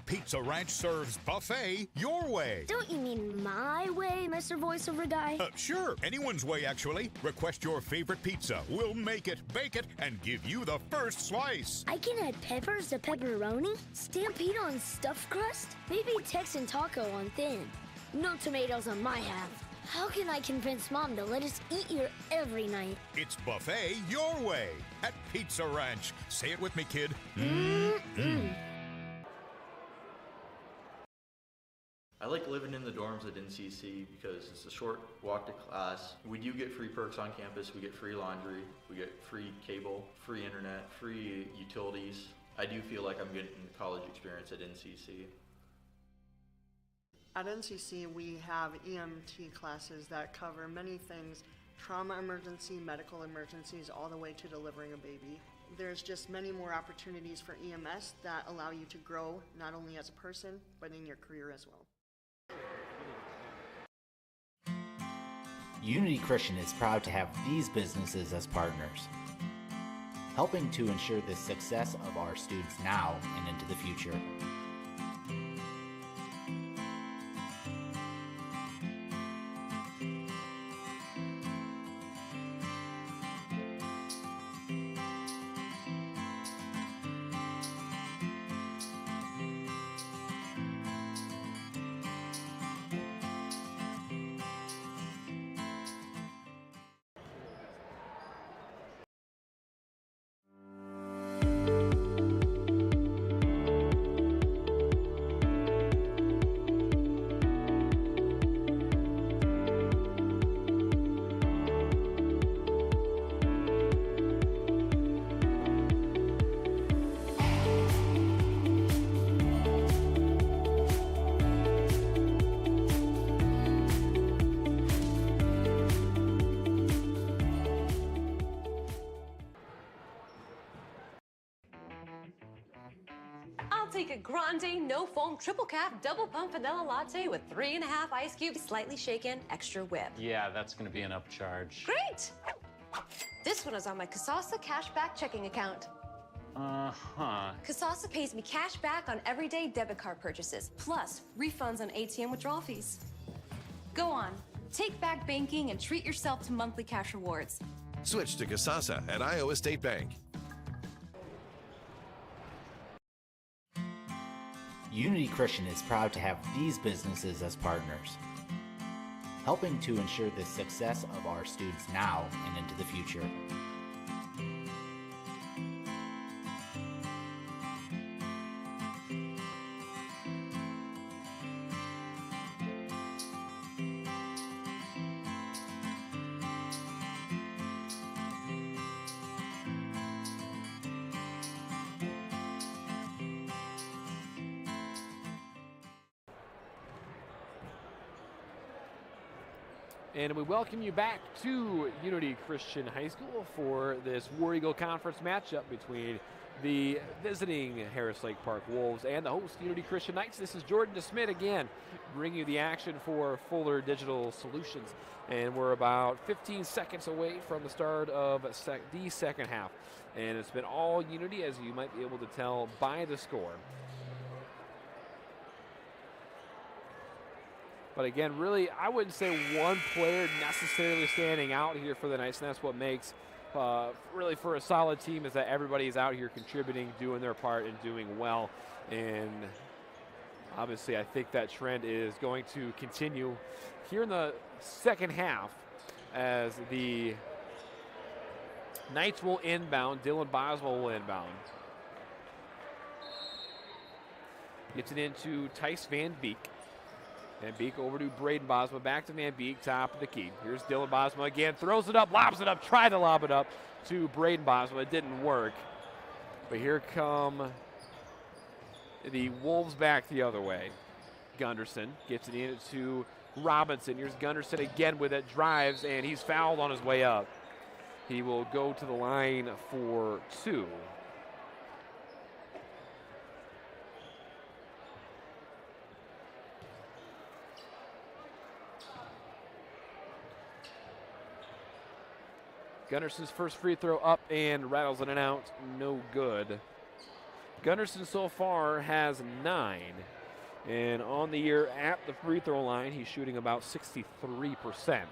Pizza Ranch serves buffet your way. Don't you mean my way, Mr. Voiceover Guy? Sure, anyone's way, actually. Request your favorite pizza. We'll make it, bake it, and give you the first slice. I can add peppers to pepperoni, Stampede on stuffed crust, maybe Texan taco on thin. No tomatoes on my half. How can I convince Mom to let us eat here every night? It's buffet your way at Pizza Ranch. Say it with me, kid. I like living in the dorms at NCC because it's a short walk to class. We do get free perks on campus. We get free laundry, we get free cable, free internet, free utilities. I do feel like I'm getting college experience at NCC. At NCC, we have EMT classes that cover many things, trauma emergency, medical emergencies, all the way to delivering a baby. There's just many more opportunities for EMS that allow you to grow not only as a person, but in your career as well. Unity Christian is proud to have these businesses as partners, helping to ensure the success of our students now and into the future. grande, no foam, triple cap, double pump vanilla latte with 3.5 ice cubes, slightly shaken, extra whip. Yeah, that's going to be an upcharge. Great! This one is on my Kasasa cashback checking account. Uh-huh. Kasasa pays me cash back on everyday debit card purchases, plus refunds on ATM withdrawal fees. Go on, take back banking and treat yourself to monthly cash rewards. Switch to Kasasa at Iowa State Bank. Unity Christian is proud to have these businesses as partners, helping to ensure the success of our students now and into the future. And we welcome you back to Unity Christian High School for this War Eagle Conference matchup between the visiting Harris Lake Park Wolves and the host Unity Christian Knights. This is Jordan DeSmit again, bringing you the action for Fuller Digital Solutions. And we're about 15 seconds away from the start of the second half. And it's been all Unity, as you might be able to tell by the score. But again, really, I wouldn't say one player necessarily standing out here for the Knights, and that's what makes, really for a solid team, is that everybody's out here contributing, doing their part, and doing well. And obviously, I think that trend is going to continue here in the second half as the Knights will inbound. Dylan Boswell will inbound. Gets it into Tice Van Beek. Van Beek over to Braden Bosma, back to Van Beek, top of the key. Here's Dylan Bosma again, throws it up, lobs it up, tried to lob it up to Braden Bosma. It didn't work. But here come the Wolves back the other way. Gunderson gets it into Robinson. Here's Gunderson again with it, drives, and he's fouled on his way up. He will go to the line for 2. Gunderson's first free throw up and rattles it out, no good. Gunderson so far has 9. And on the year at the free throw line, he's shooting about 63%.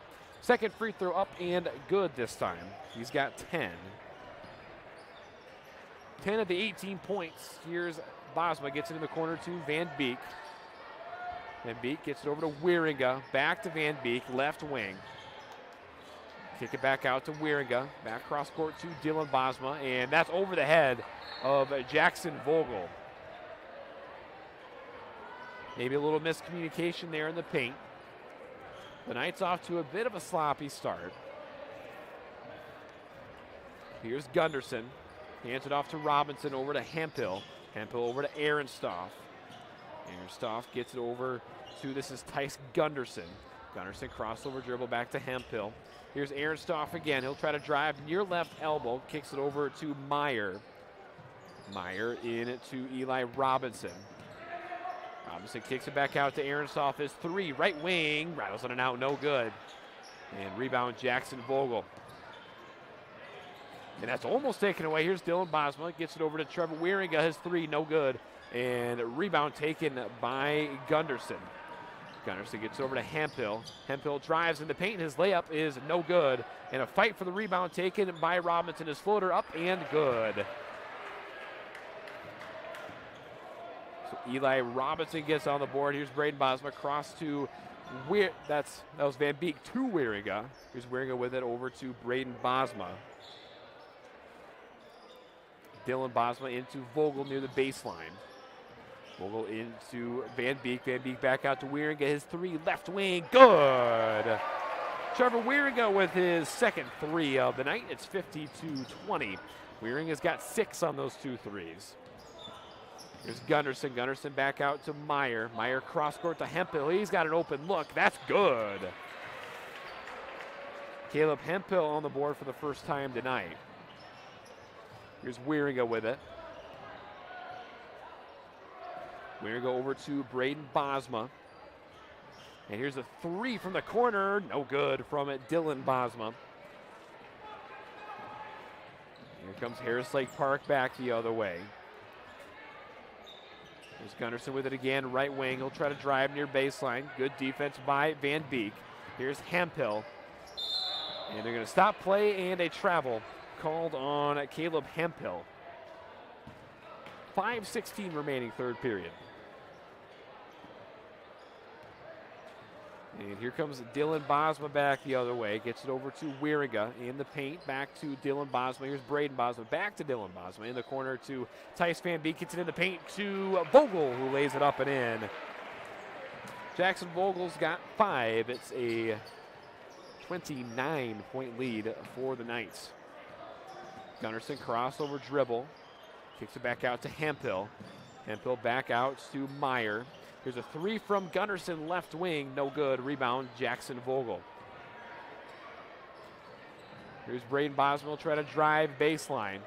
Second free throw up and good this time. He's got 10. 10 of the 18 points. Here's Bosma, gets it in the corner to Van Beek. Van Beek gets it over to Wieringa, back to Van Beek, left wing. Kick it back out to Wieringa. Back cross court to Dylan Bosma, and that's over the head of Jackson Vogel. Maybe a little miscommunication there in the paint. The Knights off to a bit of a sloppy start. Here's Gunderson. Hands it off to Robinson, over to Hemphill. Hemphill over to Ehrenstoff. Ehrenstoff gets it over to, this is Tice Gunderson. Gunderson crossover dribble back to Hemphill. Here's Ehrenstoff again. He'll try to drive near left elbow. Kicks it over to Meyer. Meyer in it to Eli Robinson. Robinson kicks it back out to Ehrenstoff. His 3, right wing. Rattles on and out, no good. And rebound Jackson Vogel. And that's almost taken away. Here's Dylan Bosma. Gets it over to Trevor Wieringa. His 3, no good. And rebound taken by Gunderson. Gunderson gets over to Hemphill. Hemphill drives in the paint. His layup is no good. And a fight for the rebound taken by Robinson. His floater up and good. So Eli Robinson gets on the board. Here's Braden Bosma. Cross to that was Van Beek to Wieringa. Here's Wieringa with it over to Braden Bosma. Dylan Bosma into Vogel near the baseline. Vogel into Van Beek. Van Beek back out to Wieringa. His 3, left wing, good. Trevor Wieringa with his second 3 of the night. It's 52-20. Wieringa's got 6 on those 2 threes. Here's Gunderson. Gunderson back out to Meyer. Meyer cross court to Hemphill. He's got an open look. That's good. Caleb Hemphill on the board for the first time tonight. Here's Wieringa with it. We're going to go over to Braden Bosma. And here's a 3 from the corner. No good from Dylan Bosma. Here comes Harris Lake Park back the other way. Here's Gunderson with it again, right wing. He'll try to drive near baseline. Good defense by Van Beek. Here's Hemphill. And they're going to stop play and a travel called on Caleb Hemphill. 5:16 remaining third period. And here comes Dylan Bosma back the other way. Gets it over to Wieringa in the paint. Back to Dylan Bosma. Here's Braden Bosma. Back to Dylan Bosma in the corner to Tice Van Beek. Gets it in the paint to Vogel, who lays it up and in. Jackson Vogel's got 5. It's a 29-point lead for the Knights. Gunderson crossover dribble. Kicks it back out to Hemphill. Hemphill back out to Meyer. Here's a 3 from Gunderson, left wing, no good. Rebound, Jackson Vogel. Here's Braden Bosma, will try to drive baseline.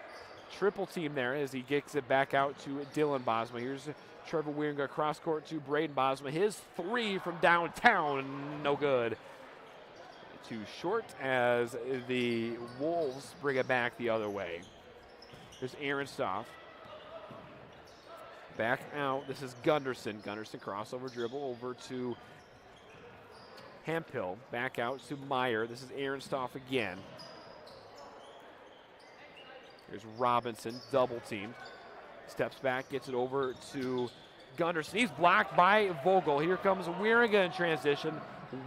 Triple team there as he kicks it back out to Dylan Bosma. Here's Trevor Wieringa cross court to Braden Bosma. His 3 from downtown, no good. Too short as the Wolves bring it back the other way. There's Aaron Stoff. Back out, this is Gunderson. Gunderson crossover dribble over to Hemphill. Back out to Meyer. This is Aaron Stoff again. Here's Robinson, double teamed. Steps back, gets it over to Gunderson. He's blocked by Vogel. Here comes Wieringa in transition.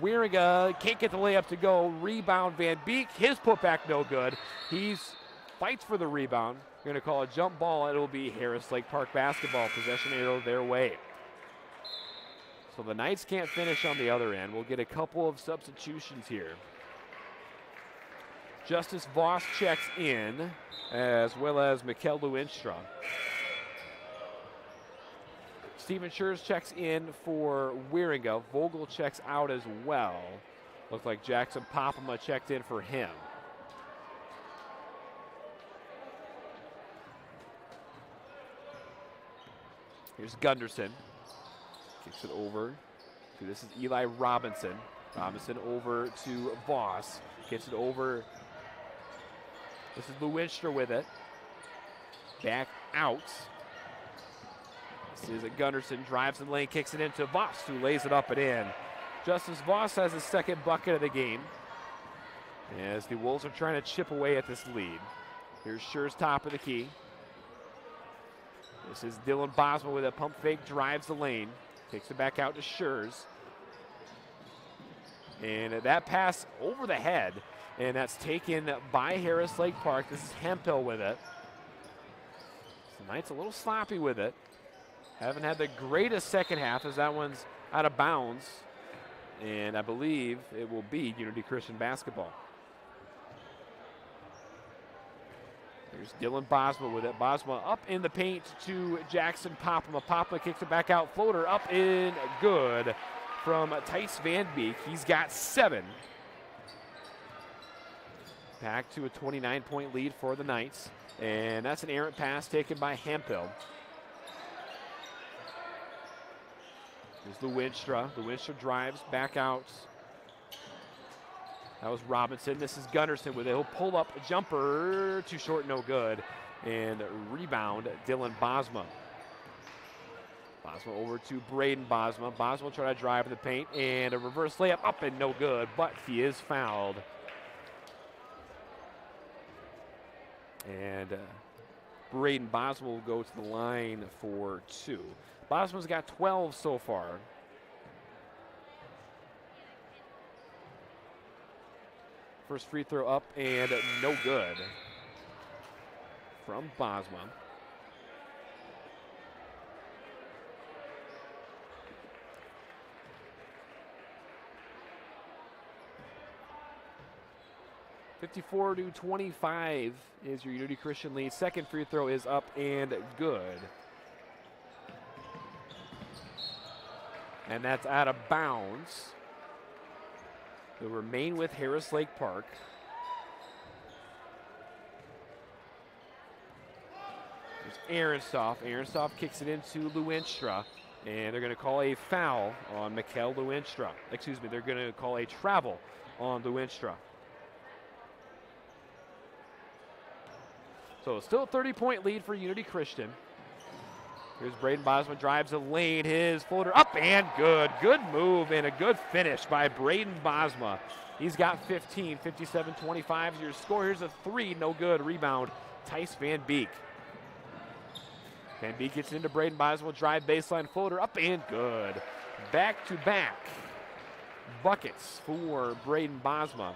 Wieringa can't get the layup to go. Rebound Van Beek. His putback no good. He's fights for the rebound. We're going to call a jump ball. It'll be Harris Lake Park basketball. Possession arrow their way. So the Knights can't finish on the other end. We'll get a couple of substitutions here. Justice Voss checks in, as well as Mikkel Lewinstra. Steven Schurz checks in for Wieringa. Vogel checks out as well. Looks like Jackson Popema checked in for him. Here's Gunderson. Kicks it over. This is Eli Robinson. Robinson over to Voss. Gets it over. This is Lewinstra with it. Back out. This is Gunderson. Drives the lane, kicks it into Voss, who lays it up and in. Justice Voss has his second bucket of the game, as the Wolves are trying to chip away at this lead. Here's Schurz, top of the key. This is Dylan Bosma with a pump fake, drives the lane, takes it back out to Schurz. And that pass over the head, and that's taken by Harris Lake Park. This is Hemphill with it. The Knights a little sloppy with it. Haven't had the greatest second half, as that one's out of bounds. And I believe it will be Unity Christian basketball. There's Dylan Bosma with it. Bosma up in the paint to Jackson Popema. Popema kicks it back out. Floater up in, good from Tice Van Beek. He's got 7. Back to a 29-point lead for the Knights. And that's an errant pass taken by Hemphill. Here's Lewinstra. Lewinstra drives back out. That was Robinson. This is Gunderson with it. He'll pull up a jumper. Too short, no good. And rebound, Dylan Bosma. Bosma over to Braden Bosma. Bosma will try to drive in the paint. And a reverse layup up and no good. But he is fouled. And Braden Bosma will go to the line for 2. Bosma's got 12 so far. First free throw up and no good from Bosma. (54-25) is your Unity Christian lead. Second free throw is up and good. And that's out of bounds. They'll remain with Harris Lake Park. There's Aaron Stoff. Aaron Stoff kicks it into Lewinstra. And they're going to call a foul on Mikkel Lewinstra. Excuse me, they're going to call a travel on Lewinstra. So still a 30-point lead for Unity Christian. Here's Braden Bosma, drives the lane, his floater up and good. Good move and a good finish by Braden Bosma. He's got 15, 57-25 is your score. Here's a three, no good. Rebound, Tice Van Beek. Van Beek gets into Braden Bosma, drive baseline floater up and good. Back-to-back buckets for Braden Bosma.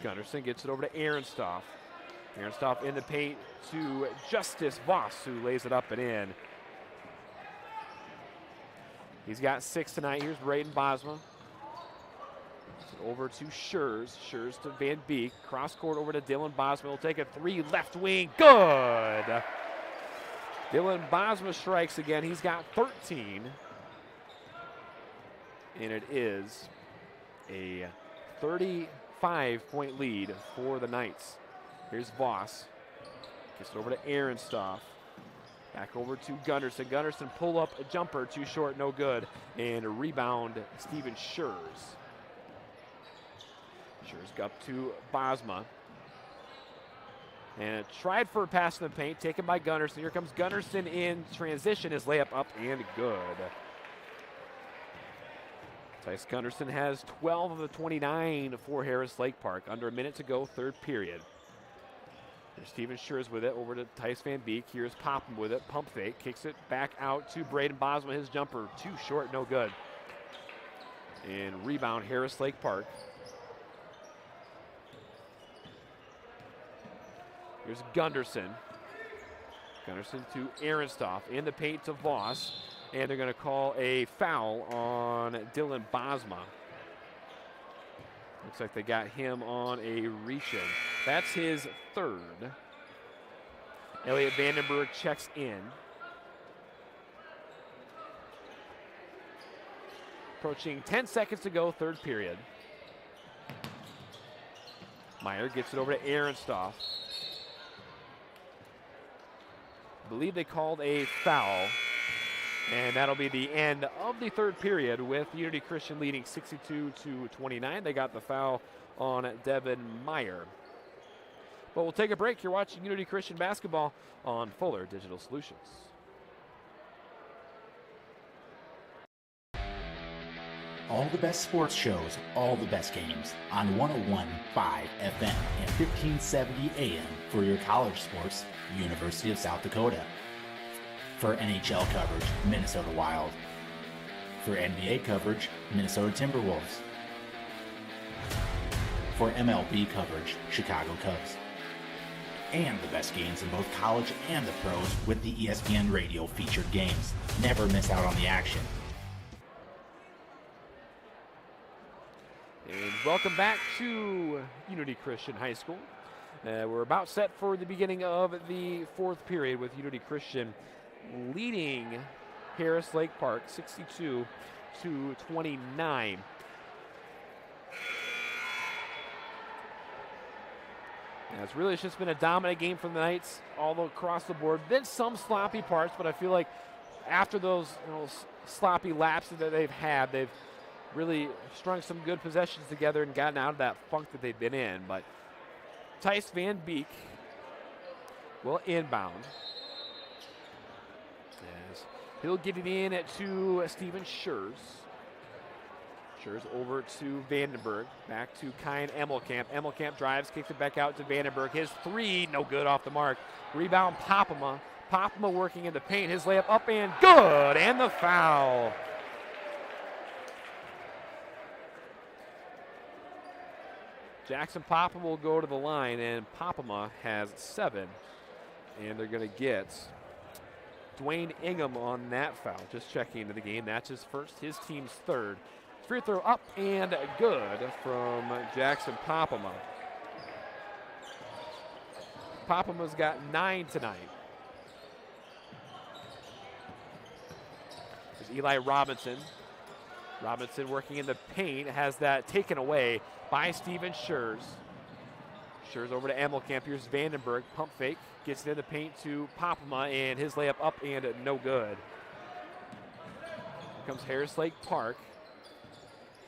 Gunderson gets it over to Ehrenstoff. Ehrenstoff in the paint to Justice Voss, who lays it up and in. He's got 6 tonight. Here's Braden Bosma. Over to Schurz. Schurz to Van Beek. Cross court over to Dylan Bosma. He'll take a three, left wing. Good! Dylan Bosma strikes again. He's got 13. And it is a 35-point lead for the Knights. Here's Voss. Gets it over to Ehrenstoff. Back over to Gunderson. Gunderson pull up a jumper, too short, no good. And a rebound, Steven Schurz. Schurz up to Bosma. And tried for a pass in the paint, taken by Gunderson. Here comes Gunderson in transition. His layup up and good. Tice Gunderson has 12 of the 29 for Harris Lake Park. Under a minute to go, third period. There's Steven Schurz with it over to Tice Van Beek. Here's Popham with it. Pump fake. Kicks it back out to Braden Bosma. His jumper too short, no good. And rebound, Harris Lake Park. Here's Gunderson. Gunderson to Ehrenstoff. In the paint to Voss. And they're going to call a foul on Dylan Bosma. Looks like they got him on a reach-in. That's his third. Elliot Vandenberg checks in. Approaching 10 seconds to go, third period. Meyer gets it over to Ehrenstoff. I believe they called a foul. And that'll be the end of the third period with Unity Christian leading 62-29. They got the foul on Devin Meyer. But we'll take a break. You're watching Unity Christian basketball on Fuller Digital Solutions. All the best sports shows, all the best games on 101.5 FM and 1570 AM for your college sports, University of South Dakota. For NHL coverage, Minnesota Wild. For NBA coverage, Minnesota Timberwolves. For MLB coverage, Chicago Cubs. And the best games in both college and the pros with the ESPN Radio featured games. Never miss out on the action. And welcome back to Unity Christian High School. We're about set for the beginning of the fourth period with Unity Christian leading Harris Lake Park 62-29. It's just been a dominant game from the Knights all across the board. Been some sloppy parts, but I feel like after those sloppy lapses that they've had, they've really strung some good possessions together and gotten out of that funk that they've been in. But Tice Van Beek will inbound. As he'll get it in to Steven Schurz. Schurz over to Vandenberg. Back to Kyan Emmelkamp. Emmelkamp drives, kicks it back out to Vandenberg. His three, no good off the mark. Rebound, Popham. Popham working in the paint. His layup up and good. And the foul. Jackson Popham will go to the line, and Popham has 7. And they're going to get Dwayne Ingham on that foul. Just checking into the game. That's his first, his team's third. Free throw up and good from Jackson Popham. Popham's got 9 tonight. There's Eli Robinson. Robinson working in the paint, has that taken away by Steven Schurz. Schurz over to Emmelkamp. Here's Vandenberg. Pump fake. Gets it in the paint to Popema, and his layup up and no good. Here comes Harris Lake Park.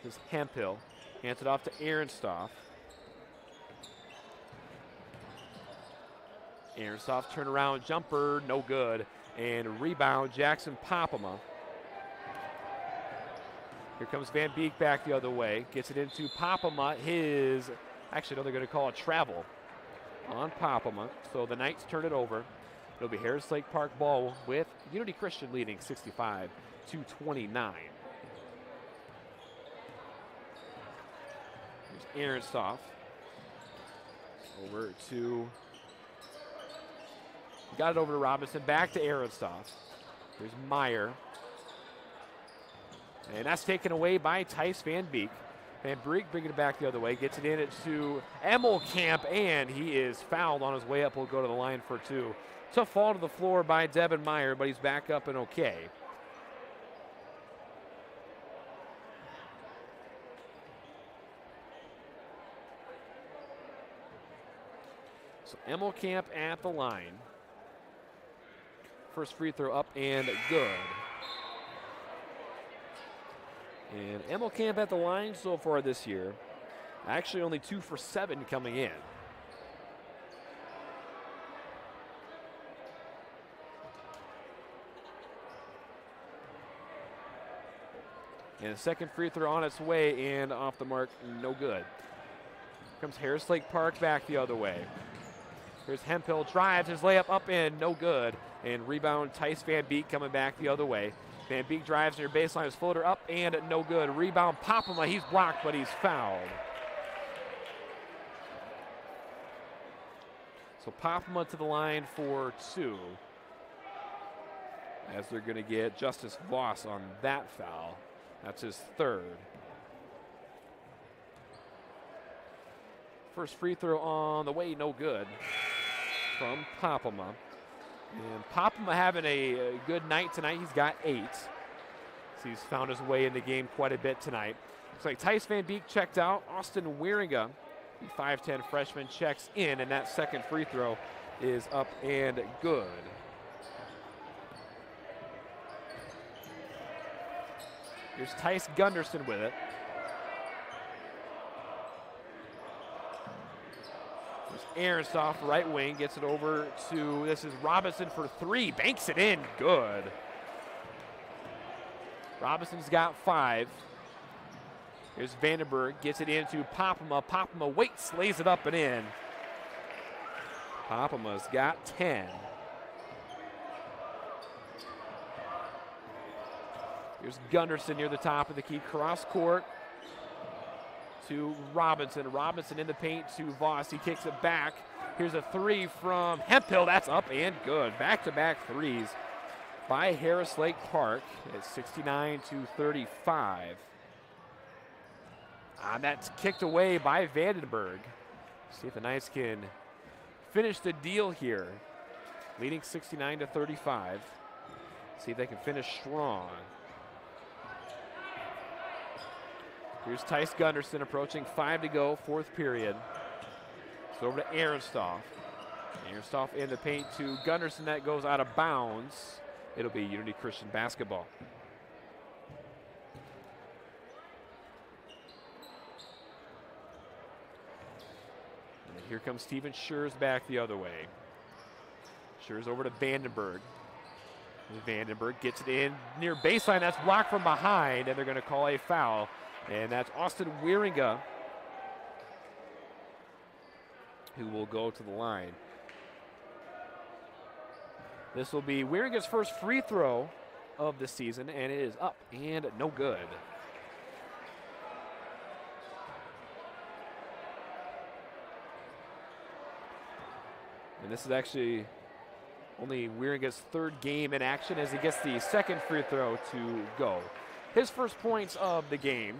This is Hemphill. Hands it off to Ehrenstoff. Ehrenstoff turnaround jumper, no good. And rebound, Jackson Popema. Here comes Van Beek back the other way. Gets it into Popema. Actually, no, they're going to call it travel on Popema. So the Knights turn it over. It'll be Harris Lake Park ball with Unity Christian leading 65-29. Here's Ehrenstoff. Over to... Got it over to Robinson. Back to Ehrenstoff. Here's Meyer. And that's taken away by Tice Van Beek. Van Beek bringing it back the other way. Gets it in to Emmelkamp, and he is fouled on his way up. He'll go to the line for two. Tough fall to the floor by Devin Meyer, but he's back up and okay. So Emmelkamp at the line. First free throw up and good. And Emmelkamp at the line so far this year. Actually only 2 for 7 coming in. And the second free throw on its way and off the mark, no good. Comes Harris Lake Park back the other way. Here's Hemphill, drives his layup up and no good. And rebound, Tice Van Beek coming back the other way. Van Beek drives near baseline, his floater up and no good. Rebound, Popema, he's blocked, but he's fouled. So Popema to the line for 2. As they're going to get Justice Voss on that foul. That's his 3rd. First free throw on the way, no good from Popema. And Popema having a good night tonight. He's got 8. So he's found his way in the game quite a bit tonight. Looks like Tice Van Beek checked out. Austin Wieringa, the 5'10 freshman, checks in, and that second free throw is up and good. Here's Tice Gunderson with it. Ehrenstoff, right wing, gets it over to, this is Robinson for 3, banks it in, good. Robinson's got 5. Here's Vandenberg, gets it into Popema. Popema waits, lays it up and in. Popema's got 10. Here's Gunderson near the top of the key, cross court to Robinson. Robinson in the paint to Voss. He kicks it back. Here's a 3 from Hemphill. That's up and good. Back-to-back threes by Harris Lake Park. It's 69-35. That's kicked away by Vandenberg. See if the Knights can finish the deal here. Leading 69-35. See if they can finish strong. Here's Tice Gunderson approaching 5 to go, 4th period. It's over to Ehrenstoff. Ehrenstoff in the paint to Gunderson. That goes out of bounds. It'll be Unity Christian basketball. And here comes Steven Schurz back the other way. Schurz over to Vandenberg. Vandenberg gets it in near baseline. That's blocked from behind, and they're going to call a foul. And that's Austin Wieringa who will go to the line. This will be Wieringa's first free throw of the season, and it is up and no good. And this is actually only Wieringa's 3rd game in action as he gets the second free throw to go. His first points of the game.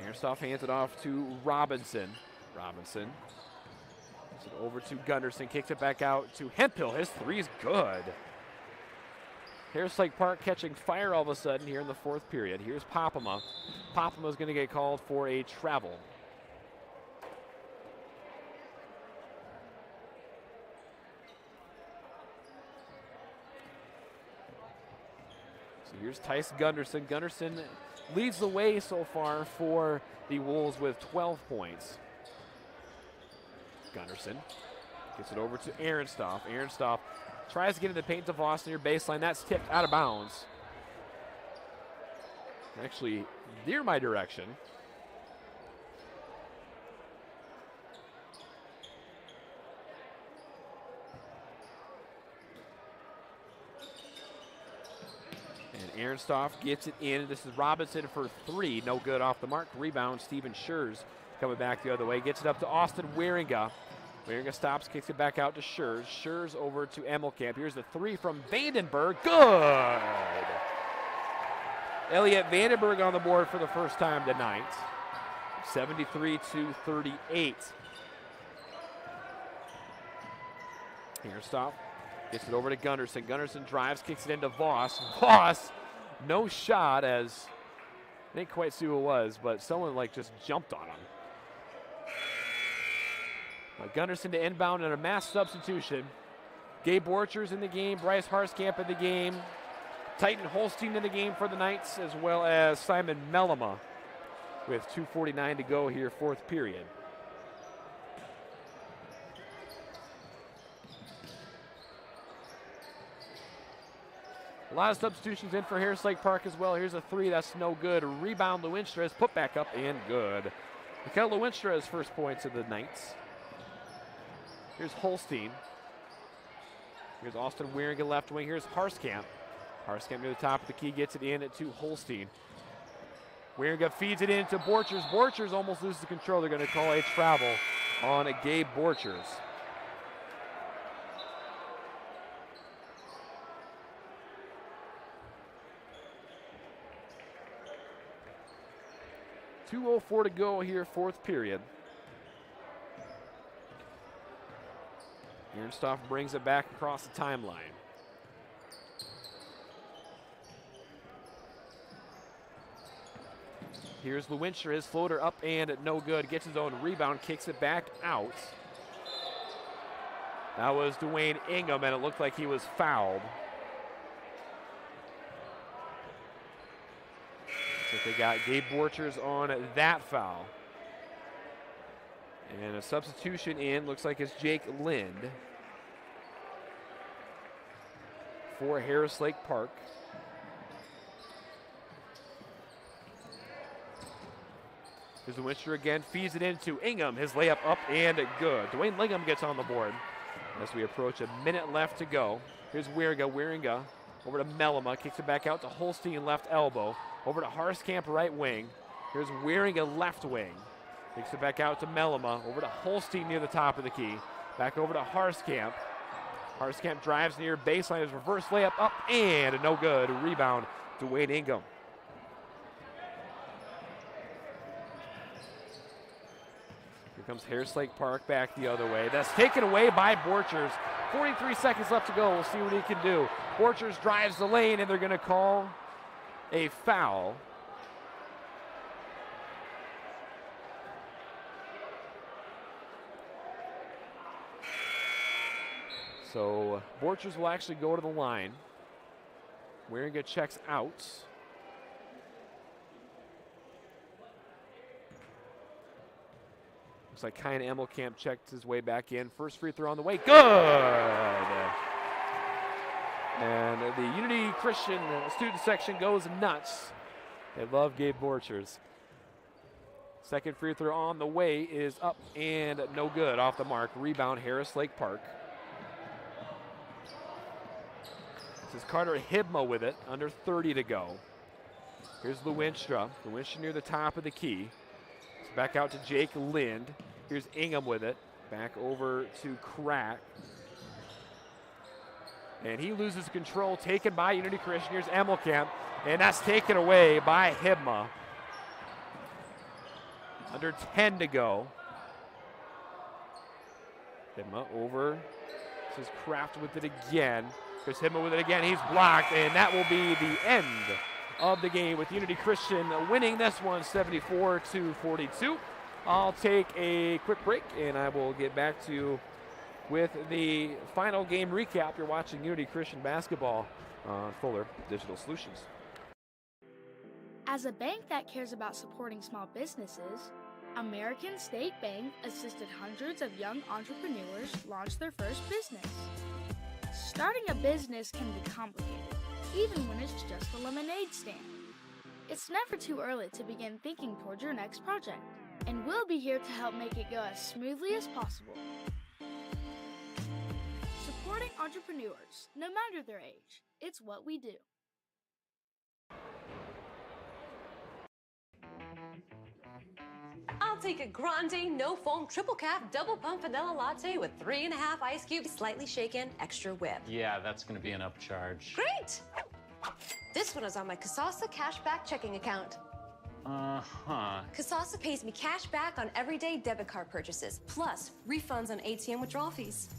Ehrenstoff hands it off to Robinson. Robinson gets it over to Gunderson, kicks it back out to Hemphill. His 3 is good. Harris Lake Park catching fire all of a sudden here in the 4th period. Here's Popema. Popema's going to get called for a travel. So here's Tyson Gunderson. Gunderson leads the way so far for the Wolves with 12 points. Gunderson gets it over to Ehrenstoff. Ehrenstoff tries to get in the paint to Voss near baseline. That's tipped out of bounds. Actually, near my direction. And Ehrenstoff gets it in. This is Robinson for three. No good off the mark. Rebound, Steven Schurz coming back the other way. Gets it up to Austin Wieringa. Wieringa stops, kicks it back out to Schurz. Schurz over to Emmelkamp. Here's the three from Vandenberg. Good! Elliot Vandenberg on the board for the first time tonight. 73-38. Ehrenstoff gets it over to Gunderson. Gunderson drives, kicks it into Voss. Voss, no shot, as I didn't quite see who it was, but someone just jumped on him. Gunderson to inbound and a mass substitution. Gabe Borchers in the game, Bryce Harskamp in the game, Titan Holstein in the game for the Knights, as well as Simon Mellema with 2:49 to go here, fourth period. A lot of substitutions in for Harris Lake Park as well. Here's a three, that's no good. Rebound, Lewinstra is put back up and good. Mikael Lewinstra has first points of the Knights. Here's Holstein. Here's Austin Wieringa left wing. Here's Harskamp. Harskamp near the top of the key, gets it in to Holstein. Wieringa feeds it into Borchers. Borchers almost loses control. They're going to call a travel on Gabe Borchers. .204 to go here, fourth period. Ehrenstoff brings it back across the timeline. Here's Lewinstra, his floater up and no good. Gets his own rebound, kicks it back out. That was Dwayne Ingham, and it looked like he was fouled. So they got Gabe Borchers on that foul. And a substitution in, looks like it's Jake Lind for Harris Lake Park. Here's Lewinstra again, feeds it into Ingham. His layup up and good. Dwayne Lingham gets on the board as we approach a minute left to go. Here's Wieringa. Wieringa over to Mellema, kicks it back out to Holstein, left elbow. Over to Harskamp, right wing. Here's Wieringa, left wing. Kicks it back out to Mellema, over to Holstein near the top of the key. Back over to Harskamp. Harskamp drives near baseline, his reverse layup up and no good. Rebound to Wayne Ingham. Here comes Harris Lake Park back the other way. That's taken away by Borchers. 43 seconds left to go. We'll see what he can do. Borchers drives the lane, and they're going to call a foul. So Borchers will actually go to the line. Wieringa checks out. Looks like Kyan Emmelkamp checked his way back in. First free throw on the way. Good! And the Unity Christian student section goes nuts. They love Gabe Borchers. Second free throw on the way is up and no good. Off the mark. Rebound, Harris Lake Park. This is Carter Hibma with it. Under 30 to go. Here's Lewinstra. Lewinstra near the top of the key. It's back out to Jake Lind. Here's Ingham with it. Back over to Crack. And he loses control, taken by Unity Christian. Here's Emmelkamp, and that's taken away by Hibma. Under 10 to go. Hibma over. This is Kraft with it again. There's Hibma with it again. He's blocked, and that will be the end of the game with Unity Christian winning this one 74-42. I'll take a quick break, and I will get back to you with the final game recap. You're watching Unity Christian basketball on Fuller Digital Solutions. As a bank that cares about supporting small businesses, American State Bank assisted hundreds of young entrepreneurs launch their first business. Starting a business can be complicated, even when it's just a lemonade stand. It's never too early to begin thinking toward your next project, and we'll be here to help make it go as smoothly as possible. Supporting entrepreneurs, no matter their age, it's what we do. I'll take a grande, no foam, triple cap, double pump vanilla latte with 3.5 ice cubes, slightly shaken, extra whip. Yeah, that's going to be an upcharge. Great! This one is on my Kasasa cashback checking account. Uh-huh. Kasasa pays me cash back on everyday debit card purchases, plus refunds on ATM withdrawal fees.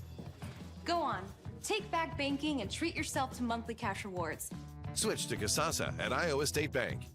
Go on, take back banking and treat yourself to monthly cash rewards. Switch to Kasasa at Iowa State Bank.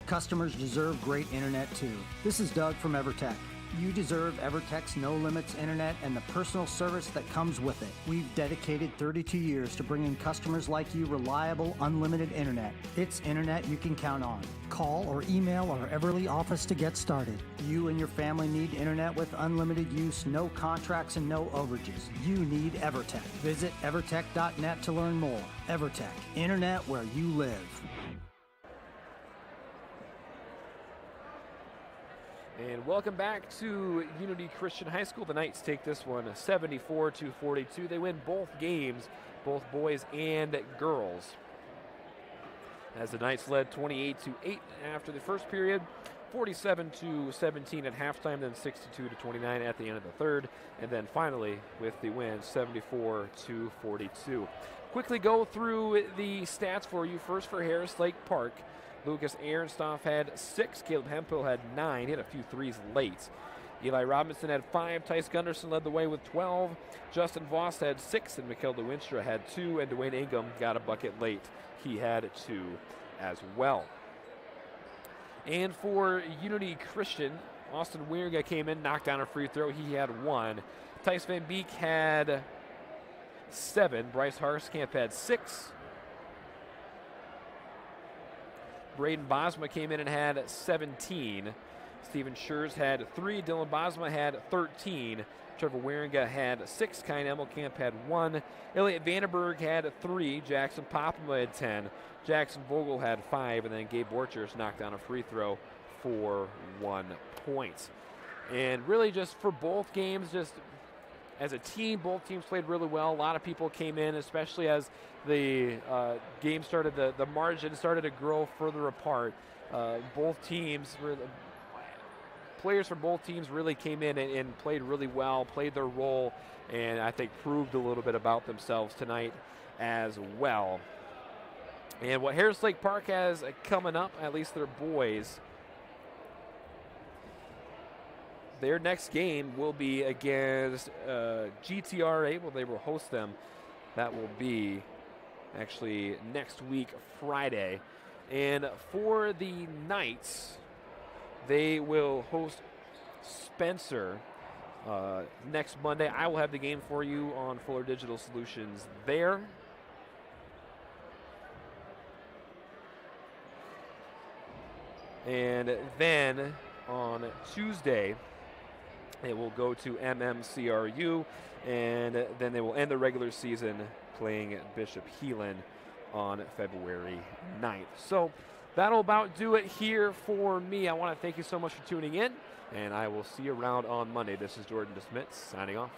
Customers deserve great internet too. This is Doug from EverTech. You deserve EverTech's no limits internet and the personal service that comes with it. We've dedicated 32 years to bringing customers like you reliable, unlimited internet. It's internet you can count on. Call or email our Everly office to get started. You and your family need internet with unlimited use, no contracts, and no overages. You need EverTech. Visit evertech.net to learn more. EverTech, internet where you live. And welcome back to Unity Christian High School. The Knights take this one 74-42. They win both games, both boys and girls. As the Knights led 28-8 after the first period, 47-17 at halftime, then 62-29 at the end of the third, and then finally with the win 74-42. Quickly go through the stats for you. First for Harris Lake Park. Lucas Ehrenstoff had 6. Caleb Hempel had 9. He had a few threes late. Eli Robinson had 5. Tice Gunderson led the way with 12. Justin Voss had 6. And Mikhail DeWinstra had 2. And Dwayne Ingham got a bucket late. He had 2 as well. And for Unity Christian, Austin Wieringa came in, knocked down a free throw. He had 1. Tice Van Beek had 7. Bryce Harskamp had 6. Braden Bosma came in and had 17. Stephen Schurz had 3. Dylan Bosma had 13. Trevor Wieringa had 6. Kyan Emmelkamp had 1. Elliot Vandenberg had 3. Jackson Popham had 10. Jackson Vogel had 5. And then Gabe Borchers knocked down a free throw for 1 point. And really just for both games, just as a team, both teams played really well. A lot of people came in, especially as the game started, the margin started to grow further apart. Both teams, players from both teams really came in and played really well, played their role, and I think proved a little bit about themselves tonight as well. And what Harris Lake Park has coming up, at least their boys, their next game will be against GTRA. Well, they will host them. That will be actually next week, Friday. And for the Knights, they will host Spencer next Monday. I will have the game for you on Fuller Digital Solutions there. And then on Tuesday, it will go to MMCRU, and then they will end the regular season playing Bishop Heelan on February 9th. So that'll about do it here for me. I want to thank you so much for tuning in, and I will see you around on Monday. This is Jordan DeSmit signing off.